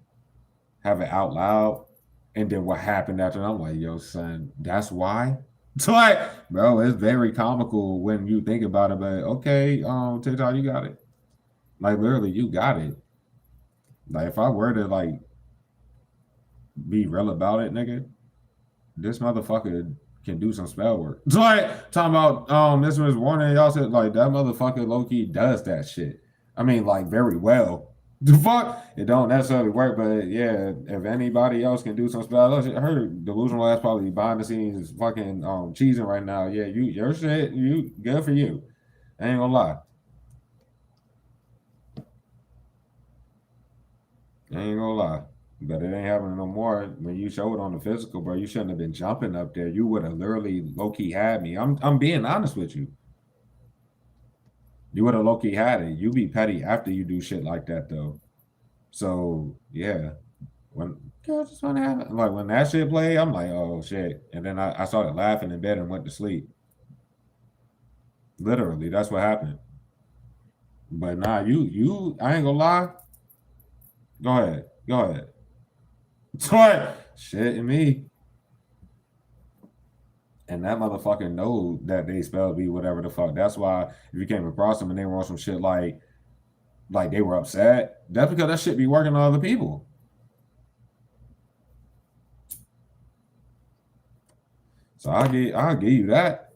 A: have it out loud. And then what happened after? I'm like, yo, son, that's why. So like, bro, it's very comical when you think about it. But okay, TikTok, you got it. Like literally, you got it. Like if I were to like be real about it, nigga, this motherfucker can do some spell work. So like talking about this was warning y'all said like that motherfucker low key does that shit. I mean like very well. The fuck it don't necessarily work, but yeah, if anybody else can do some spell, her delusional ass probably behind the scenes fucking cheesing right now. Yeah, your shit, you good for you. I ain't gonna lie. I ain't gonna lie. But it ain't happening no more. When you show it on the physical, bro, you shouldn't have been jumping up there. You would have literally low key had me. I'm being honest with you. You would have low key had it. You be petty after you do shit like that though. So yeah, when girl just want to have it. Like when that shit played, I'm like, oh shit. And then I started laughing in bed and went to sleep. Literally, that's what happened. But nah, you I ain't gonna lie. Go ahead. Go ahead. Shit and me. And that motherfucker know that they spelled B whatever the fuck. That's why if you came across them and they were on some shit like they were upset, that's because that shit be working on other people. So I'll give you that.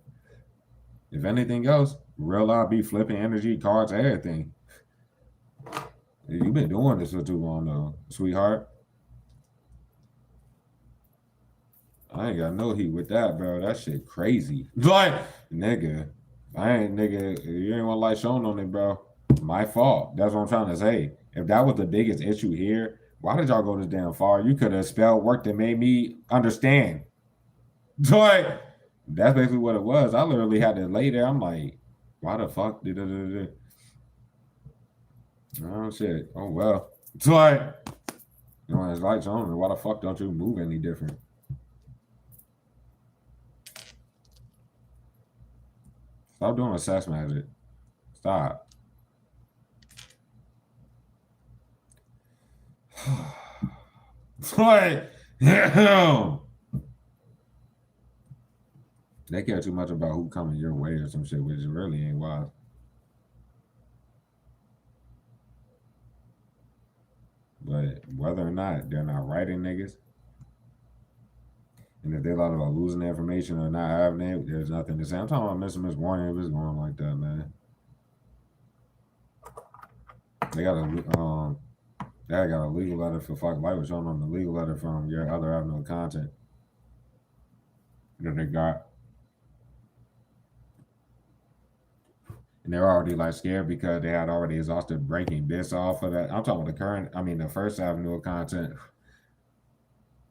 A: If anything else, real life be flipping energy cards, everything. You've been doing this for too long though, sweetheart. I ain't got no heat with that, bro. That shit crazy. Like, nigga, you ain't want light shown on it, bro. My fault. That's what I'm trying to say. If that was the biggest issue here, why did y'all go this damn far? You could have spelled work that made me understand. Like, that's basically what it was. I literally had to lay there. I'm like, why the fuck did it? Oh shit. Oh well. It's like, you know, it's lights on. Why the fuck don't you move any different? Stop doing a sex magic. Stop. Like, damn. They care too much about who coming your way or some shit, which really ain't wise. But whether or not they're not writing niggas, and if they're allowed about losing the information or not having it, there's nothing to say. I'm talking about missing Miss Warning if it's going like that, man. They got a legal letter for fuck light was showing on the legal letter from your other avenue of content that they got. And they're already like scared because they had already exhausted breaking this off of that. I'm talking about the current, I mean, the first avenue of content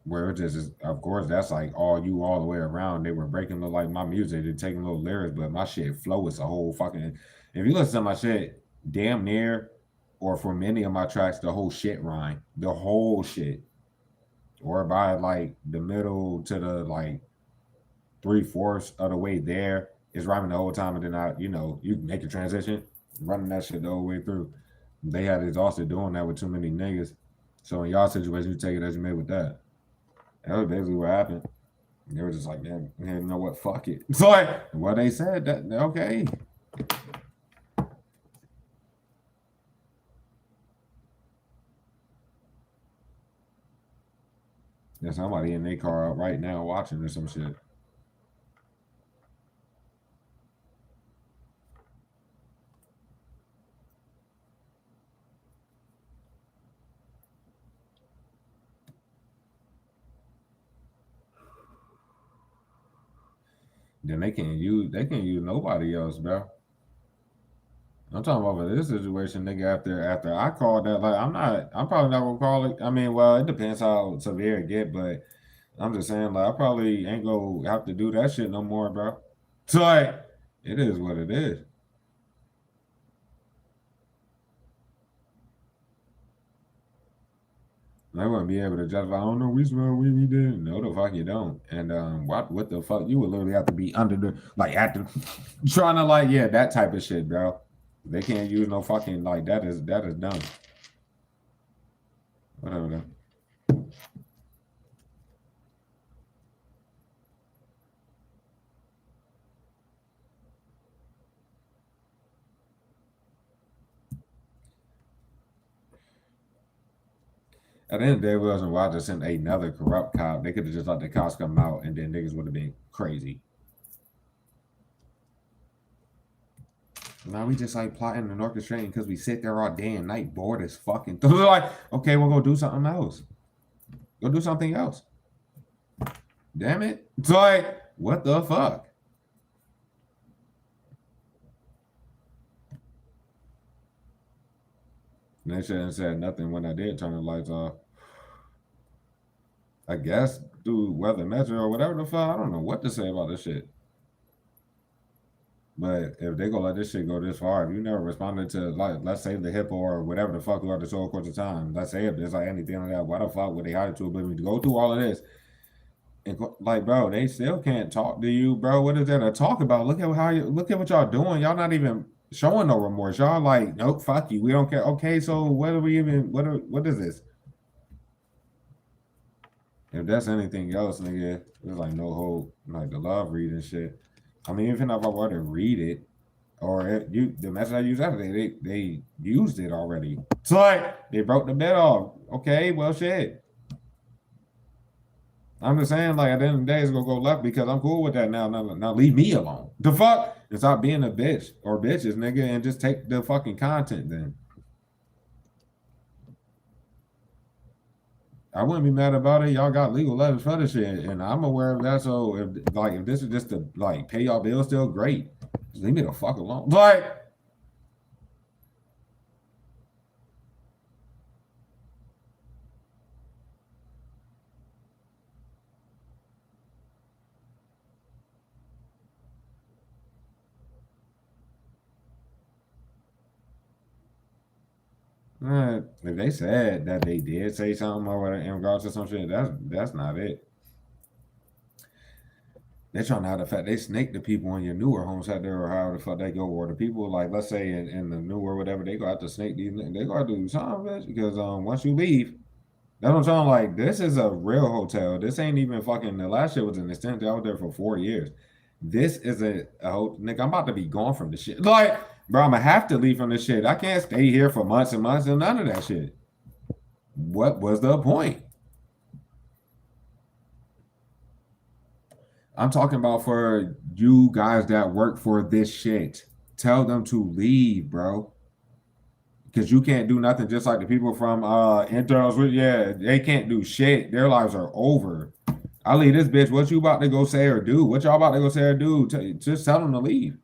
A: where it just is, of course, that's like all you all the way around. They were breaking the, like my music, they're taking little lyrics, but my shit flow is a whole fucking. If you listen to my shit, damn near, or for many of my tracks, the whole shit rhyme, the whole shit, or by like the middle to the like 3/4 of the way there is rhyming the whole time, and then you make the transition, running that shit the whole way through. They had exhausted doing that with too many niggas. So in y'all situation, you take it as you made with that. That was basically what happened. They were just like, man, you know what? Fuck it. So like, well, they said that okay. There's somebody in their car out right now watching or some shit. Then they can't use nobody else, bro. I'm talking about this situation, nigga. After I called that, like I'm probably not gonna call it. I mean, well, it depends how severe it get, but I'm just saying, like, I probably ain't gonna have to do that shit no more, bro. So like, it is what it is. They wouldn't be able to justify. I don't know which one we did. No, the fuck you don't. And what the fuck? You would literally have to be under the trying to like that type of shit, bro. They can't use no fucking like that is dumb. Whatever. Though. At the end of the day, we wasn't watching send another corrupt cop. They could have just let the cops come out, and then niggas would have been crazy. Now we just like plotting and orchestrating because we sit there all day and night bored as fucking. So like, okay, we'll go do something else. Go do something else. Damn it! It's like, what the fuck? They shouldn't have said nothing when I did turn the lights off. I guess through weather metro or whatever the fuck. I don't know what to say about this shit. But if they go let this shit go this far, if you never responded to like let's say the hippo or whatever the fuck throughout this whole course of time, let's say if there's like anything like that, why the fuck would they hide it to oblivion to go through all of this? And like, bro, they still can't talk to you, bro. What is there to talk about? Look at look at what y'all doing. Y'all not even showing no remorse. Y'all like, nope, fuck you. We don't care. Okay, so what are we even what is this? If that's anything else, nigga, there's like no hope. Like the love reading shit. I mean, even if I were to read it, or the message I used after they used it already. So like they broke the bed off. Okay, well shit. I'm just saying, like at the end of the day, it's gonna go left because I'm cool with that now. Now leave me alone. The fuck? And stop being a bitch or bitches, nigga, and just take the fucking content then. I wouldn't be mad about it. Y'all got legal letters for this shit, and I'm aware of that. So if this is just to like pay y'all bills, still great. Just leave me the fuck alone. Like, if they said that they did say something or whatever in regards to some shit, that's not it. They're trying to hide the fact they snake the people in your newer homes out there or however the fuck they go, or the people like let's say in the newer whatever they go out to snake these, they go out to do something, bitch, because once you leave, that's what I'm saying. Like this is a real hotel. This ain't even fucking the last shit was an extension. I was there for 4 years. This is a hotel, nigga. I'm about to be gone from this shit. Like, bro, I'm gonna have to leave from this shit. I can't stay here for months and months and none of that shit. What was the point? I'm talking about for you guys that work for this shit. Tell them to leave, bro. Because you can't do nothing just like the people from internals. Yeah, they can't do shit. Their lives are over. I leave this bitch. What you about to go say or do? What y'all about to go say or do? Just tell them to leave.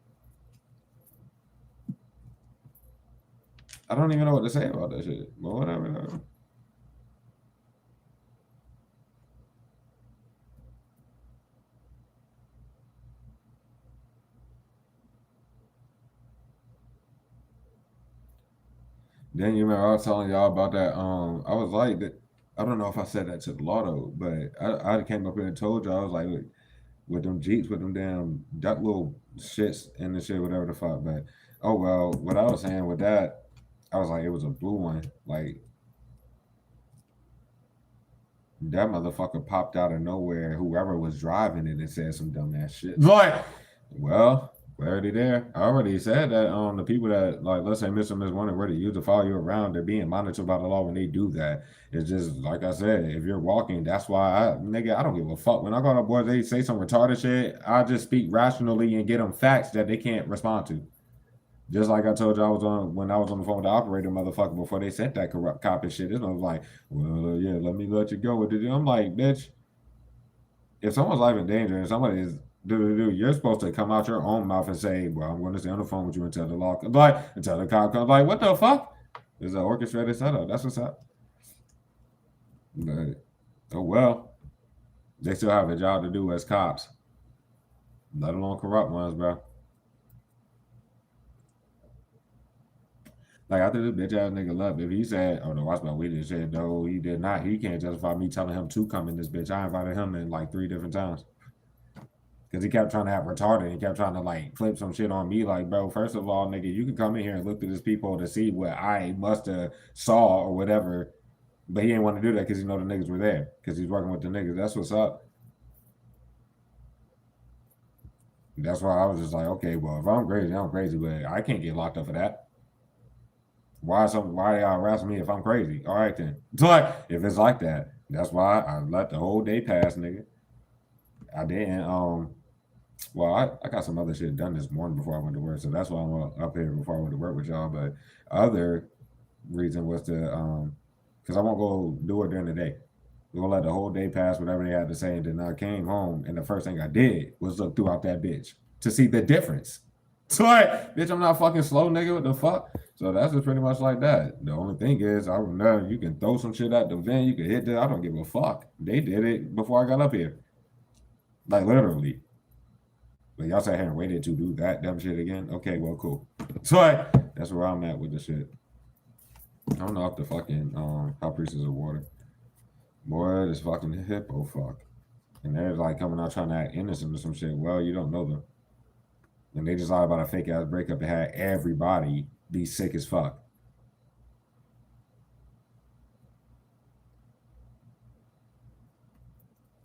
A: I don't even know what to say about that shit. But whatever. Then you remember I was telling y'all about that. I was like that. I don't know if I said that to the law though, but I came up here and told y'all I was like with them Jeeps with them damn duck little shits and the shit whatever the fuck. But oh well, what I was saying with that, I was like it was a blue one. Like that motherfucker popped out of nowhere. Whoever was driving it and said some dumb ass shit. Like, well, clarity there. I already said that the people that like let's say Mr. Miss Wanted were to use to follow you around, they're being monitored by the law when they do that. It's just like I said, if you're walking, that's why I don't give a fuck. When I call up boys, they say some retarded shit, I just speak rationally and get them facts that they can't respond to. Just like I told you, when I was on the phone with the operator, motherfucker, before they sent that corrupt cop and shit. This one was like, well, yeah, let me let you go with it. I'm like, bitch, if someone's life in danger and somebody is you're supposed to come out your own mouth and say, well, I'm going to stay on the phone with you until the law comes, like until the cop comes. Like, what the fuck? It's an orchestrated setup. That's what's up. But oh well, they still have a job to do as cops, let alone corrupt ones, bro. Like after this bitch ass nigga left, if he said, "Oh no, watch my weed," and said, "No, he did not," he can't justify me telling him to come in this bitch. I invited him in like 3 different times because he kept trying to have retarded. He kept trying to like flip some shit on me. Like, bro, first of all, nigga, you can come in here and look through this people to see what I must have saw or whatever. But he didn't want to do that because he know the niggas were there because he's working with the niggas. That's what's up. That's why I was just like, okay, well, if I'm crazy, I'm crazy, but I can't get locked up for that. Why y'all harassing me if I'm crazy? All right then. It's like if it's like that, that's why I let the whole day pass, nigga. I didn't well I got some other shit done this morning before I went to work, so that's why I'm up here before I went to work with y'all. But other reason was to because I won't go do it during the day. We're gonna let the whole day pass, whatever they had to say, and then I came home and the first thing I did was look throughout that bitch to see the difference. So like, bitch, I'm not fucking slow, nigga. What the fuck? So that's just pretty much like that. The only thing is, I know you can throw some shit at the vent, you can hit that. I don't give a fuck. They did it before I got up here. Like literally. But y'all sat here and waited to do that dumb shit again. Okay, well, cool. So like, that's where I'm at with the shit. I don't know if the fucking high priestess of water. Boy, this fucking hippo fuck. And they're like coming out trying to act innocent or some shit. Well, you don't know them. And they just lied about a fake ass breakup that had everybody be sick as fuck.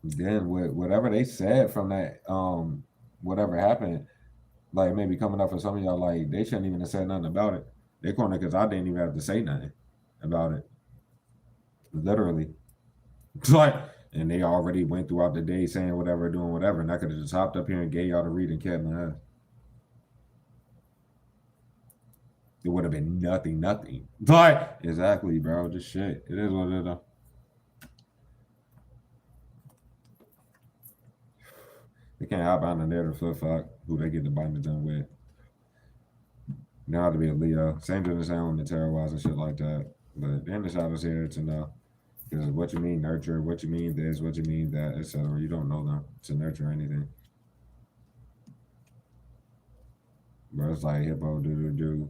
A: Then with whatever they said from that, whatever happened, like maybe coming up for some of y'all, like they shouldn't even have said nothing about it. They cornered because I didn't even have to say nothing about it. Literally. Like, and they already went throughout the day saying whatever, doing whatever, and I could have just hopped up here and gave y'all to read and kept my ass. It would have been nothing. Like, exactly, bro. Just shit. It is what it is, though. They can't hop on the narrative flip fuck who they get the binding done with. Now have to be a Leo. Same thing as saying the tarot wise and shit like that. But then the shadows here to know. Because what you mean nurture, what you mean this, what you mean that, etc. You don't know them to nurture anything. Bro, it's like hippo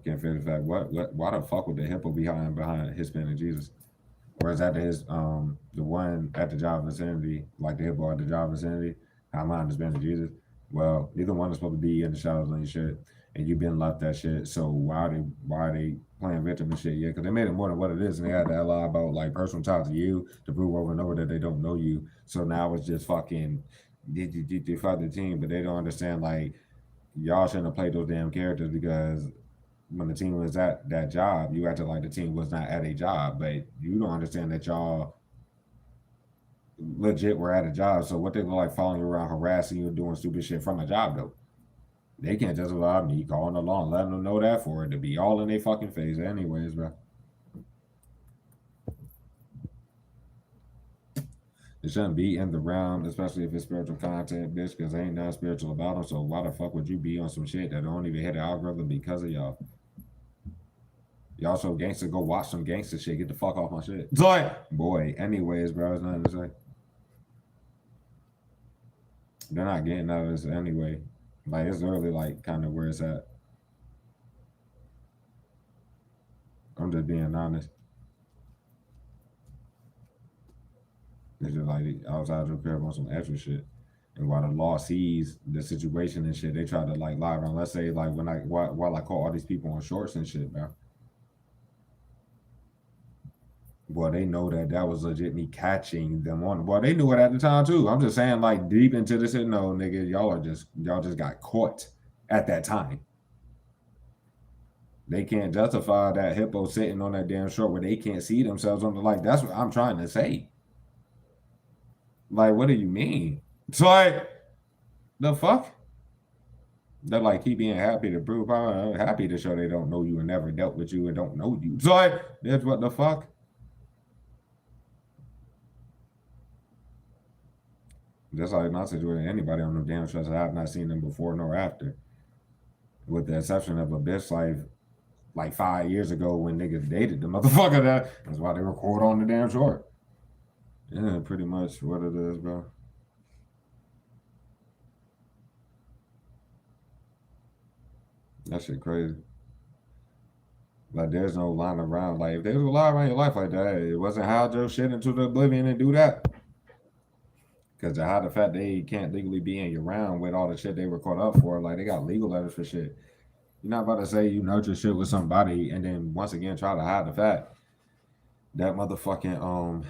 A: can't fit the fact. Why the fuck would the hippo be behind Hispanic Jesus? Or is that his the one at the job of insanity, like the hippo at the job of insanity? I'm behind Hispanic Jesus. Well, neither one is supposed to be in the shadows on your shit, and you've been left that shit. So why are they playing victim and shit? Yeah, because they made it more than what it is, and they had to lie about like personal ties to you to prove over and over that they don't know you. So now it's just fucking they fight the team, but they don't understand like y'all shouldn't have played those damn characters because when the team was at that job, you acted like the team was not at a job, but you don't understand that y'all legit were at a job. So what they look like following you around, harassing you, doing stupid shit from a job though. They can't justify me calling the law and letting them know that for it to be all in their fucking face anyways, bro. It shouldn't be in the realm, especially if it's spiritual content, bitch, because ain't nothing spiritual about them. So why the fuck would you be on some shit that don't even hit the algorithm because of y'all? Y'all so gangster, go watch some gangster shit. Get the fuck off my shit. It's like, boy, anyways, bro, it's nothing to say. They're not getting out of this anyway. Like, it's really, like, kind of where it's at. I'm just being honest. It's just like outside your crib on some extra shit. And while the law sees the situation and shit, they try to like lie around. Let's say like while I call all these people on shorts and shit, bro. Well, they know that was legit me catching them on. Well, they knew it at the time too. I'm just saying, like deep into this, no, nigga, y'all just got caught at that time. They can't justify that hippo sitting on that damn short where they can't see themselves on the like. That's what I'm trying to say. Like, what do you mean? It's like the fuck. They're like, keep being happy to prove. I'm happy to show they don't know you and never dealt with you and don't know you. It's like that's what the fuck. Just like not situating anybody on them damn shows. I have not seen them before nor after. With the exception of a bitch like 5 years ago when niggas dated the motherfucker. That's why they record on the damn short. Yeah, pretty much what it is, bro. That shit crazy. Like there's no line around. Like if there's a lie around your life like that, it wasn't hide your shit into the oblivion and do that. Because to hide the fact they can't legally be in your round with all the shit they were caught up for, like they got legal letters for shit. You're not about to say you nurture shit with somebody and then once again try to hide the fact that motherfucking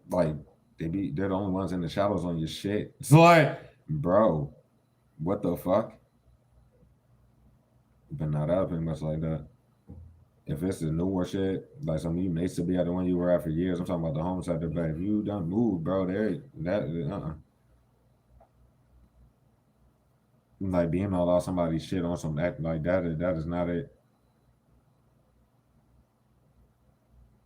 A: like they're the only ones in the shadows on your shit. It's like, bro, what the fuck? But not that pretty much like that. If it's the newer shit, like some of you may still be at the one you were at for years. I'm talking about the homes out there, but if you done moved, bro, like being all out somebody's shit on some act like that is not it.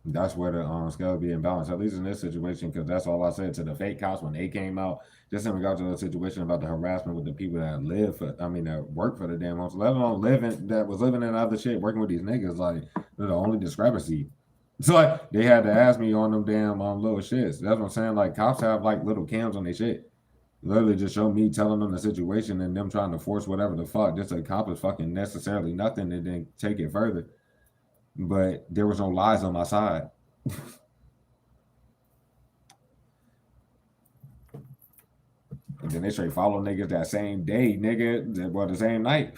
A: That's where the scale be imbalanced, at least in this situation, because that's all I said to the fake cops when they came out, just in regards to the situation about the harassment with the people that that work for the damn homes, let alone that was living in other shit, working with these niggas, like they're the only discrepancy. So like they had to ask me on them damn little shits. That's what I'm saying. Like cops have like little cams on their shit. Literally just show me telling them the situation and them trying to force whatever the fuck just to accomplish fucking necessarily nothing and then take it further. But there was no lies on my side. And then they straight follow niggas that same day, nigga, well, the same night.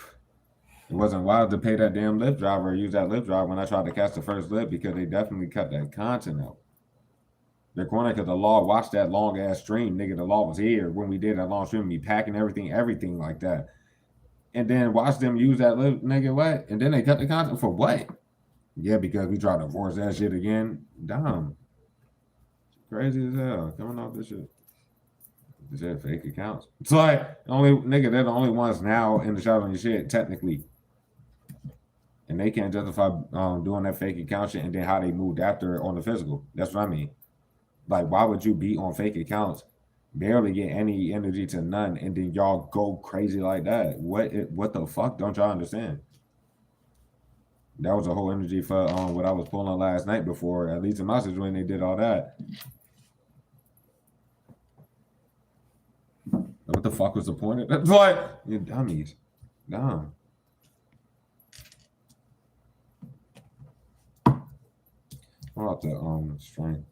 A: It wasn't wild to pay that damn Lyft driver or use that Lyft driver when I tried to catch the first Lyft because they definitely cut that content out. They're corner because the law watched that long ass stream, nigga. The law was here when we did that long stream, me packing everything like that. And then watch them use that Lyft, nigga, what? And then they cut the content for what? Yeah, because we tried to force that shit again. Dumb. Crazy as hell. Coming off this shit. This shit fake accounts. It's like they're the only ones now in the shot on your shit, technically. And they can't justify doing that fake account shit and then how they moved after it on the physical. That's what I mean. Like, why would you be on fake accounts, barely get any energy to none, and then y'all go crazy like that? What the fuck? Don't y'all understand? That was a whole energy for what I was pulling last night before, at least in my situation, they did all that. What the fuck was the point of that? Like, you dummies. Dumb. What about the strength?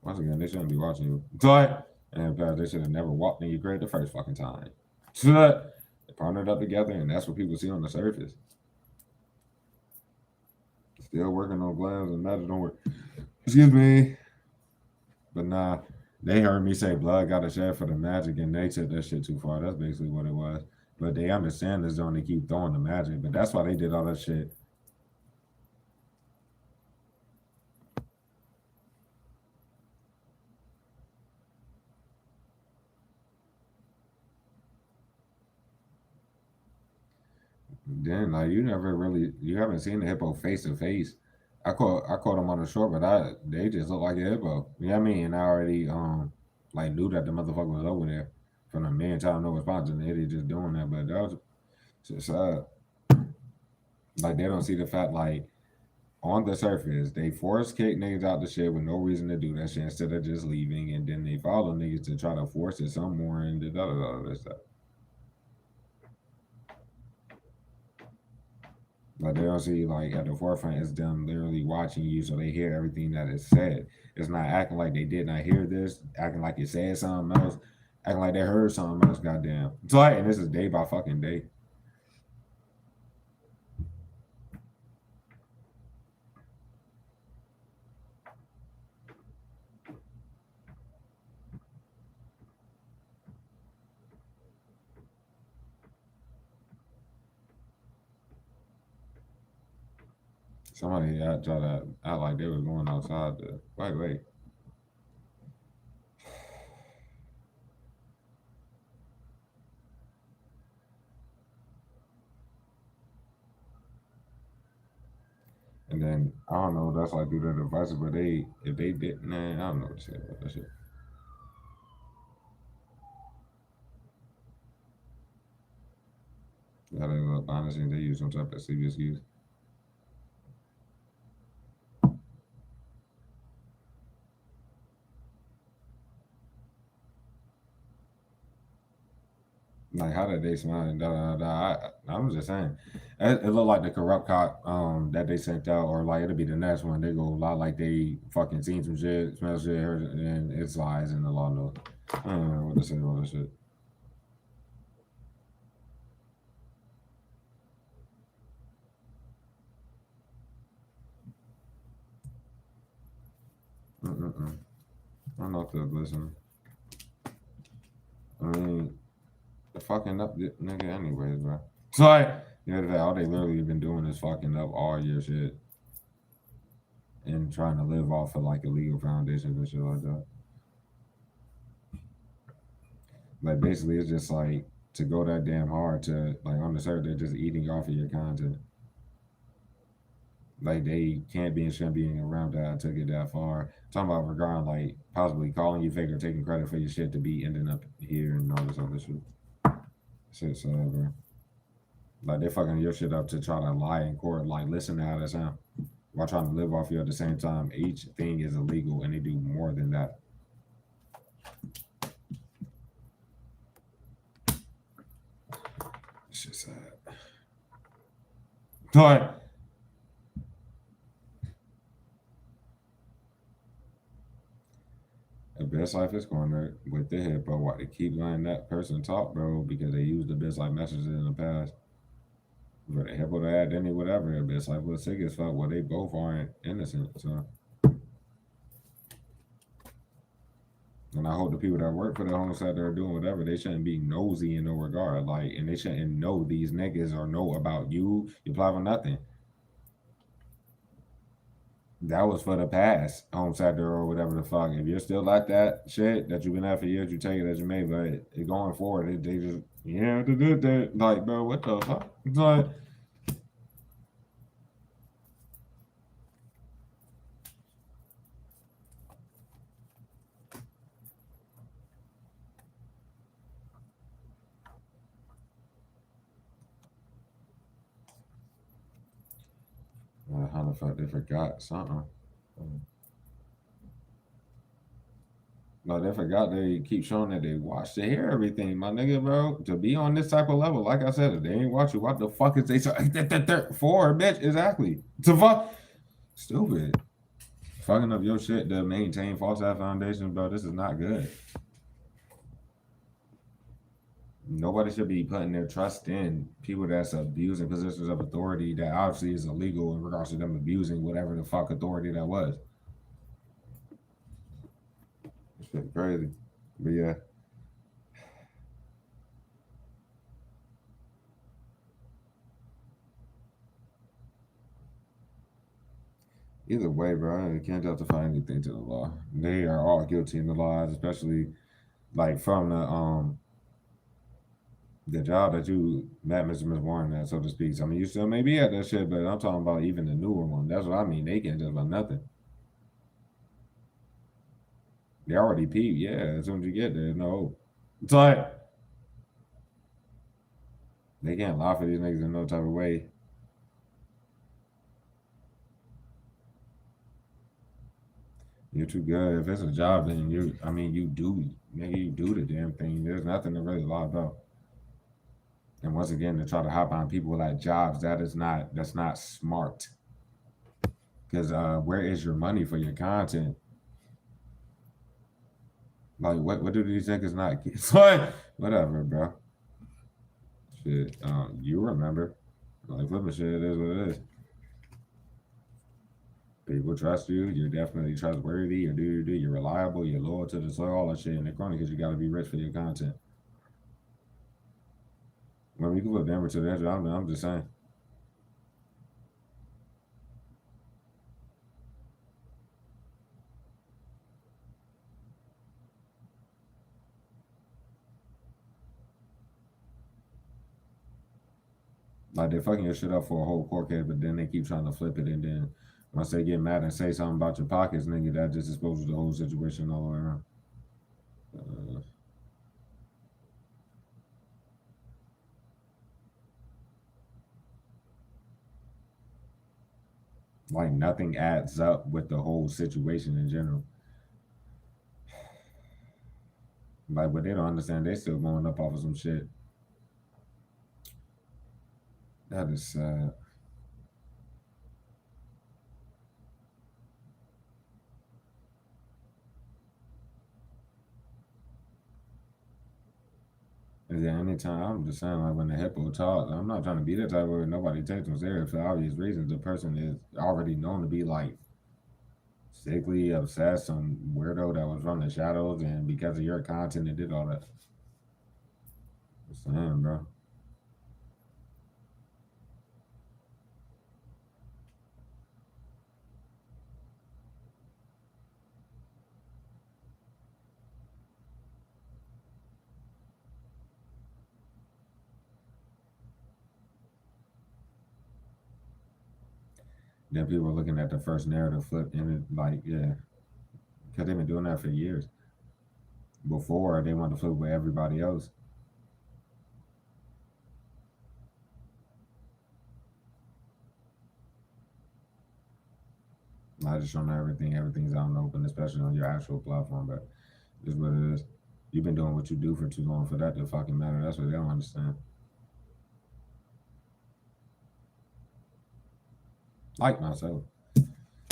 A: Once again, they shouldn't be watching you. But and they should have never walked in your grave the first fucking time. They partnered up together, and that's what people see on the surface. Still working on glands and magic don't work. Excuse me. But nah, they heard me say blood got to shed for the magic, and they took that shit too far. That's basically what it was. But they understand this zone. They keep throwing the magic, but that's why they did all that shit. Then like you haven't seen the hippo face to face. I caught him on the short, but they just look like a hippo. You know what I mean? And I already like knew that the motherfucker was over there from the man time no response and they just doing that. But that was just sad. Like they don't see the fact like on the surface they force kick niggas out the shit with no reason to do that shit instead of just leaving, and then they follow niggas to try to force it some more and da stuff. Like they don't see like at the forefront it's them literally watching you, so they hear everything that is said. It's not acting like they did not hear this, acting like it said something else, acting like they heard something else. Goddamn, it's like, and this is day by fucking day. Somebody tried to act like they was going outside to wait. And then I don't know, that's like through their devices, but if they did, man, I don't know what to say about that shit. How they look, honestly, they use some type of CBSQs. Like how did they smile and da da da? I'm just saying, it looked like the corrupt cop that they sent out, or like it'll be the next one. They go a lot like they fucking seen some shit, smell shit, heard it, and it's lies and the law knows. I don't know what to say about this shit. Mm-mm-mm. I'm not the listening. I mean, the fucking up nigga anyways, bro. So like, all they literally been doing is fucking up all your shit and trying to live off of like illegal foundations and shit like that. Like basically, it's just like to go that damn hard to like on the server, they're just eating off of your content. Like they can't be and shouldn't be around that. I took it that far. I'm talking about regarding like possibly calling you fake or taking credit for your shit to be ending up here and all this other shit. Shit's bro. Like they're fucking your shit up to try to lie in court. Like listen to how that sound. While trying to live off you at the same time, each thing is illegal and they do more than that. Shit's sad. But the best life is corner with the hip, bro. Why they keep letting that person talk, bro? Because they used the best life messages in the past. But the hippo that, then they whatever. The best life was sick as fuck. Well, they both aren't innocent, so. And I hope the people that work for the homicide that are doing whatever, they shouldn't be nosy in no regard. Like, and they shouldn't know these niggas or know about you. You apply for nothing. That was for the past homicide or whatever the fuck. If you're still like that shit that you've been at for years, you take it as you may. But going forward, they just like, bro, what the fuck? It's like. How the fuck they forgot something? No, they forgot they keep showing that they watch to hear everything, my nigga, bro. To be on this type of level, like I said, if they ain't watch you, what the fuck is they for, bitch? Exactly. To fuck stupid. Fucking up your shit to maintain false ass foundation, bro. This is not good. Nobody should be putting their trust in people that's abusing positions of authority that obviously is illegal in regards to them abusing whatever the fuck authority that was. Shit crazy. But yeah. Either way, bro, you can't justify anything to the law. They are all guilty in the laws, especially like from the job that you met Mr. Miss Warren at, so to speak. I mean, you still may be at that shit, but I'm talking about even the newer one. That's what I mean. They can't justify nothing. They already peeped. Yeah, as soon as you get there, no hope. It's like they can't lie for these niggas in no type of way. You're too good. If it's a job, then you do, nigga, you do the damn thing. There's nothing to really lie about. And once again, to try to hop on people like jobs, that's not smart. Because where is your money for your content? Like, what do these niggas not get? Like, whatever, bro. Shit, you remember. Like, flipping shit, it is what it is. People trust you. You're definitely trustworthy. You're reliable. You're loyal to the soil. All that shit in the corner because you got to be rich for your content. Well, we can flip Denver to the edge. I'm just saying. Like, they're fucking your shit up for a whole court case, but then they keep trying to flip it, and then once they get mad and say something about your pockets, nigga, that just exposes the whole situation all the way around. Like, nothing adds up with the whole situation in general. Like, but they don't understand. They still going up off of some shit. That is sad. And then anytime, I'm just saying, like, when the hippo talks, I'm not trying to be that type where nobody takes them serious for obvious reasons. The person is already known to be like sickly, obsessed, some weirdo that was from the shadows, and because of your content, it did all that. Just saying, bro. Then people are looking at the first narrative flip, and it like, yeah, because they've been doing that for years. Before they want to flip with everybody else. Not just on everything's out and open, especially on your actual platform. But it's what it is. You've been doing what you do for too long for that to fucking matter. That's what they don't understand. Like myself.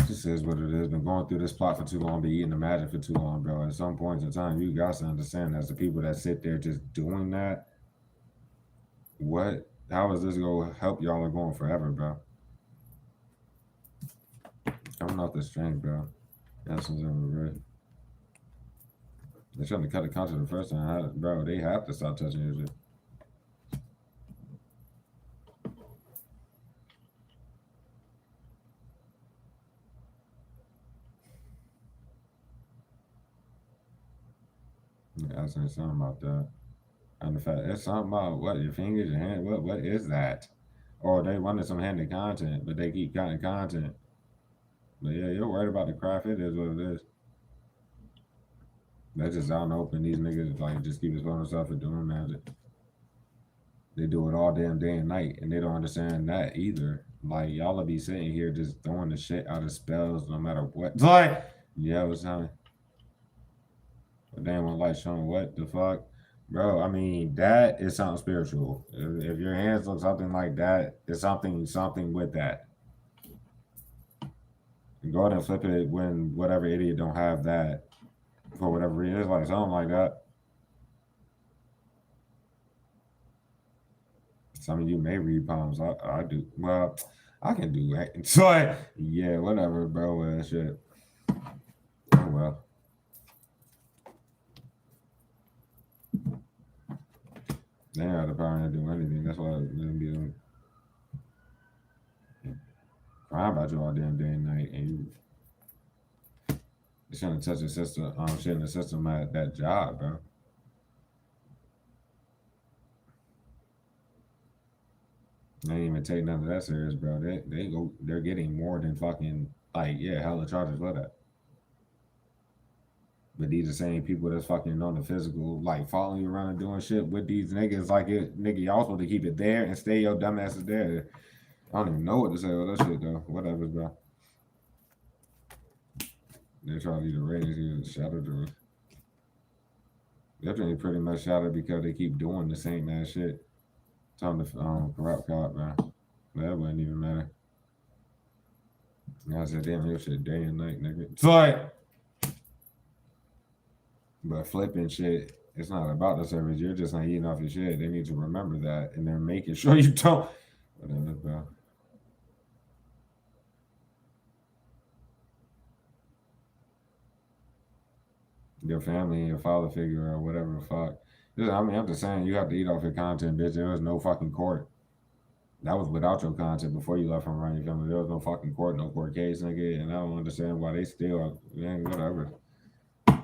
A: This is what it is. Been going through this plot for too long, been eating the magic for too long, bro. At some points in time, you guys to understand as the people that sit there just doing that, how is this gonna help y'all are going forever, bro? Coming off the strength, bro. That's what's ever real. They're trying to cut the content the first time, bro. They have to stop touching your shit. Yeah, I was saying something about that. And the fact it's something about what your fingers, your hand, what is that? Or they wanted some handed content, but they keep cutting content. But yeah, you're worried about the craft. It is what it is. That's just out and open. These niggas like just keep exposing themselves for doing magic. They do it all damn day and night, and they don't understand that either. Like y'all will be sitting here just throwing the shit out of spells no matter what. Like, yeah, what's happening? But damn, one light showing what the fuck, bro. I mean, that is something spiritual. If your hands look something like that, it's something with that. You go ahead and flip it when whatever idiot don't have that for whatever reason. It's like something like that. Some of you may read palms. I do. Well, I can do that. So yeah, whatever, bro. Shit. Oh well. They don't have the power to do anything. That's why they'll be crying about you all damn day and night, and you shouldn't touch your sister. Shouldn't the system at that job, bro. They ain't even take none of that serious, bro. They're getting more than fucking like yeah, hella charges for that. But these are the same people that's fucking on the physical, like following you around and doing shit with these niggas. Like it, nigga, y'all supposed to keep it there and stay your dumb asses there. I don't even know what to say with that shit though. Whatever, bro. They try to do the ratings. He was shattered. That thing pretty much shattered because they keep doing the same ass shit. Time to corrupt cop, man. That wouldn't even matter. I said, damn, your shit day and night, nigga. It's like, but flipping shit, it's not about the service. You're just not eating off your shit. They need to remember that, and they're making sure you don't. Whatever, bro. Your family and your father figure or whatever the fuck. I mean, I'm just saying, you have to eat off your content, bitch. There was no fucking court. That was without your content before you left from around your family. There was no fucking court, no court case, nigga. And I don't understand why they still, man, whatever. I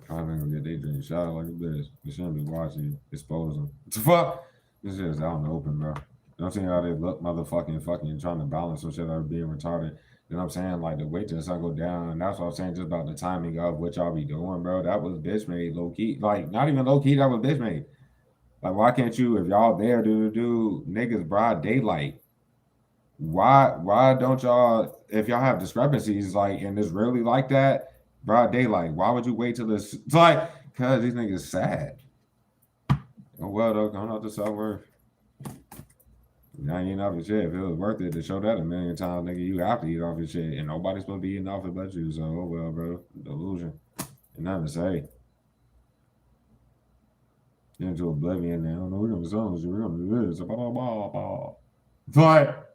A: think gonna get they drink shot like a bitch. They shouldn't be watching, expose them. What the fuck? This shit is out in the open, bro. You know what I'm saying? How they look motherfucking fucking trying to balance some shit out of being retarded. You know what I'm saying? Like the wait till the sun go down, and that's what I'm saying just about the timing of what y'all be doing, bro. That was bitch made low key. Like not even low key, that was bitch made. Like why can't you, if y'all there do niggas broad daylight? Why don't y'all, if y'all have discrepancies like and it's really like that, broad daylight, why would you wait till this? It's like cause these niggas sad. Oh well though, coming out the South Worth. Now you eating off your shit. If it was worth it to show that a million times, nigga, you have to eat off your shit. And nobody's supposed to be eating off it but you. So oh well, bro. Delusion. And nothing to say. Into oblivion now. No, we're gonna do songs, we're gonna do this. Blah blah blah blah. But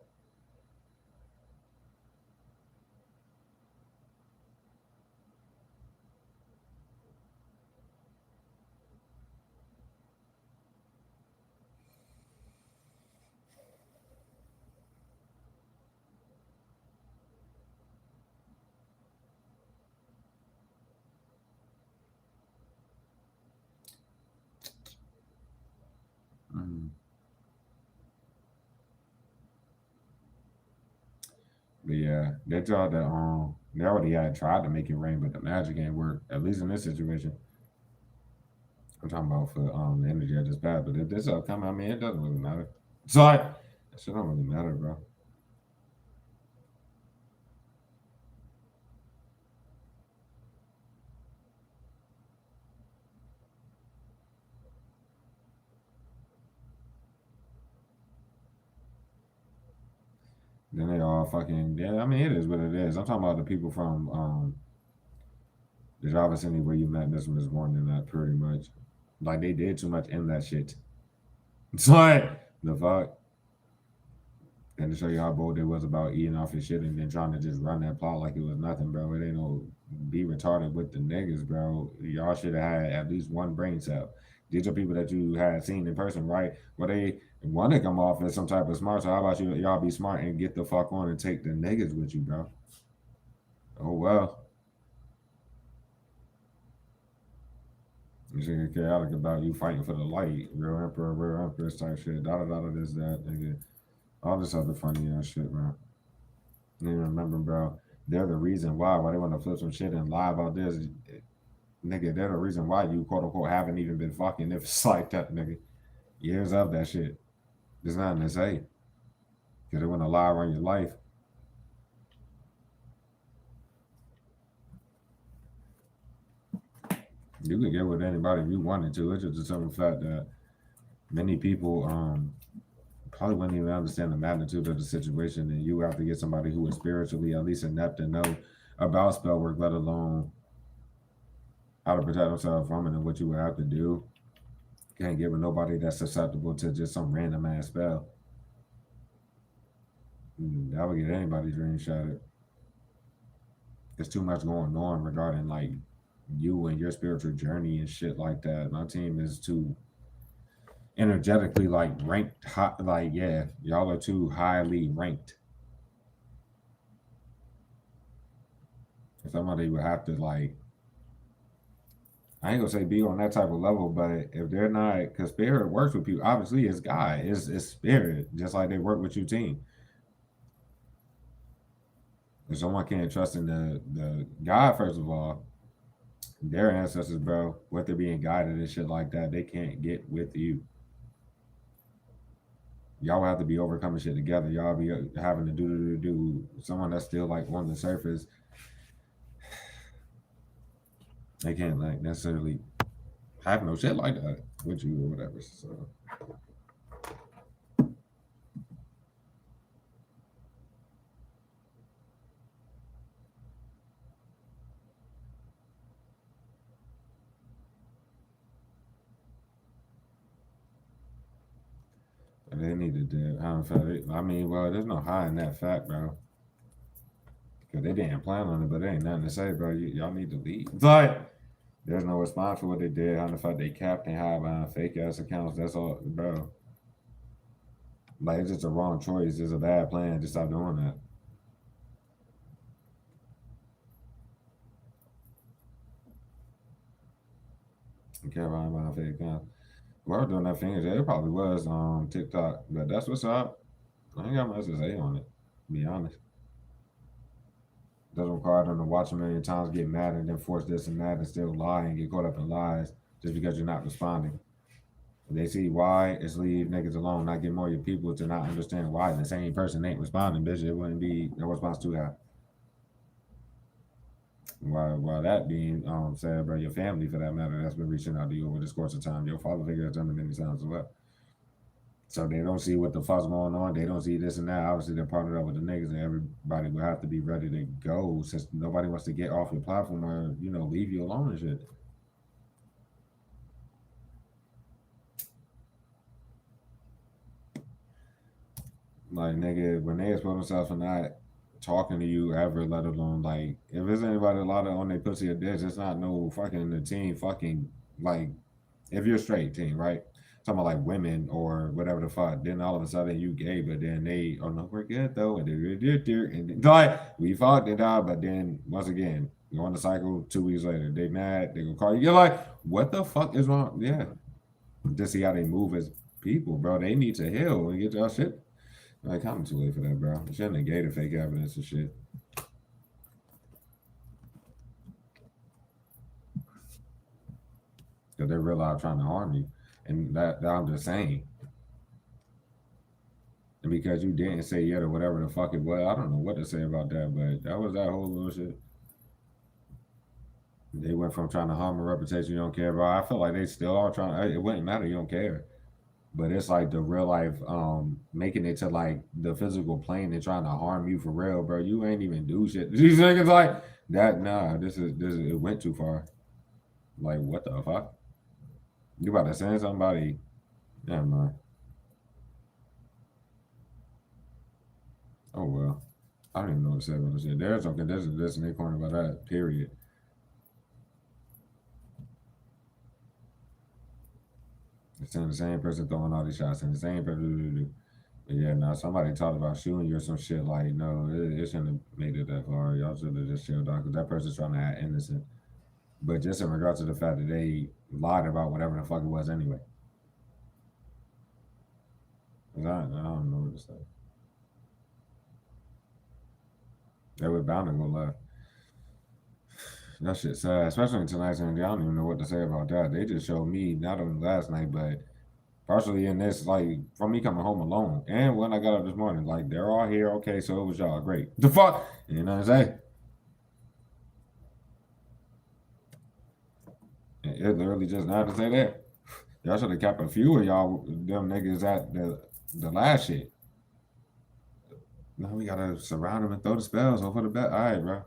A: But yeah, they tried to they already had tried to make it rain, but the magic ain't work. At least in this situation. I'm talking about for the energy I just passed. But if this upcoming, I mean it doesn't really matter. So like that shit don't really matter, bro. Then they all fucking yeah, I mean it is what it is. I'm talking about the people from the job vicinity where you met this was more than that pretty much. Like they did too much in that shit. It's like the fuck. And to show you how bold it was about eating off his shit and then trying to just run that plot like it was nothing, bro. It ain't no be retarded with the niggas, bro. Y'all should have had at least one brain cell. These are people that you had seen in person, right? Where they want to come off as some type of smart. So how about y'all be smart and get the fuck on and take the niggas with you, bro? Oh well. You should get chaotic about you fighting for the light, real empress type shit. Da da da da this that nigga. All this other funny ass shit, bro. You remember, bro? They're the reason why they want to flip some shit and lie about this. Nigga, they're the reason why you quote unquote haven't even been fucking if it's like that, nigga. Years of that shit. There's nothing to say. Because they want to lie around your life. You could get with anybody if you wanted to. It's just the simple fact that many people probably wouldn't even understand the magnitude of the situation, and you have to get somebody who is spiritually at least inept to know about spell work, let alone how to protect themselves from it and what you would have to do. Can't get with nobody that's susceptible to just some random ass spell. That would get anybody's dream shattered. There's too much going on regarding like you and your spiritual journey and shit like that. My team is too energetically like ranked high, like yeah, y'all are too highly ranked. Somebody would have to like I ain't gonna say be on that type of level, but if they're not, because spirit works with people, obviously it's God, it's spirit, just like they work with your team. If someone can't trust in the God, first of all, their ancestors, bro, what they're being guided and shit like that, they can't get with you. Y'all have to be overcoming shit together. Y'all be having to do someone that's still like on the surface. They can't like necessarily have no shit like that with you or whatever. So they needed to. I mean, well, there's no hiding that fact, bro. Cause they didn't plan on it, but there ain't nothing to say, bro. Y'all need to leave. It's like there's no response for what they did. How the fuck they capped and hide behind fake ass accounts. That's all, bro. Like it's just a wrong choice. It's a bad plan. Just stop doing that. You care behind fake accounts. Whoever doing that fingers, it probably was TikTok, but that's what's up. I ain't got much to say on it. To be honest. Doesn't require them to watch a million times, get mad, and then force this and that, and still lie and get caught up in lies just because you're not responding. If they see why, it's leave niggas alone, not get more of your people to not understand why the same person ain't responding, bitch. It wouldn't be no response to that. While that being said, bro, your family for that matter that's been reaching out to you over this course of time, your father figure has done it many times as well. So they don't see what the fuck's going on. They don't see this and that. Obviously, they're partnered up with the niggas, and everybody will have to be ready to go since nobody wants to get off your platform or leave you alone and shit. Like nigga, when they expose themselves for not talking to you ever, let alone like if there's anybody a lot of on their pussy or this, it's not no fucking the team fucking like if you're straight team, right? Talking about like women or whatever the fuck, then all of a sudden you gay, but then they no, we're good though, and then like we fought, they died, but then once again, you on the cycle 2 weeks later, they mad, they gonna call you. You're like, what the fuck is wrong? Yeah. Just see how they move as people, bro. They need to heal and get y'all shit. Like, I'm too late for that, bro. You shouldn't negate fake evidence and shit. Because they're real out trying to harm you. And that I'm just saying. And because you didn't say yet or whatever the fuck it was, I don't know what to say about that, but that was that whole little shit. They went from trying to harm a reputation you don't care about. I feel like they still are trying. It wouldn't matter. You don't care. But it's like the real life, making it to like the physical plane and trying to harm you for real, bro. You ain't even do shit. These niggas like that. Nah, this is it went too far. Like what the fuck? You about to send somebody? Yeah, man. Oh well. I don't even know what to say about this shit. There's okay. There's this in their corner about that. Period. It's the same person throwing all these shots and the same person. But yeah, now somebody talked about shooting you or some shit. Like, no, it shouldn't have made it that far. Y'all should have just chilled out because that person's trying to act innocent. But just in regards to the fact that they lied about whatever the fuck it was anyway. I don't know what to say. They were bound to go left. That shit's sad, especially in tonight's interview. I don't even know what to say about that. They just showed me, not only last night, but partially in this, like, from me coming home alone. And when I got up this morning, like, they're all here. Okay, so it was y'all. Great. The fuck? You know what I'm saying? It literally just not to say that. Y'all should have kept a few of y'all, them niggas at the last shit. Now we gotta surround them and throw the spells over the bet. All right, bro.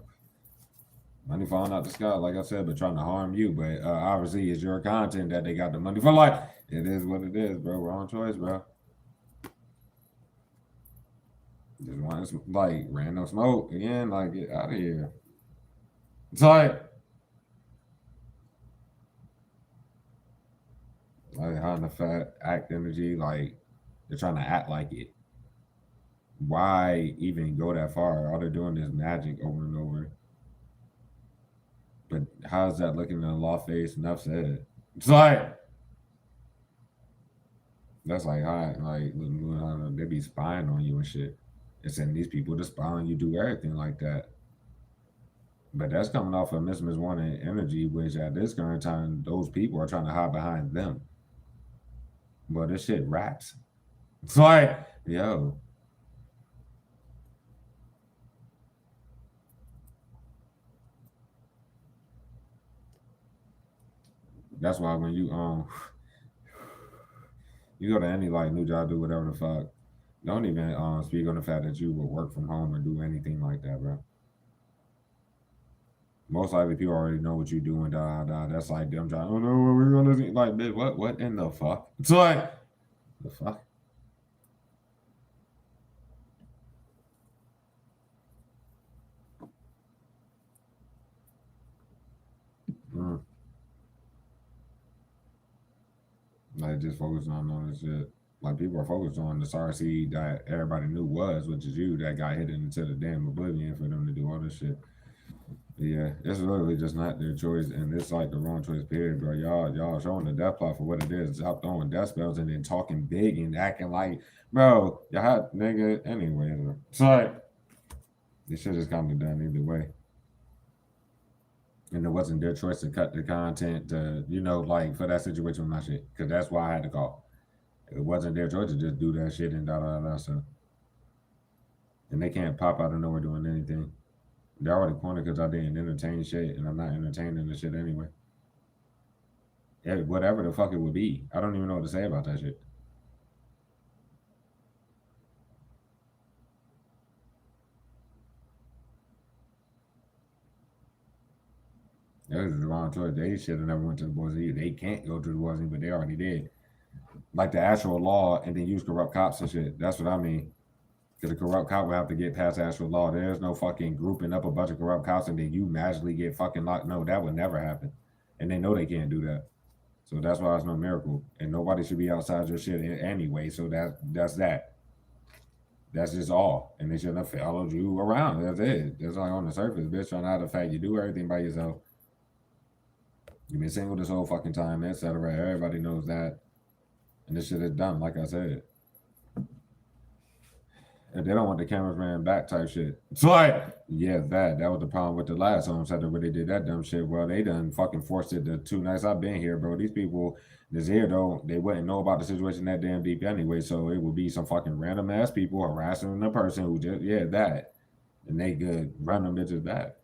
A: Money falling out the sky, like I said, but trying to harm you. But obviously, it's your content that they got the money for. Like, it is what it is, bro. Wrong choice, bro. Just want like random smoke again. Like, get out of here. It's like how in the fat act energy, like they're trying to act like it. Why even go that far? All they're doing is magic over and over. But how's that looking in the law face? Enough said. It's like that's like how like they be spying on you and shit. And sending these people to spy on you, do everything like that. But that's coming off of Miss Wanting energy, which at this current time, those people are trying to hide behind them. But this shit raps. It's like, yo, That's why when you you go to any like new job, do whatever the fuck. Don't even speak on the fact that you will work from home or do anything like that, bro. Most likely people already know what you doing, That's like them trying, oh no, what we're gonna do. Like, bitch, what in the fuck? It's like the fuck? Mm. Like just focus on all this shit. Like people are focused on the RC that everybody knew was, which is you, that got hit into the damn oblivion for them to do all this shit. Yeah, it's literally just not their choice, and it's like the wrong choice. Period, bro. Y'all showing the death plot for what it is. Stop throwing death spells and then talking big and acting like, bro, y'all had nigga anyway. Bro. It's like this shit is kind of done either way, and it wasn't their choice to cut the content to, like for that situation with my shit, because that's why I had to call. It wasn't their choice to just do that shit and da da da. So, and they can't pop out of nowhere doing anything. They're already cornered because I didn't entertain shit, and I'm not entertaining the shit anyway. Whatever the fuck it would be. I don't even know what to say about that shit. That was the wrong choice. They should have never went to the boys either. They can't go to the boys, but they already did. Like the actual law, and then use corrupt cops and shit. That's what I mean. Because the corrupt cop will have to get past the actual law. There's no fucking grouping up a bunch of corrupt cops and then you magically get fucking locked. No, that would never happen. And they know they can't do that. So that's why it's no miracle. And nobody should be outside your shit anyway. So that's that. That's just all. And they shouldn't have followed you around. That's it. That's like on the surface, bitch, trying to hide the fact you do everything by yourself. You've been single this whole fucking time, etc. Everybody knows that. And this shit is done, like I said. And they don't want the cameraman back type shit. So like, yeah, that was the problem with the last home center where they did that dumb shit. Well, they done fucking forced it the 2 nights I've been here, bro. These people that's here though, they wouldn't know about the situation that damn deep anyway. So it would be some fucking random ass people harassing the person who just that. And they could run them bitches back.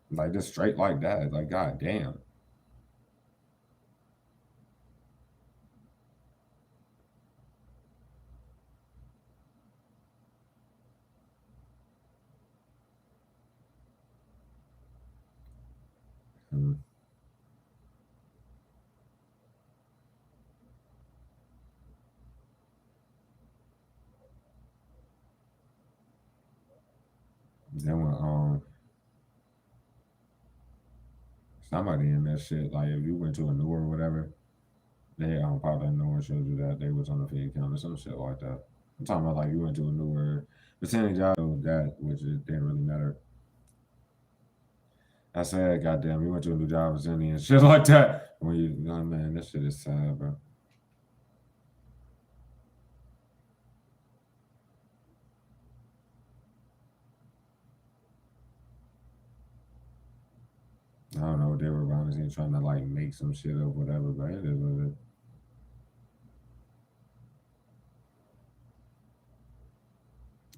A: Like just straight like that. Like god damn. Hmm. Then when somebody in that shit, like if you went to a newer or whatever, they probably no one showed you that they was on the feed count or some shit like that. I'm talking about like you went to a newer percentage out of that, which it didn't really matter. I said, goddamn, you went to a new job vicinity and shit like that. When you, man, that shit is sad, bro. I don't know what they were honestly trying to like make some shit up, whatever, but it is what it is.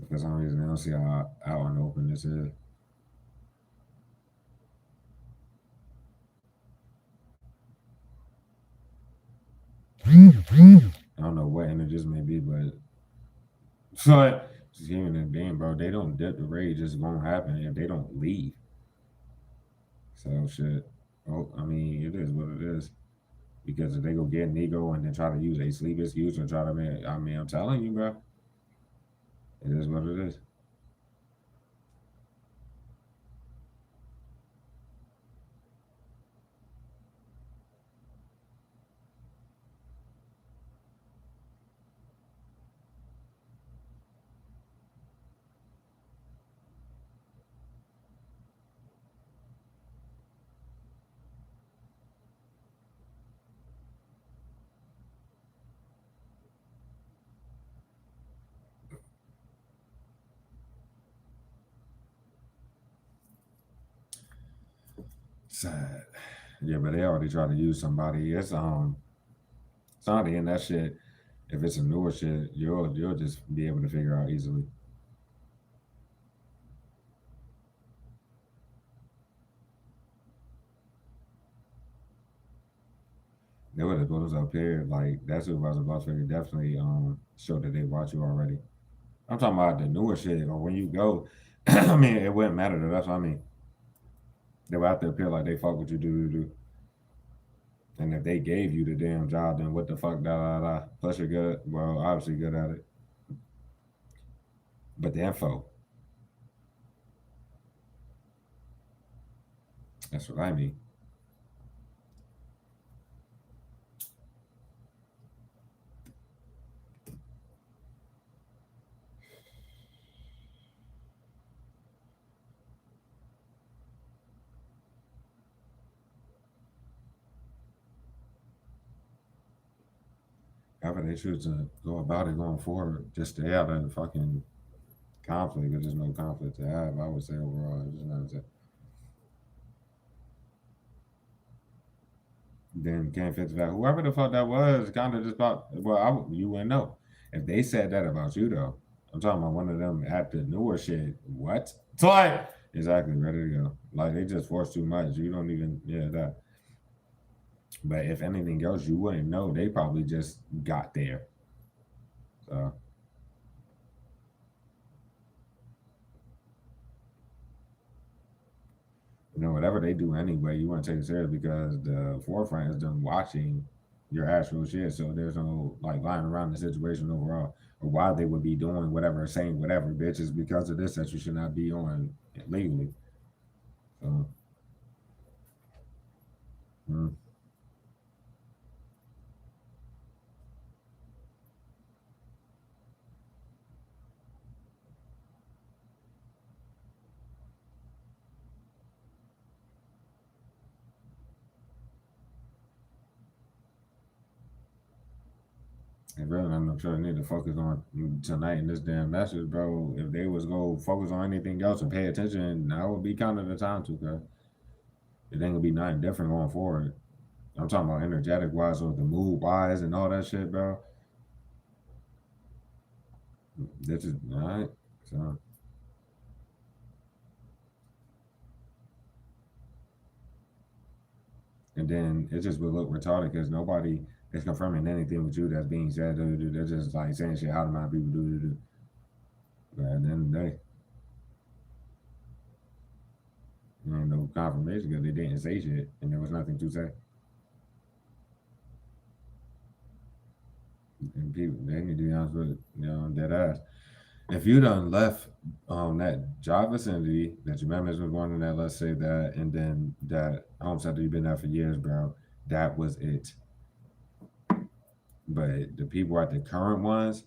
A: For some reason, they don't see how out and open this is. I don't know what energies may be, but but just human and being, bro, they don't dip the rage, it's gonna happen if they don't leave. So shit. Oh, I mean, it is what it is. Because if they go get an ego and then try to use a sleep excuse or try to make, I mean, I'm telling you, bro, it is what it is. Sad. Yeah, but they already try to use somebody. It's somebody in that shit. If it's a newer shit, you'll just be able to figure out easily. They would have put us up here. Like that supervisor boss figure definitely showed that they watch you already. I'm talking about the newer shit or when you go. I mean, it wouldn't matter though. That's what I mean. They were out there appear like they fuck what you do. And if they gave you the damn job, then what the fuck, da da da. Plus you're good. Well, obviously good at it. But the info, that's what I mean. However, they choose to go about it going forward, just to have a fucking conflict. If there's no conflict to have, I would say overall, it's just not that. Then can't fit the fact. Whoever the fuck that was, kind of just about. Well, you wouldn't know if they said that about you though. I'm talking about one of them at the newer shit. What? It's like exactly ready to go. Like they just force too much. You don't even that. But if anything else, you wouldn't know. They probably just got there. So whatever they do anyway, you want to take it serious because the forefront is them watching your actual shit. So there's no like lying around the situation overall, or why they would be doing whatever, saying whatever, bitch, is because of this that you should not be on legally. So, mm. And really, I'm sure they need to focus on tonight in this damn message, bro. If they was go focus on anything else and pay attention, now would be kind of the time to, cause it ain't gonna be nothing different going forward. I'm talking about energetic wise or the mood wise and all that shit, bro. This is all right. So, and then it just would look retarded because nobody is confirming anything with you that's being said. They're just like saying shit. How do my people do? But at the end of the day, there ain't no confirmation because they didn't say shit and there was nothing to say. And people, they need to be honest with dead ass. If you done left that job vicinity that your members was wanting that, let's say that, and then that home center you've been there for years, bro, that was it. But the people at the current ones,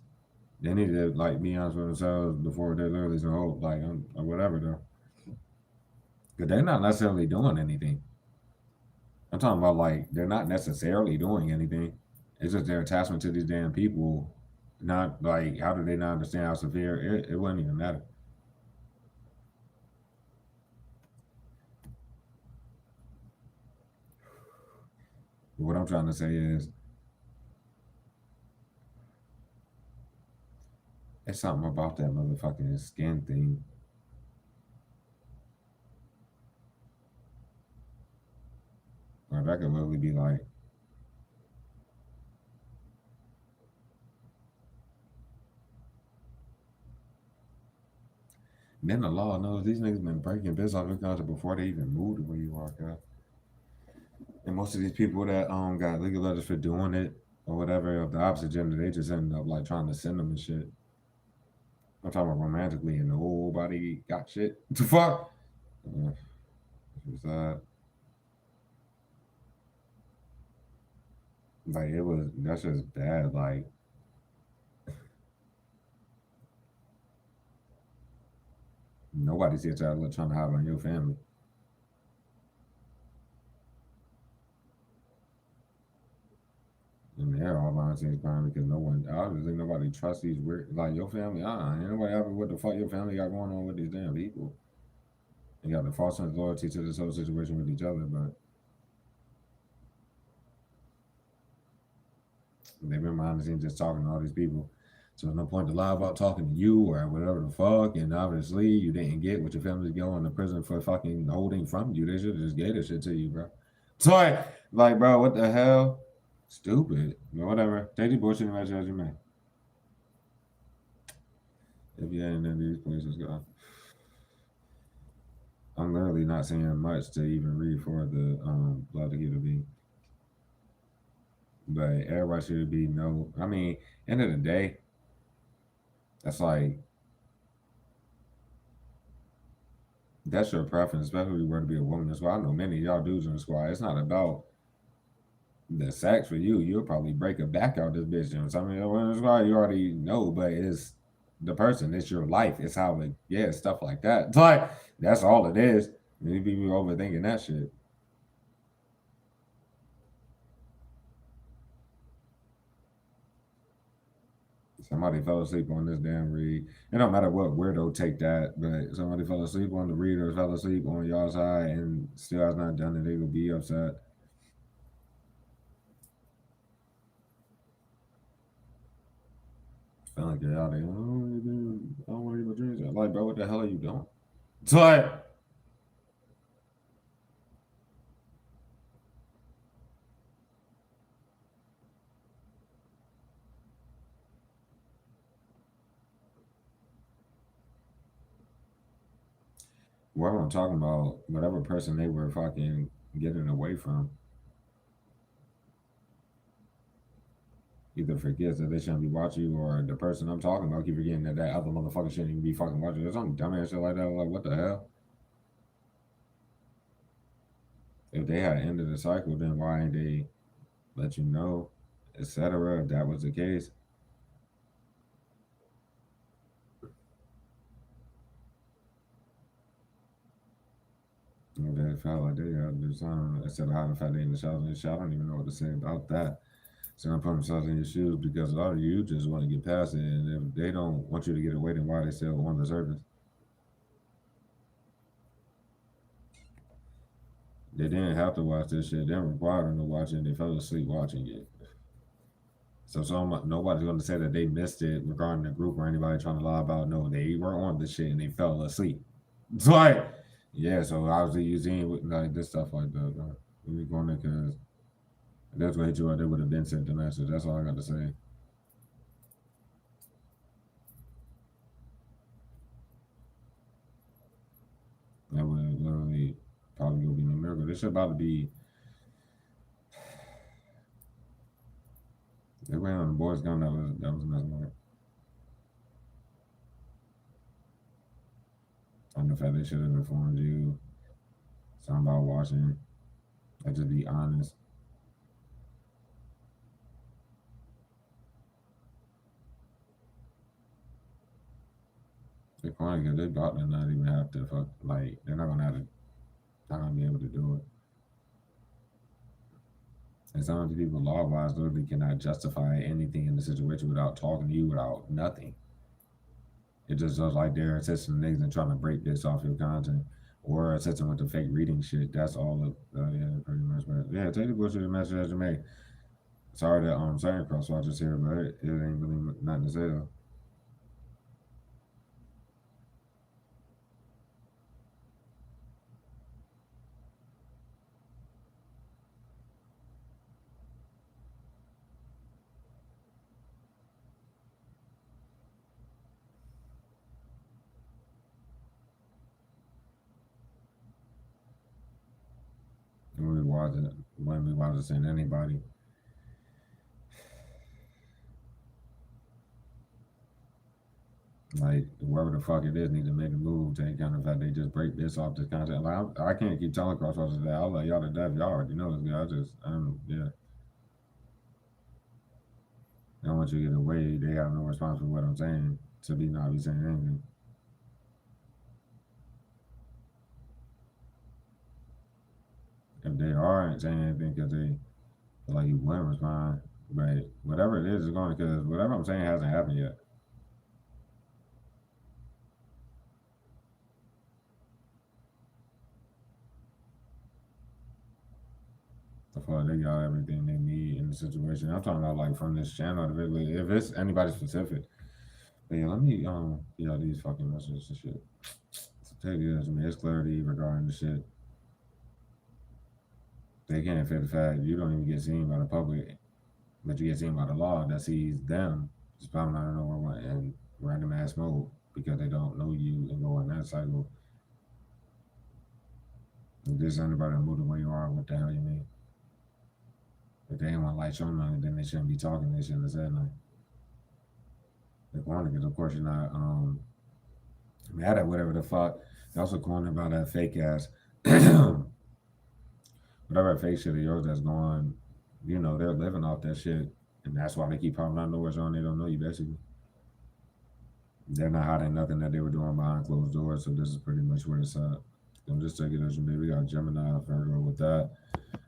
A: they need to like be honest with themselves before they're literally some hope, like or whatever though, because they're not necessarily doing anything. I'm talking about like they're not necessarily doing anything. It's just their attachment to these damn people. Not like how do they not understand how severe it wouldn't even matter. But what I'm trying to say is it's something about that motherfucking skin thing. Or that could literally be like, then the law knows these niggas been breaking business off your country before they even moved to where you are, girl. And most of these people that got legal letters for doing it or whatever of the opposite gender, they just end up like trying to send them and shit. I'm talking about romantically, and nobody got shit to fuck. It's like it was. That's just bad. Like nobody's here trying to hide on your family. And they're all volunteers crying because no one, obviously, nobody trusts these weird, like your family. Ain't nobody ever what the fuck your family got going on with these damn people. They got the false sense of loyalty to this whole situation with each other, but they've been behind the scenes just talking to all these people. So there's no point to lie about talking to you or whatever the fuck. And obviously, you didn't get what your family's going to prison for fucking holding from you. They should have just gave this shit to you, bro. So like, bro, what the hell? Stupid. But whatever. Take the bullshit message as you may. If you ain't in these places, go. I'm literally not saying much to even read for the blood to get a B. But everybody should be no. I mean, end of the day, that's like that's your preference, especially if you were to be a woman. That's why I know many of y'all dudes in the squad. It's not about the sex for you. You'll probably break a back out this bitch. You know, some of the women in the squad you already know, but it's the person. It's your life. It's how it. Yeah, stuff like that. It's like that's all it is. Many people overthinking that shit. Somebody fell asleep on this damn read. It don't matter what weirdo take that, but somebody fell asleep on the read or fell asleep on y'all side and still has not done it, they will be upset. Feel like you're out there. I don't want to get my dreams out. Like, bro, what the hell are you doing? It's like, whatever I'm talking about, whatever person they were fucking getting away from, either forgets that they shouldn't be watching you, or the person I'm talking about keep forgetting that that other motherfucker shouldn't even be fucking watching. There's some dumbass shit like that. Like, what the hell? If they had ended the cycle, then why ain't they let you know, etc. If that was the case, if they felt like they got to do something instead of hiding the fact they in the shower and shit, I don't even know what to say about that. So I'm putting themselves in your shoes because a lot of you just want to get past it, and if they don't want you to get away, then why are they still on the surface? They didn't have to watch this shit. They didn't require them to watch it. They fell asleep watching it. So nobody's going to say that they missed it regarding the group or anybody trying to lie about. No, they were on the shit and they fell asleep. It's like, yeah. So obviously you seen like this stuff like that. We going there because that's what hit you out. They would have been sent the message. That's all I got to say. That would literally probably gonna be no miracle. This shit about to be. They went on the boys' gun. That was another. On the fact they should have informed you. Something about watching. I just be honest. They're funny because they about to not even have to fuck. Like they're not gonna have to. Not gonna be able to do it. And some of the people law wise literally cannot justify anything in the situation without talking to you without nothing. It just looks like they're assisting niggas and trying to break this off your content. Or assisting with the fake reading shit. That's all of yeah, pretty much. But yeah, take the bullshit message as you may. Sorry that saying crosswatchers here, but it ain't really nothing to say though. When we watch it saying anybody. Like whoever the fuck it is need to make a move to kind of fact they just break this off this content. Like I can't keep telling crosswatchers that. I'll let y'all to death. Y'all already know this guy. Yeah. I don't want you to get away. They have no response for what I'm saying. To be not be saying anything. If they aren't saying anything because they feel like you wouldn't respond, but whatever it is going because whatever I'm saying hasn't happened yet. I feel like they got everything they need in the situation. I'm talking about like from this channel. If it's anybody specific, but yeah, let me these fucking messages and shit. So take this, I mean, it's clarity regarding the shit. They can't fit the fact you don't even get seen by the public. But you get seen by the law that sees them just popping out of nowhere in random ass mode because they don't know you and go in that cycle. If there's anybody that moved the way you are, what the hell you mean? If they ain't want to light your money, then they shouldn't be talking. They shouldn't have said nothing. The corner, because of course you're not mad at whatever the fuck. They also corner about that fake ass, whatever fake shit of yours that's going. You know they're living off that shit, and that's why they keep popping out nowhere on. They don't know you basically. They're not hiding nothing that they were doing behind closed doors. So this is pretty much where it's at. I'm just taking it as you may. We got Gemini, Virgo with that.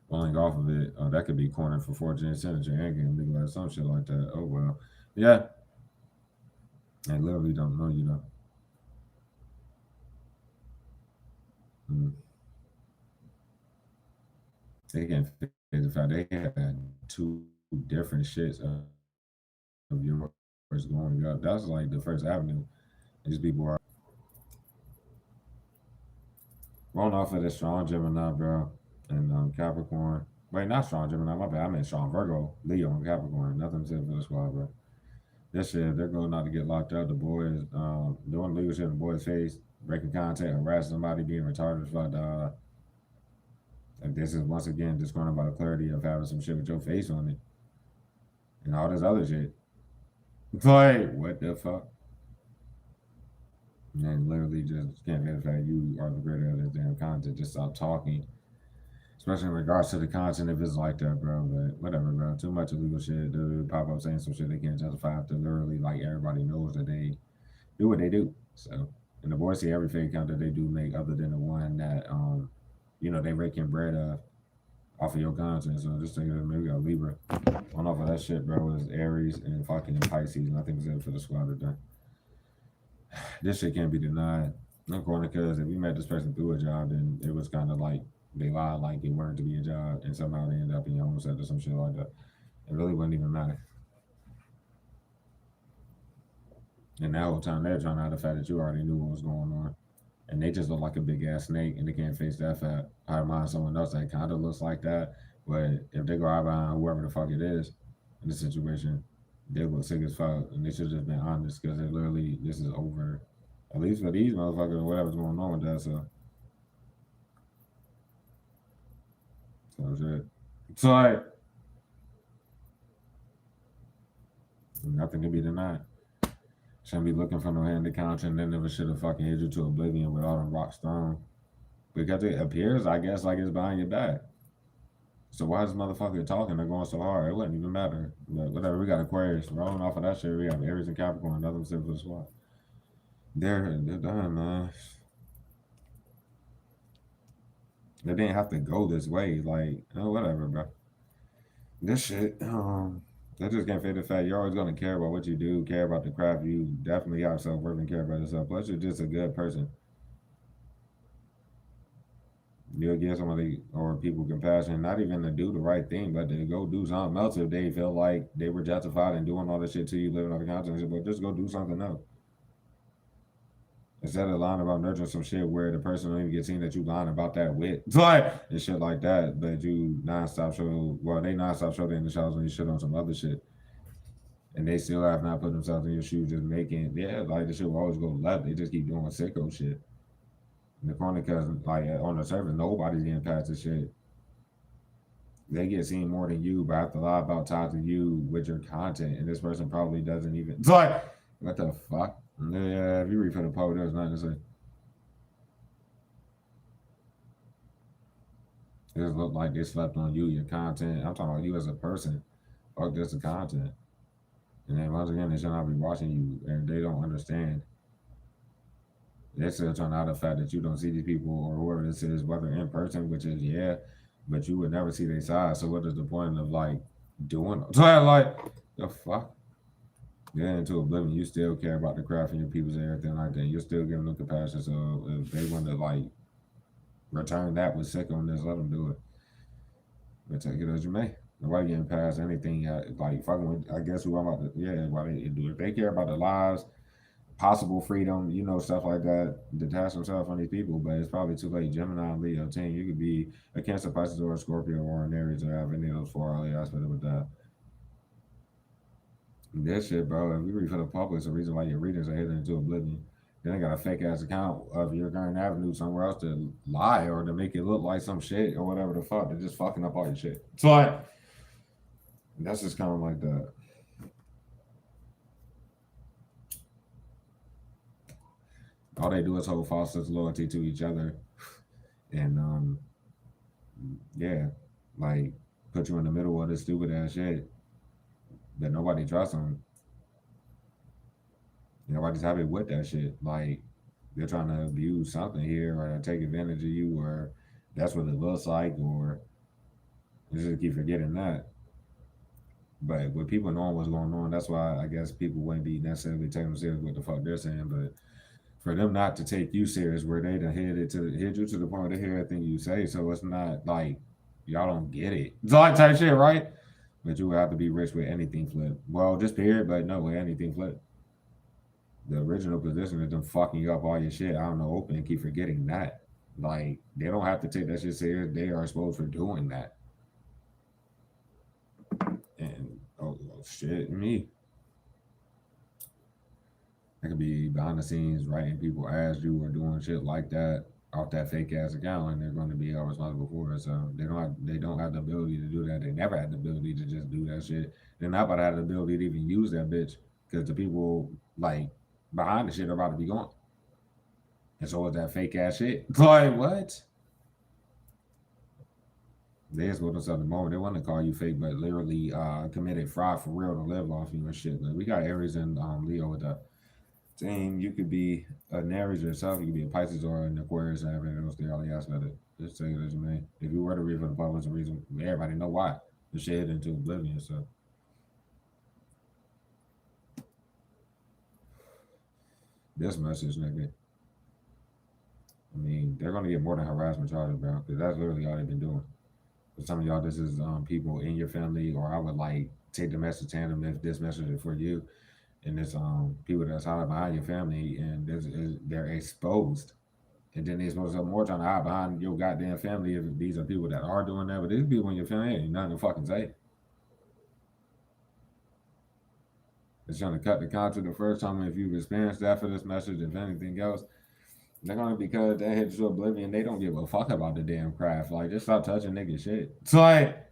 A: Rolling off of it, that could be cornered for 14 cents and getting legal or some shit like that. Oh well. Yeah. They literally don't know you though. Mm. They can't figure the fact they had two different shits of yours going up. That's like the first avenue. These people are rolling off of the strong Gemini, bro, and Capricorn. Wait, not strong Gemini, my bad. I meant strong Virgo, Leo, and Capricorn. Nothing said for the squad, bro. This shit, they're going not to get locked up. The boys doing legal shit in the boys' face, breaking contact, harassing somebody, being retarded. Like this is once again disgruntled by the clarity of having some shit with your face on it and all this other shit. Like, what the fuck? And literally just can't get the fact you are the creator of this damn content. Just stop talking. Especially in regards to the content if it's like that, bro. But whatever, bro. Too much illegal shit. Dude, pop up saying some shit they can't justify after literally like everybody knows that they do what they do. So and the boys see every fake account that they do make other than the one that they raking bread off of your content. So just think of it, maybe we got Libra. One off of that shit, bro, is Aries and fucking Pisces. And I think it's it for the squad today. This shit can't be denied. According because if you met this person through a job, then it was kind of like they lied like it weren't to be a job, and somehow they ended up in your home set or some shit like that. It really wouldn't even matter. And that whole time they're trying to hide the fact that you already knew what was going on. And they just look like a big ass snake and they can't face that fact. I mind someone else that kind of looks like that. But if they go out behind whoever the fuck it is in this situation, they look sick as fuck. And they should have just been honest because they literally, this is over. At least for these motherfuckers, whatever's going on with that. So shit. So, like, nothing can be denied. Shouldn't be looking for no handy content. They never should have fucking hit you to oblivion with all them rocks thrown. Because it appears, I guess, like it's behind your back. So why is this motherfucker talking? They're going so hard. It wouldn't even matter. But whatever, we got Aquarius. Rolling off of that shit, we got Aries and Capricorn. Nothing simple as well. They're done, man. They didn't have to go this way. Like, whatever, bro. This shit, that just can't fit the fact you're always gonna care about what you do, care about the craft. You definitely have self-worth and care about yourself. Plus, you're just a good person. You'll give somebody or people compassion, not even to do the right thing, but to go do something else if they feel like they were justified in doing all this shit to you, living on the content. But just go do something else. Instead of lying about nurturing some shit where the person don't even get seen that you lying about that with, like and shit like that, but you nonstop show. Well, they nonstop show they in the shows when you shit on some other shit, and they still have not put themselves in your shoes, just making like the shit will always go left. They just keep doing sicko shit. In the corner, because like on the surface, nobody's getting past this shit. They get seen more than you, but have to lie about tied to you with your content, and this person probably doesn't even. It's like, what the fuck? Yeah, if you read for the poet, there's nothing to say. It just looked like they slept on you, your content. I'm talking about you as a person. Fuck just the content. And then once again, they should not be watching you, and they don't understand. They're still trying to hide the fact that you don't see these people or whoever this is, whether in person, which is but you would never see their side. So what is the point of like doing? Like the fuck? Yeah, into oblivion. You still care about the craft and your peoples and everything like that. You're still giving them compassion. So if they want to like return that with sick on this, let them do it. But take it as you may. Nobody getting past anything. Like fucking with, I guess who I'm about to, why they do. If they care about the lives, possible freedom, stuff like that, detach themselves from these people, but it's probably too late. Gemini and Leo 10, you could be a Cancer, Pisces, or a Scorpio, or an Aries, or have any of those four early aspects with that. That shit, bro. If you read for the public, it's the reason why your readers are heading into oblivion. Then they got a fake ass account of your current avenue somewhere else to lie or to make it look like some shit or whatever the fuck. They're just fucking up all your shit. So like, that's just kind of like that. All they do is hold false sense of loyalty to each other, and yeah, like put you in the middle of this stupid ass shit that nobody trusts them. Nobody's happy with that shit. Like they're trying to abuse something here or take advantage of you, or that's what it looks like, or you just keep forgetting that. But with people knowing what's going on, that's why I guess people wouldn't be necessarily taking them serious what the fuck they're saying. But for them not to take you serious, where they done hit you to the point where they hear everything you say, so it's not like y'all don't get it. It's like type shit, right? But you would have to be rich with anything flip. Well, just period, but no, with anything flip. The original position is them fucking you up all your shit out in the open and keep forgetting that. Like they don't have to take that shit serious. They are exposed for doing that. And shit, me. I could be behind the scenes writing people as you or doing shit like that off that fake ass account, and they're going to be all responsible for it. So they don't have the ability to do that. They never had the ability to just do that shit. They're not about to have the ability to even use that bitch because the people like behind the shit are about to be gone. And so is that fake ass shit. Like what? They exposed themselves the moment. They want to call you fake, but literally committed fraud for real to live off you and shit. Like we got Aries and Leo with the same. You could be an Aries yourself. You could be a Pisces or an Aquarius and everything else. They already asked about it. Just say it as you may. If you were to read for the public, the reason everybody know why. The shit into oblivion. So this message, nigga. I mean, they're gonna get more than harassment charges, bro, because that's literally all they've been doing. For some of y'all, this is people in your family, or I would like take the message tandem if this message is for you, and it's people that's hiding behind your family, and this is they're exposed, and then they're supposed to have more trying to hide behind your goddamn family if these are people that are doing that, but these people in your family ain't nothing to fucking say. It's trying to cut the content the first time. If you've experienced that for this message, if anything else, they're gonna because they hit to oblivion. They don't give a fuck about the damn craft. Like just stop touching nigga shit. It's like,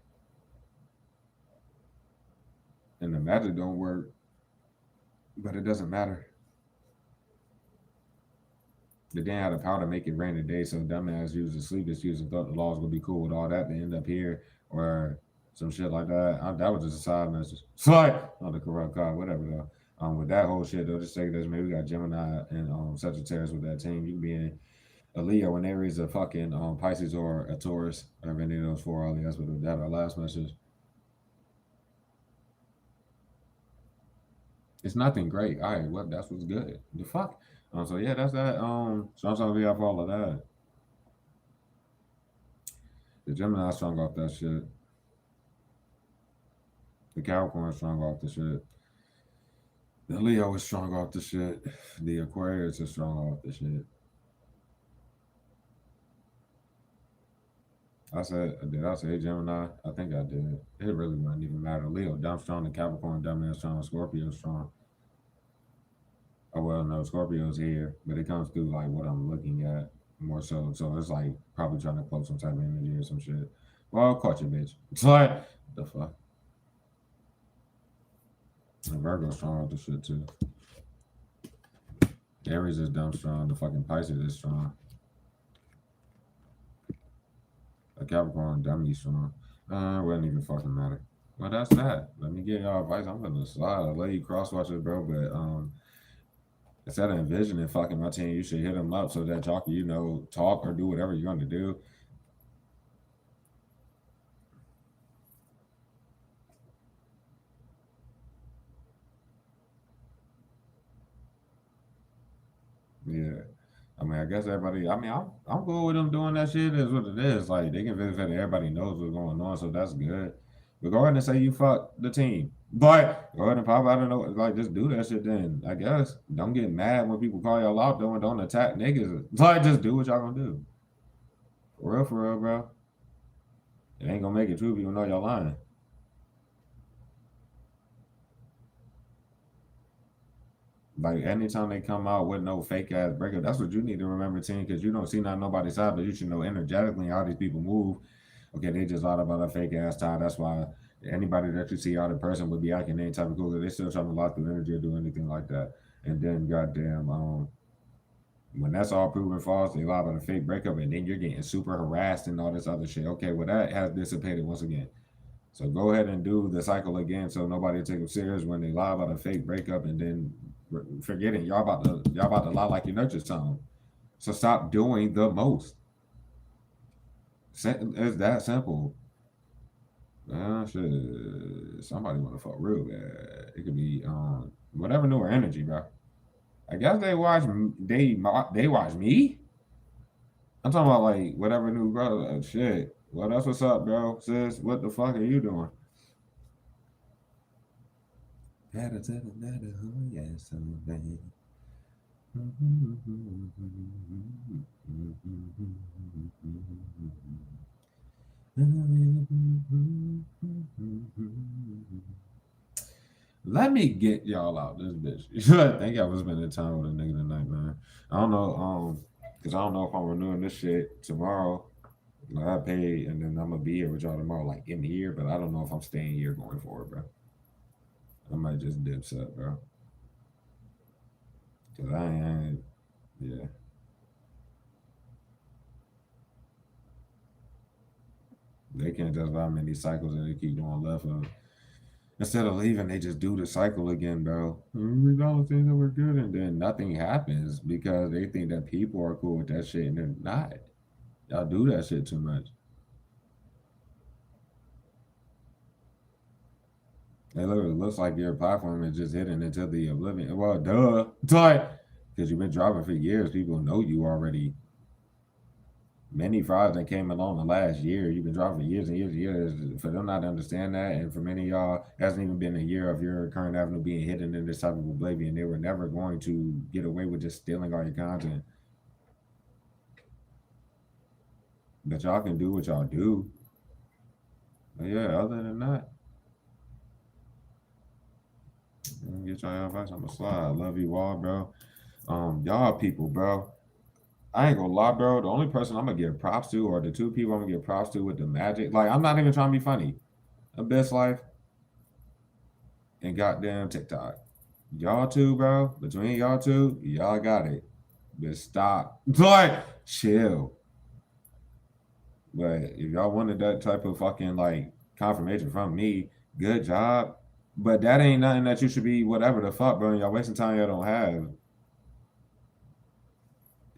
A: and the magic don't work, but it doesn't matter. They didn't have the power to make it rain today, so dumbass used to sleep excuse and thought the laws would be cool with all that. They end up here or some shit like that. That was just a side message. It's like on the corrupt card, whatever though. With that whole shit, they'll just say this. Maybe we got Gemini and Sagittarius with that team. You can be in a Leo and Aries, a fucking Pisces or a Taurus, or any of those four alias. But that our last message. It's nothing great. All right, well, that's what's good. The fuck. So yeah, that's that. So I'm trying to be off all of that. The Gemini strong off that shit. The Capricorn strong off the shit. The Leo is strong off the shit. The Aquarius is strong off the shit. Did I say Gemini? I think I did. It really wouldn't even matter. Leo, dumb strong. The Capricorn, dumb and strong. Scorpio strong. Oh, well, no, Scorpio's here, but it comes through like what I'm looking at more so. So it's like probably trying to close some type of energy or some shit. Well, caught you, bitch. It's like, the fuck? And Virgo's strong off the shit too. Aries is dumb strong. The fucking Pisces is strong. A Capricorn dummy strong. Wouldn't even fucking matter. Well, that's that. Let me get y'all advice. I'm gonna slide. I'll let you cross watch it, bro. But instead of envisioning fucking my team, you should hit them up so that y'all can, talk or do whatever you're gonna do. Yeah. I mean, I guess everybody. I mean, I'm cool with them doing that shit. Is what it is. Like they can visit that everybody knows what's going on, so that's good. But go ahead and say you fuck the team. But go ahead and pop out and know, like just do that shit. Then I guess don't get mad when people call y'all out. Don't attack niggas. Like just do what y'all gonna do. For real, bro. It ain't gonna make it true if you know y'all lying. Like anytime they come out with no fake ass breakup, that's what you need to remember, team, because you don't see not nobody's side, but you should know energetically how these people move. Okay, they just lied about a fake ass tie. That's why anybody that you see out in person would be acting any type of cool. They still trying to lock through energy or do anything like that. And then goddamn, when that's all proven false, they lie about a fake breakup, and then you're getting super harassed and all this other shit. Okay, well that has dissipated once again. So go ahead and do the cycle again, so nobody take them serious when they lie about a fake breakup, and then forgetting y'all about to lie like you nurtured something. So stop doing the most. It's that simple. Shit. Somebody want to fuck real bad. It could be whatever newer energy, bro. I guess they watch me. I'm talking about like whatever new bro. Shit. Well, that's what's up, bro. Sis, what the fuck are you doing? Let me get y'all out this bitch. I think I was spending time with a nigga tonight, man. I don't know, because I don't know if I'm renewing this shit tomorrow. Like, I paid, and then I'm gonna be here with y'all tomorrow, like in the year. But I don't know if I'm staying here going forward, bro. I might just dip up, bro. Cause I ain't, yeah. They can't just allow many cycles and they keep going left. Instead of leaving, they just do the cycle again, bro. We all think that we're good, and then nothing happens because they think that people are cool with that shit, and they're not. Y'all do that shit too much. It literally looks like your platform is just hidden into the oblivion. Well, duh. It's like, because you've been driving for years, people know you already. Many fries that came along the last year, you've been driving for years and years and years. For them not to understand that, and for many of y'all, it hasn't even been a year of your current avenue being hidden in this type of oblivion. They were never going to get away with just stealing all your content. But y'all can do what y'all do. But yeah, other than that, get y'all advice on the slide. Love you all, bro. Y'all people, bro. I ain't gonna lie, bro. The only person I'm gonna give props to, or the two people I'm gonna give props to with the magic, like I'm not even trying to be funny. Abyss Life and goddamn TikTok. Y'all two, bro. Between y'all two, y'all got it. But stop. Like, chill. But if y'all wanted that type of fucking like confirmation from me, good job. But that ain't nothing that you should be whatever the fuck, bro. Y'all wasting time y'all don't have.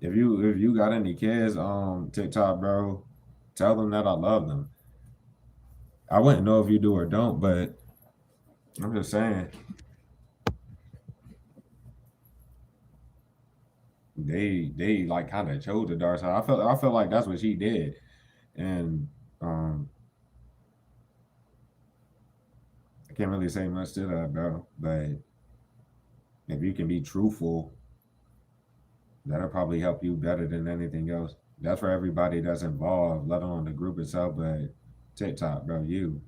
A: If you got any kids on TikTok, bro, tell them that I love them. I wouldn't know if you do or don't, but I'm just saying they like kind of chose the dark side. I felt like that's what she did, and I can't really say much to that, bro. But if you can be truthful, that'll probably help you better than anything else. That's for everybody that's involved, let alone the group itself. But TikTok, bro, you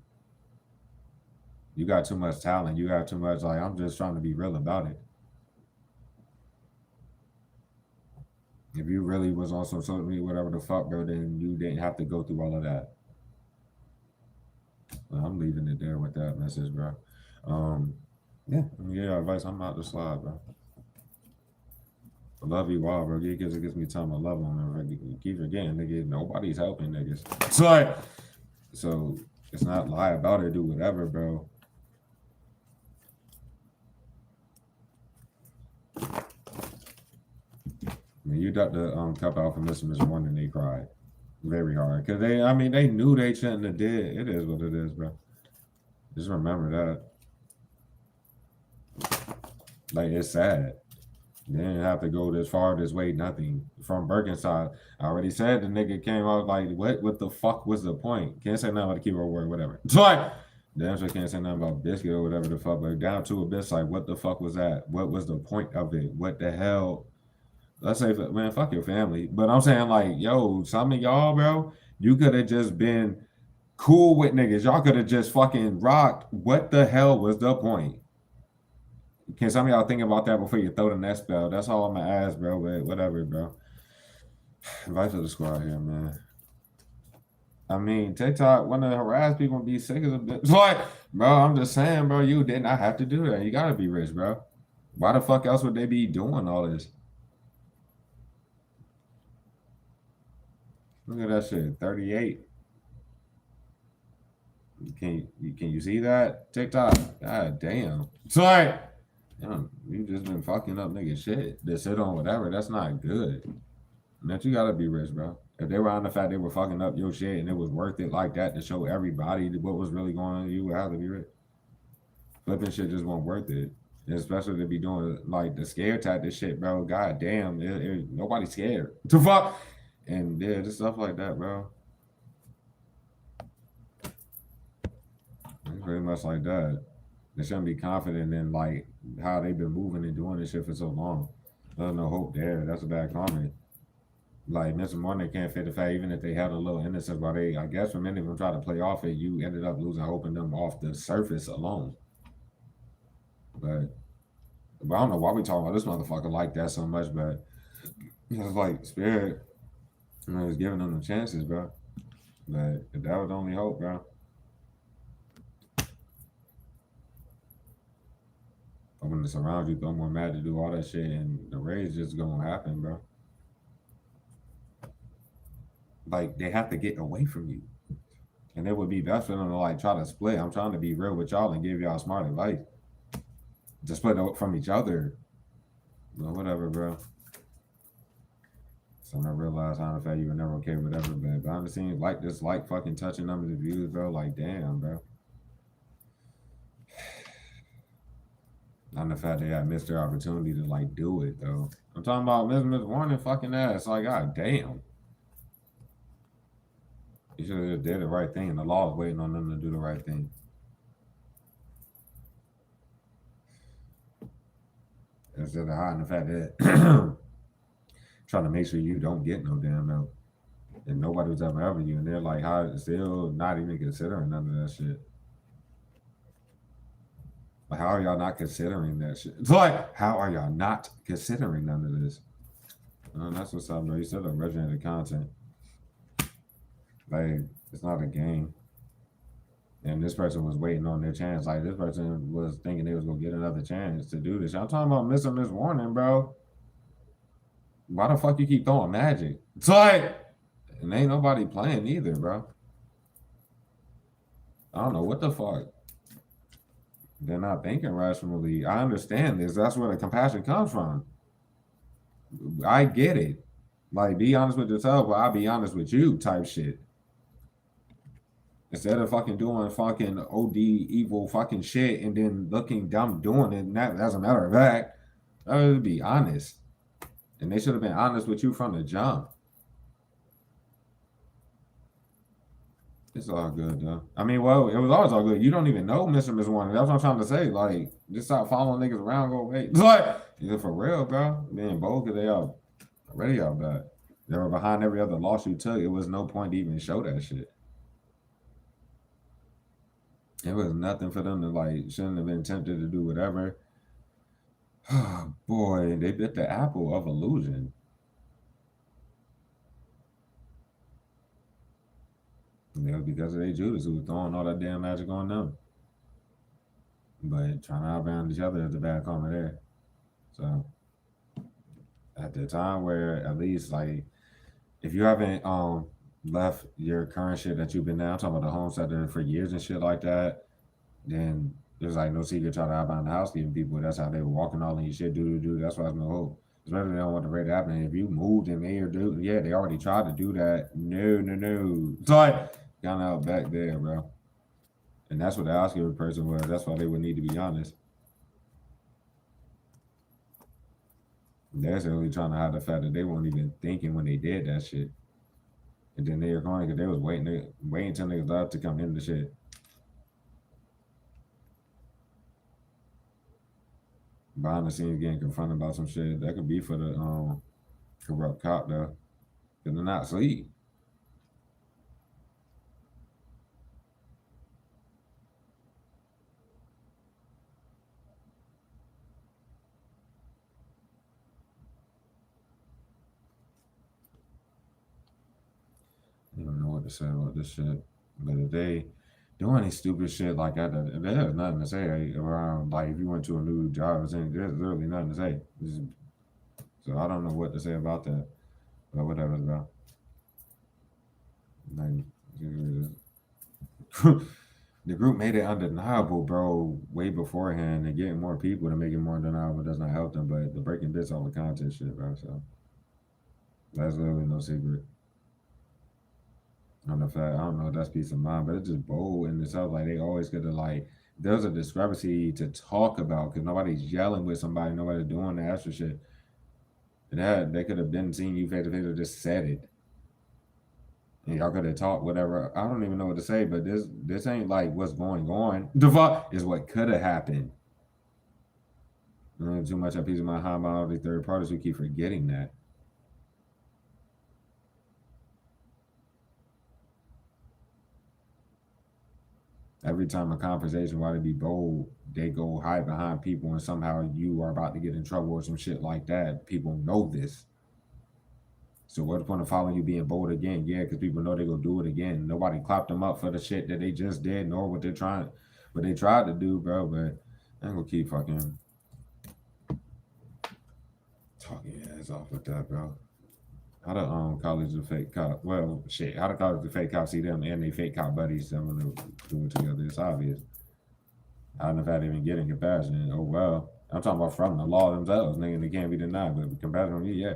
A: got too much talent. You got too much. Like I'm just trying to be real about it. If you really was on some social media, whatever the fuck, bro, then you didn't have to go through all of that. Well, I'm leaving it there with that message, bro. Yeah, advice. I'm out the slide, bro. I love you all, bro. Because it gives me time to love them. And keep forgetting, nigga, nobody's helping niggas. It's like, so it's not lie about it, do whatever, bro. When you got the cup out from this morning, they cried very hard because they knew they shouldn't have did. It is what it is, bro. Just remember that. Like it's sad. They didn't have to go this far this way. Nothing from Birkenstock. I already said the nigga came out like, what the fuck was the point? Can't say nothing about the keyboard word, whatever. It's like, damn sure can't say nothing about biscuit or whatever the fuck. But down to Abyss, like, what the fuck was that? What was the point of it? What the hell? Let's say, man, fuck your family. But I'm saying, like, yo, some of y'all, bro, you could have just been cool with niggas. Y'all could have just fucking rocked. What the hell was the point? Can some of y'all think about that before you throw the next spell? That's all I'm gonna ask, bro. But whatever, bro. Invite to the squad here, man. I mean, TikTok, when to harass people and be sick as a bitch. Like, bro, I'm just saying, bro, you did not have to do that. You gotta be rich, bro. Why the fuck else would they be doing all this? Look at that shit, 38. Can you see that? TikTok, god damn. It's like, you just been fucking up nigga shit. To sit on whatever, that's not good. And that you gotta be rich, bro. If they were on the fact they were fucking up your shit and it was worth it like that to show everybody what was really going on, you would have to be rich. Flipping shit just won't worth it. And especially to be doing like the scare tactic shit, bro. God damn, nobody's scared. To fuck. And yeah, just stuff like that, bro. It's pretty much like that. They shouldn't be confident in like how they've been moving and doing this shit for so long. There's no hope there. That's a bad comment. Like Mr. Morning can't fit the fact, even if they had a little innocence, but they, I guess, for many of them try to play off it, you ended up losing hope in them off the surface alone. But I don't know why we talking about this motherfucker like that so much, but it's like Spirit, was giving them the chances, bro. But that was the only hope, bro. But when it's around you, throw more mad to do all that shit, and the rage just gonna happen, bro. Like they have to get away from you, and it would be best for them to like try to split. I'm trying to be real with y'all and give y'all smart advice to split from each other. But whatever, bro. So I realized how the fact you were never okay with whatever, but behind the scenes, like this, like fucking touching numbers of views, bro. Like damn, bro. Not the fact they had missed their opportunity to like do it though. I'm talking about Miss Warning fucking ass. Like god damn. You should have just did the right thing, and the law is waiting on them to do the right thing. Instead of hiding the fact that trying to make sure you don't get no damn help. And nobody was ever you. And they're like, how still not even considering none of that shit. Like, how are y'all not considering that shit? It's like, how are y'all not considering none of this? That's what's up, bro. You said originated content. Like, it's not a game. And this person was waiting on their chance. Like, this person was thinking they was gonna get another chance to do this. I'm talking about Miss Warning, bro. Why the fuck you keep throwing magic? It's like, and ain't nobody playing either, bro. I don't know what the fuck. They're not thinking rationally. I understand this. That's where the compassion comes from. I get it. Like, be honest with yourself, but I'll be honest with you type shit. Instead of fucking doing fucking OD evil fucking shit and then looking dumb doing it, and that, as a matter of fact, that would be honest. And they should have been honest with you from the jump. It's all good though. I mean, well, it was always all good. You don't even know Mr. Miss Warner. That's what I'm trying to say. Like, just stop following niggas around. Go away. It's like, yeah, for real, bro. Being bold because they all already all bad. They were behind every other loss you took. It was no point to even show that shit. It was nothing for them to like. Shouldn't have been tempted to do whatever. Oh boy, they bit the apple of illusion. And it was because of they Judas who was throwing all that damn magic on them. But trying to outbound each other is the bad karma there. So at the time where at least like if you haven't left your current shit that you've been now, I'm talking about the home sector for years and shit like that, then there's like no secret trying to outbound the housekeeping people. That's how they were walking all in your shit, do. That's why there's no hope. Especially they don't want the rate to happen. If you moved and they do, yeah, they already tried to do that. No. It's like got out back there, bro. And that's what the housekeeping person was. That's why they would need to be honest. They're really trying to hide the fact that they weren't even thinking when they did that shit. And then they were going because they was waiting until niggas left to come in the shit. Behind the scenes getting confronted about some shit. That could be for the corrupt cop though. Because they're not asleep. what to say about this shit. But if they doing any stupid shit like that, there's nothing to say around. Like if you went to a new job or something, there's literally nothing to say. So I don't know what to say about that. But whatever, bro. Like, the group made it undeniable, bro, way beforehand, and getting more people to make it more undeniable does not help them. But the breaking bits all the content shit, bro. So that's literally no secret. On the fact, I don't know if that's peace of mind, but it's just bold in itself. Like they always get to like, there's a discrepancy to talk about because nobody's yelling with somebody, nobody's doing the extra shit. And they could have been seeing you face to face or just said it. And y'all could have talked whatever. I don't even know what to say, but this ain't like what's going on. The fuck is what could have happened. Too much of peace of mind behind all these third parties. We keep forgetting that. Every time a conversation, why they be bold, they go hide behind people, and somehow you are about to get in trouble or some shit like that. People know this. So what's the point of following you being bold again? Yeah, because people know they gonna do it again. Nobody clapped them up for the shit that they just did, nor what they tried to do, bro. But I'm gonna keep fucking talking ass off with that, bro. How the college the fake cop? Well, shit. How the college the fake cop see them and they fake cop buddies? Them when they do it together. It's obvious. I don't know if I'd even get in compassion. Oh well, I'm talking about from the law themselves, nigga. They can't be denied. But compassion on you, yeah.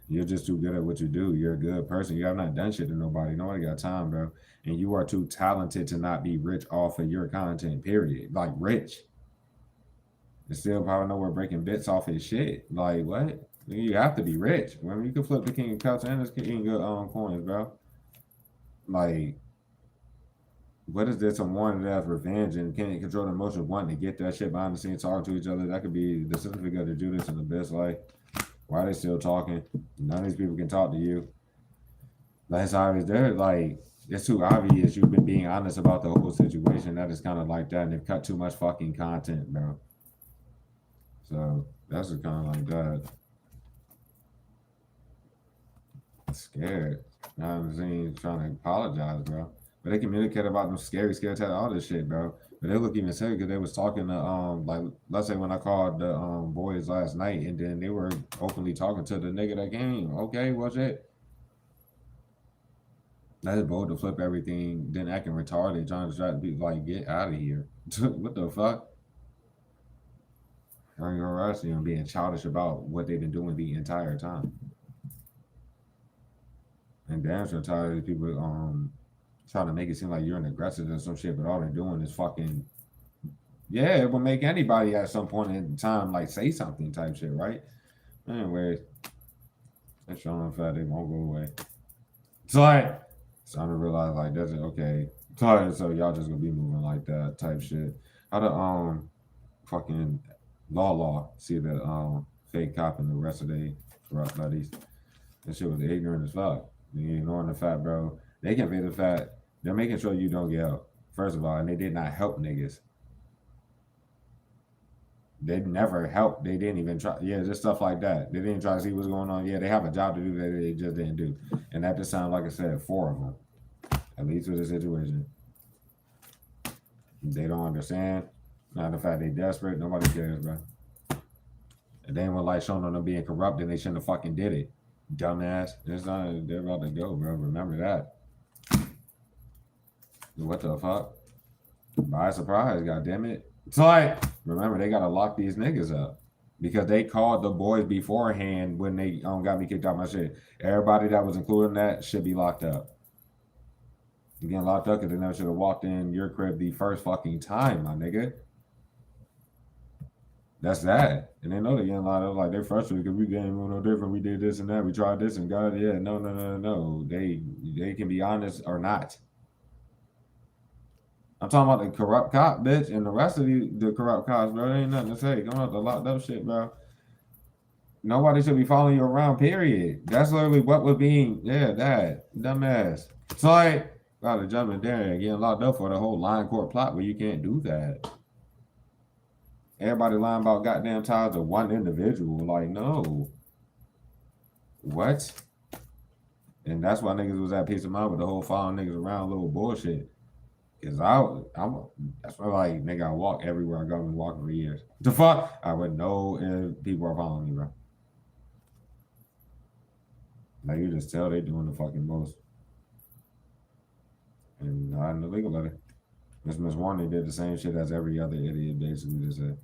A: You're just too good at what you do. You're a good person. You have not done shit to nobody. Nobody got time, bro. And you are too talented to not be rich off of your content. Period. Like rich. And still probably nowhere breaking bits off his shit. Like what? You have to be rich. I mean, you can flip the king of cups and the king of coins, bro. Like, what is this? Someone that has revenge and can't control the emotion of wanting to get that shit behind the scenes, talking to each other. That could be the certificate of Judas in the best life. Why are they still talking? None of these people can talk to you. That's obvious. They're like, it's too obvious you've been being honest about the whole situation. That is kind of like that. And they've cut too much fucking content, bro. So that's just kind of like that. Scared. I'm saying trying to apologize, bro. But they communicate about them scary tell all this shit, bro. But they look even silly because they was talking to like let's say when I called the boys last night and then they were openly talking to the nigga that came. Okay, what's it? That's bold to flip everything, then acting retarded, trying to be like, get out of here. What the fuck? You're arresting them being childish about what they've been doing the entire time. And damn sure tired of people trying to make it seem like you're an aggressive or some shit, but all they're doing is fucking it will make anybody at some point in time like say something type shit, right? Anyways, that's showing fact they won't go away. So like starting to realize like that's okay. So y'all just gonna be moving like that type shit. How the fucking law see the fake cop and the rest of they corrupt buddies. That shit was ignorant as fuck. You ignoring the fact, bro. They can feel the fact they're making sure you don't get help. First of all, and they did not help niggas. They never helped. They didn't even try. Yeah, just stuff like that. They didn't try to see what's going on. Yeah, they have a job to do that they just didn't do. And that just sounds like I said, 4 of them. At least with the situation. They don't understand. Not the fact they desperate. Nobody cares, bro. And they ain't like showing them being corrupt and they shouldn't have fucking did it. Dumbass. It's not, they're about to go, bro. Remember that. What the fuck? By surprise, goddammit. It's like, remember, they gotta lock these niggas up. Because they called the boys beforehand when they got me kicked out my shit. Everybody that was included in that should be locked up. You getting locked up because they never should have walked in your crib the first fucking time, my nigga. That's that. And they know they're getting locked up. Like, they're frustrated because we didn't move no different. We did this and that. We tried this and got it. Yeah, no. They can be honest or not. I'm talking about the corrupt cop, bitch, and the rest of the corrupt cops, bro. There ain't nothing to say. Come on, the locked up shit, bro. Nobody should be following you around, period. That's literally what was being, that. Dumbass. It's like, gotta jump in there and getting locked up for the whole line court plot where you can't do that. Everybody lying about goddamn ties to one individual. Like, no. What? And that's why niggas was at peace of mind with the whole following niggas around little bullshit. Cause that's why like nigga, I walk everywhere I go. I've been walking for years. The fuck, I wouldn't know if people are following me, bro. Like you just tell they doing the fucking most, and not in the legal letter. Miss Warner did the same shit as every other idiot basically just said,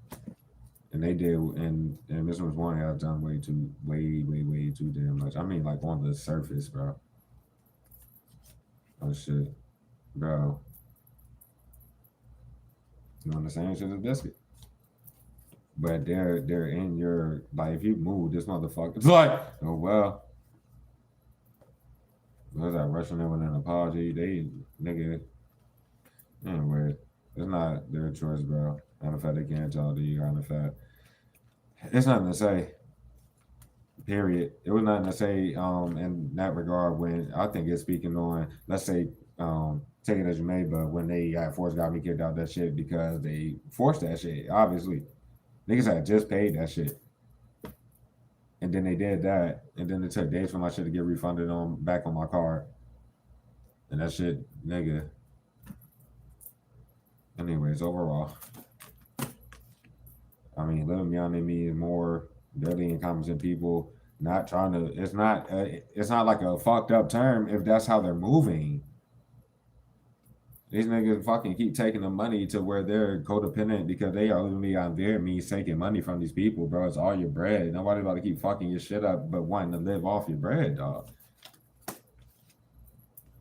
A: and they did, and Miss Warner has done way too damn much. I mean, like on the surface, bro. Oh shit, bro. Doing the same shit as Biscuit. But they're in your like if you move this motherfucker, it's like oh well. Was that rushing in with an apology? They nigga anyway. It's not their choice, bro. Matter of fact, they can't talk to you. Matter of fact, it's nothing to say. Period. It was nothing to say in that regard when I think it's speaking on let's say take it as you may, but when they got got me kicked out that shit because they forced that shit, obviously. Niggas had just paid that shit. And then they did that, and then it took days for my shit to get refunded on back on my card. And that shit, nigga. Anyways, overall, I mean, living beyond me is more barely incompetent people not trying to. It's not like a fucked up term if that's how they're moving. These niggas fucking keep taking the money to where they're codependent because they are literally on their means taking money from these people, bro. It's all your bread. Nobody about to keep fucking your shit up, but wanting to live off your bread, dog.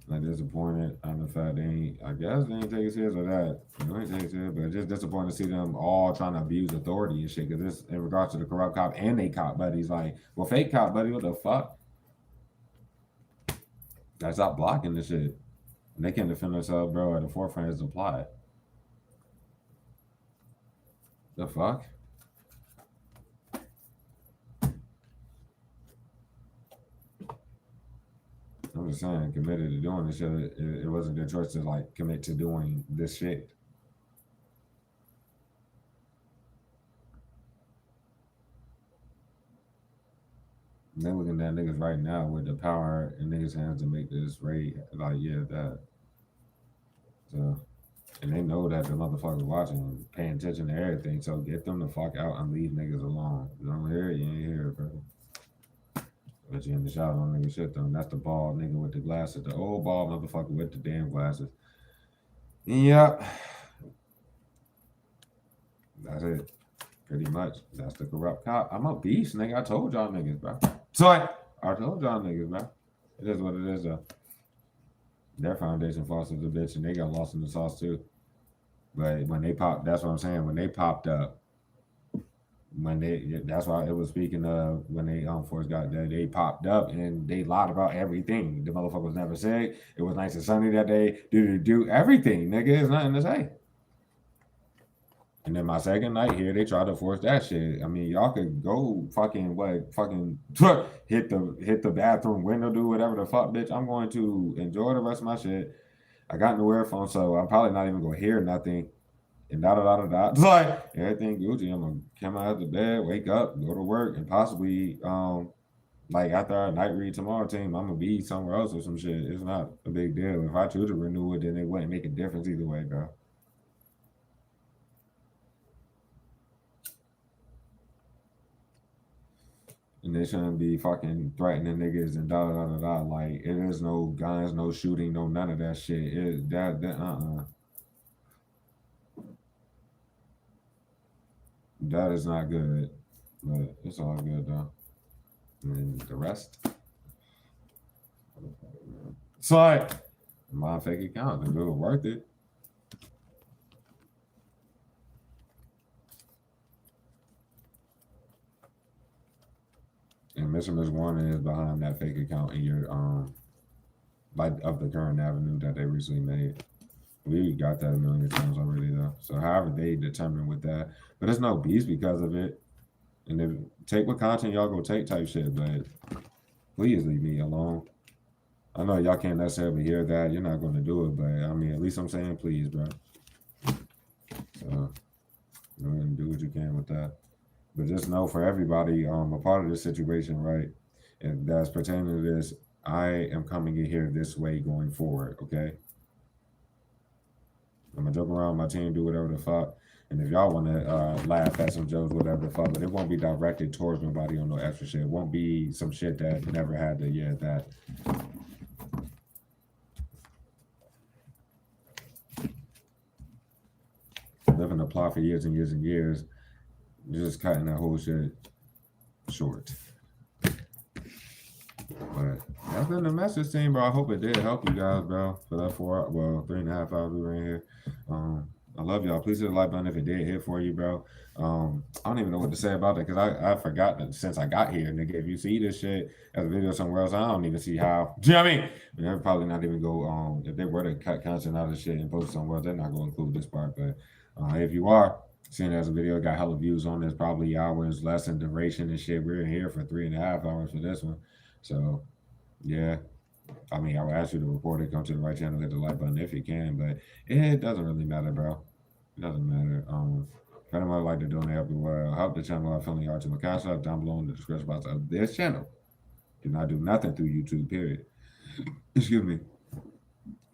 A: Like disappointed on the fact they ain't. I guess they ain't take it serious or that. They ain't take it serious, but just disappointed to see them all trying to abuse authority and shit. Because this, in regards to the corrupt cop and they cop buddies, like, well, fake cop buddy, what the fuck? Gotta stop blocking this shit. And they can't defend themselves, bro. At the forefront is applied. The fuck? I'm just saying, committed to doing this shit. It wasn't their choice to like commit to doing this shit. And they looking at niggas right now with the power in niggas' hands to make this raid. Like, yeah, that. So, and they know that the motherfuckers watching, paying attention to everything. So get them the fuck out and leave niggas alone. You don't hear it, you ain't hear it, bro. But you in the shot on nigga shit though. And that's the bald nigga with the glasses, the old bald motherfucker with the damn glasses. Yep. That's it. Pretty much. That's the corrupt cop. I'm a beast, nigga. I told y'all niggas, bro. So I told y'all niggas, bro. It is what it is though. Their foundation false as a bitch and they got lost in the sauce too. But when they popped, that's what I'm saying. When they popped up, that's why it was speaking of when they first got there, they popped up and they lied about everything. The motherfucker was never sick. It was nice and sunny that day. Do everything, nigga. There's nothing to say. And then my second night here, they tried to force that shit. I mean, y'all could go fucking hit the bathroom window, do whatever the fuck, bitch. I'm going to enjoy the rest of my shit. I got new earphones, so I'm probably not even gonna hear nothing. And It's like everything Gucci. I'm gonna come out of the bed, wake up, go to work, and possibly like after our night read tomorrow team, I'm gonna be somewhere else or some shit. It's not a big deal. If I choose to renew it, then it wouldn't make a difference either way, bro. And they shouldn't be fucking threatening niggas and da. Like it is no guns, no shooting, no none of that shit. That is not good. But it's all good though. And the rest. It's like my fake account. If it was worth it. And Mr. Miss Warner is behind that fake account in your like of the current avenue that they recently made. We got that a million times already though. So however they determine with that. But there's no beast because of it. And if take what content y'all go take type shit, but please leave me alone. I know y'all can't necessarily hear that. You're not gonna do it, but I mean at least I'm saying please, bro. So go ahead and do what you can with that. But just know for everybody, a part of this situation, right? And that's pertaining to this, I am coming in here this way going forward, okay? I'm gonna joke around with my team, do whatever the fuck. And if y'all want to laugh at some jokes, whatever the fuck, but it won't be directed towards nobody on no extra shit. It won't be some shit that never had to, that. Living the plot for years and years and years, just cutting that whole shit short. But that's been the message team, bro. I hope it did help you guys, bro, for that 3.5 hours we were in here. I love y'all. Please hit the like button if it did hit for you, bro. I don't even know what to say about that because I forgot that since I got here, nigga. If you see this shit as a video somewhere else, I don't even see how. Do you know what I mean? They're probably not even go. If they were to cut content out of shit and post it somewhere else, they're not going to include this part. But if you are seeing it as a video, got hella views on this, probably hours less in duration and shit. We're in here for 3.5 hours for this one. So, yeah, I mean, I would ask you to report it, come to the right channel, hit the like button if you can, but it doesn't really matter, bro. It doesn't matter. If anyone would like to donate, help the channel out, feeling yard to my CashApp down below in the description box of this channel. Do not do nothing through YouTube, period. Excuse me.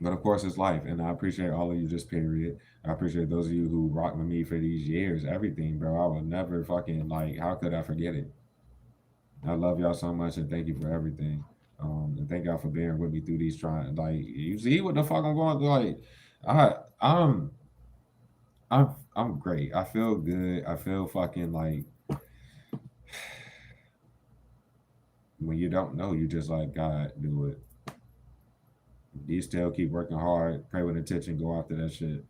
A: But of course, it's life, and I appreciate all of you, just period. I appreciate those of you who rocked with me for these years, everything, bro. I would never fucking, how could I forget it? I love y'all so much, and thank you for everything. And thank y'all for being with me through these trying. You see what the fuck I'm going through. I'm great. I feel good. I feel fucking when you don't know, you just God, do it. You still keep working hard, pray with intention, go after that shit.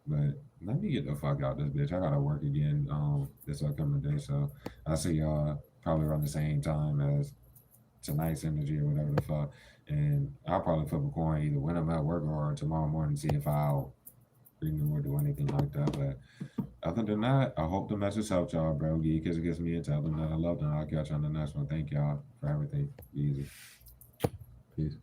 A: But let me get the fuck out this bitch. I gotta work again this upcoming day. So I'll see y'all probably around the same time as tonight's energy or whatever the fuck. And I'll probably flip a coin either when I'm at work or tomorrow morning to see if I'll renew or do anything like that. But other than that, I hope the message helped y'all, bro. Give you kisses, me and tell them that I love them. I'll catch you on the next one. Thank y'all for everything. Be easy. Peace.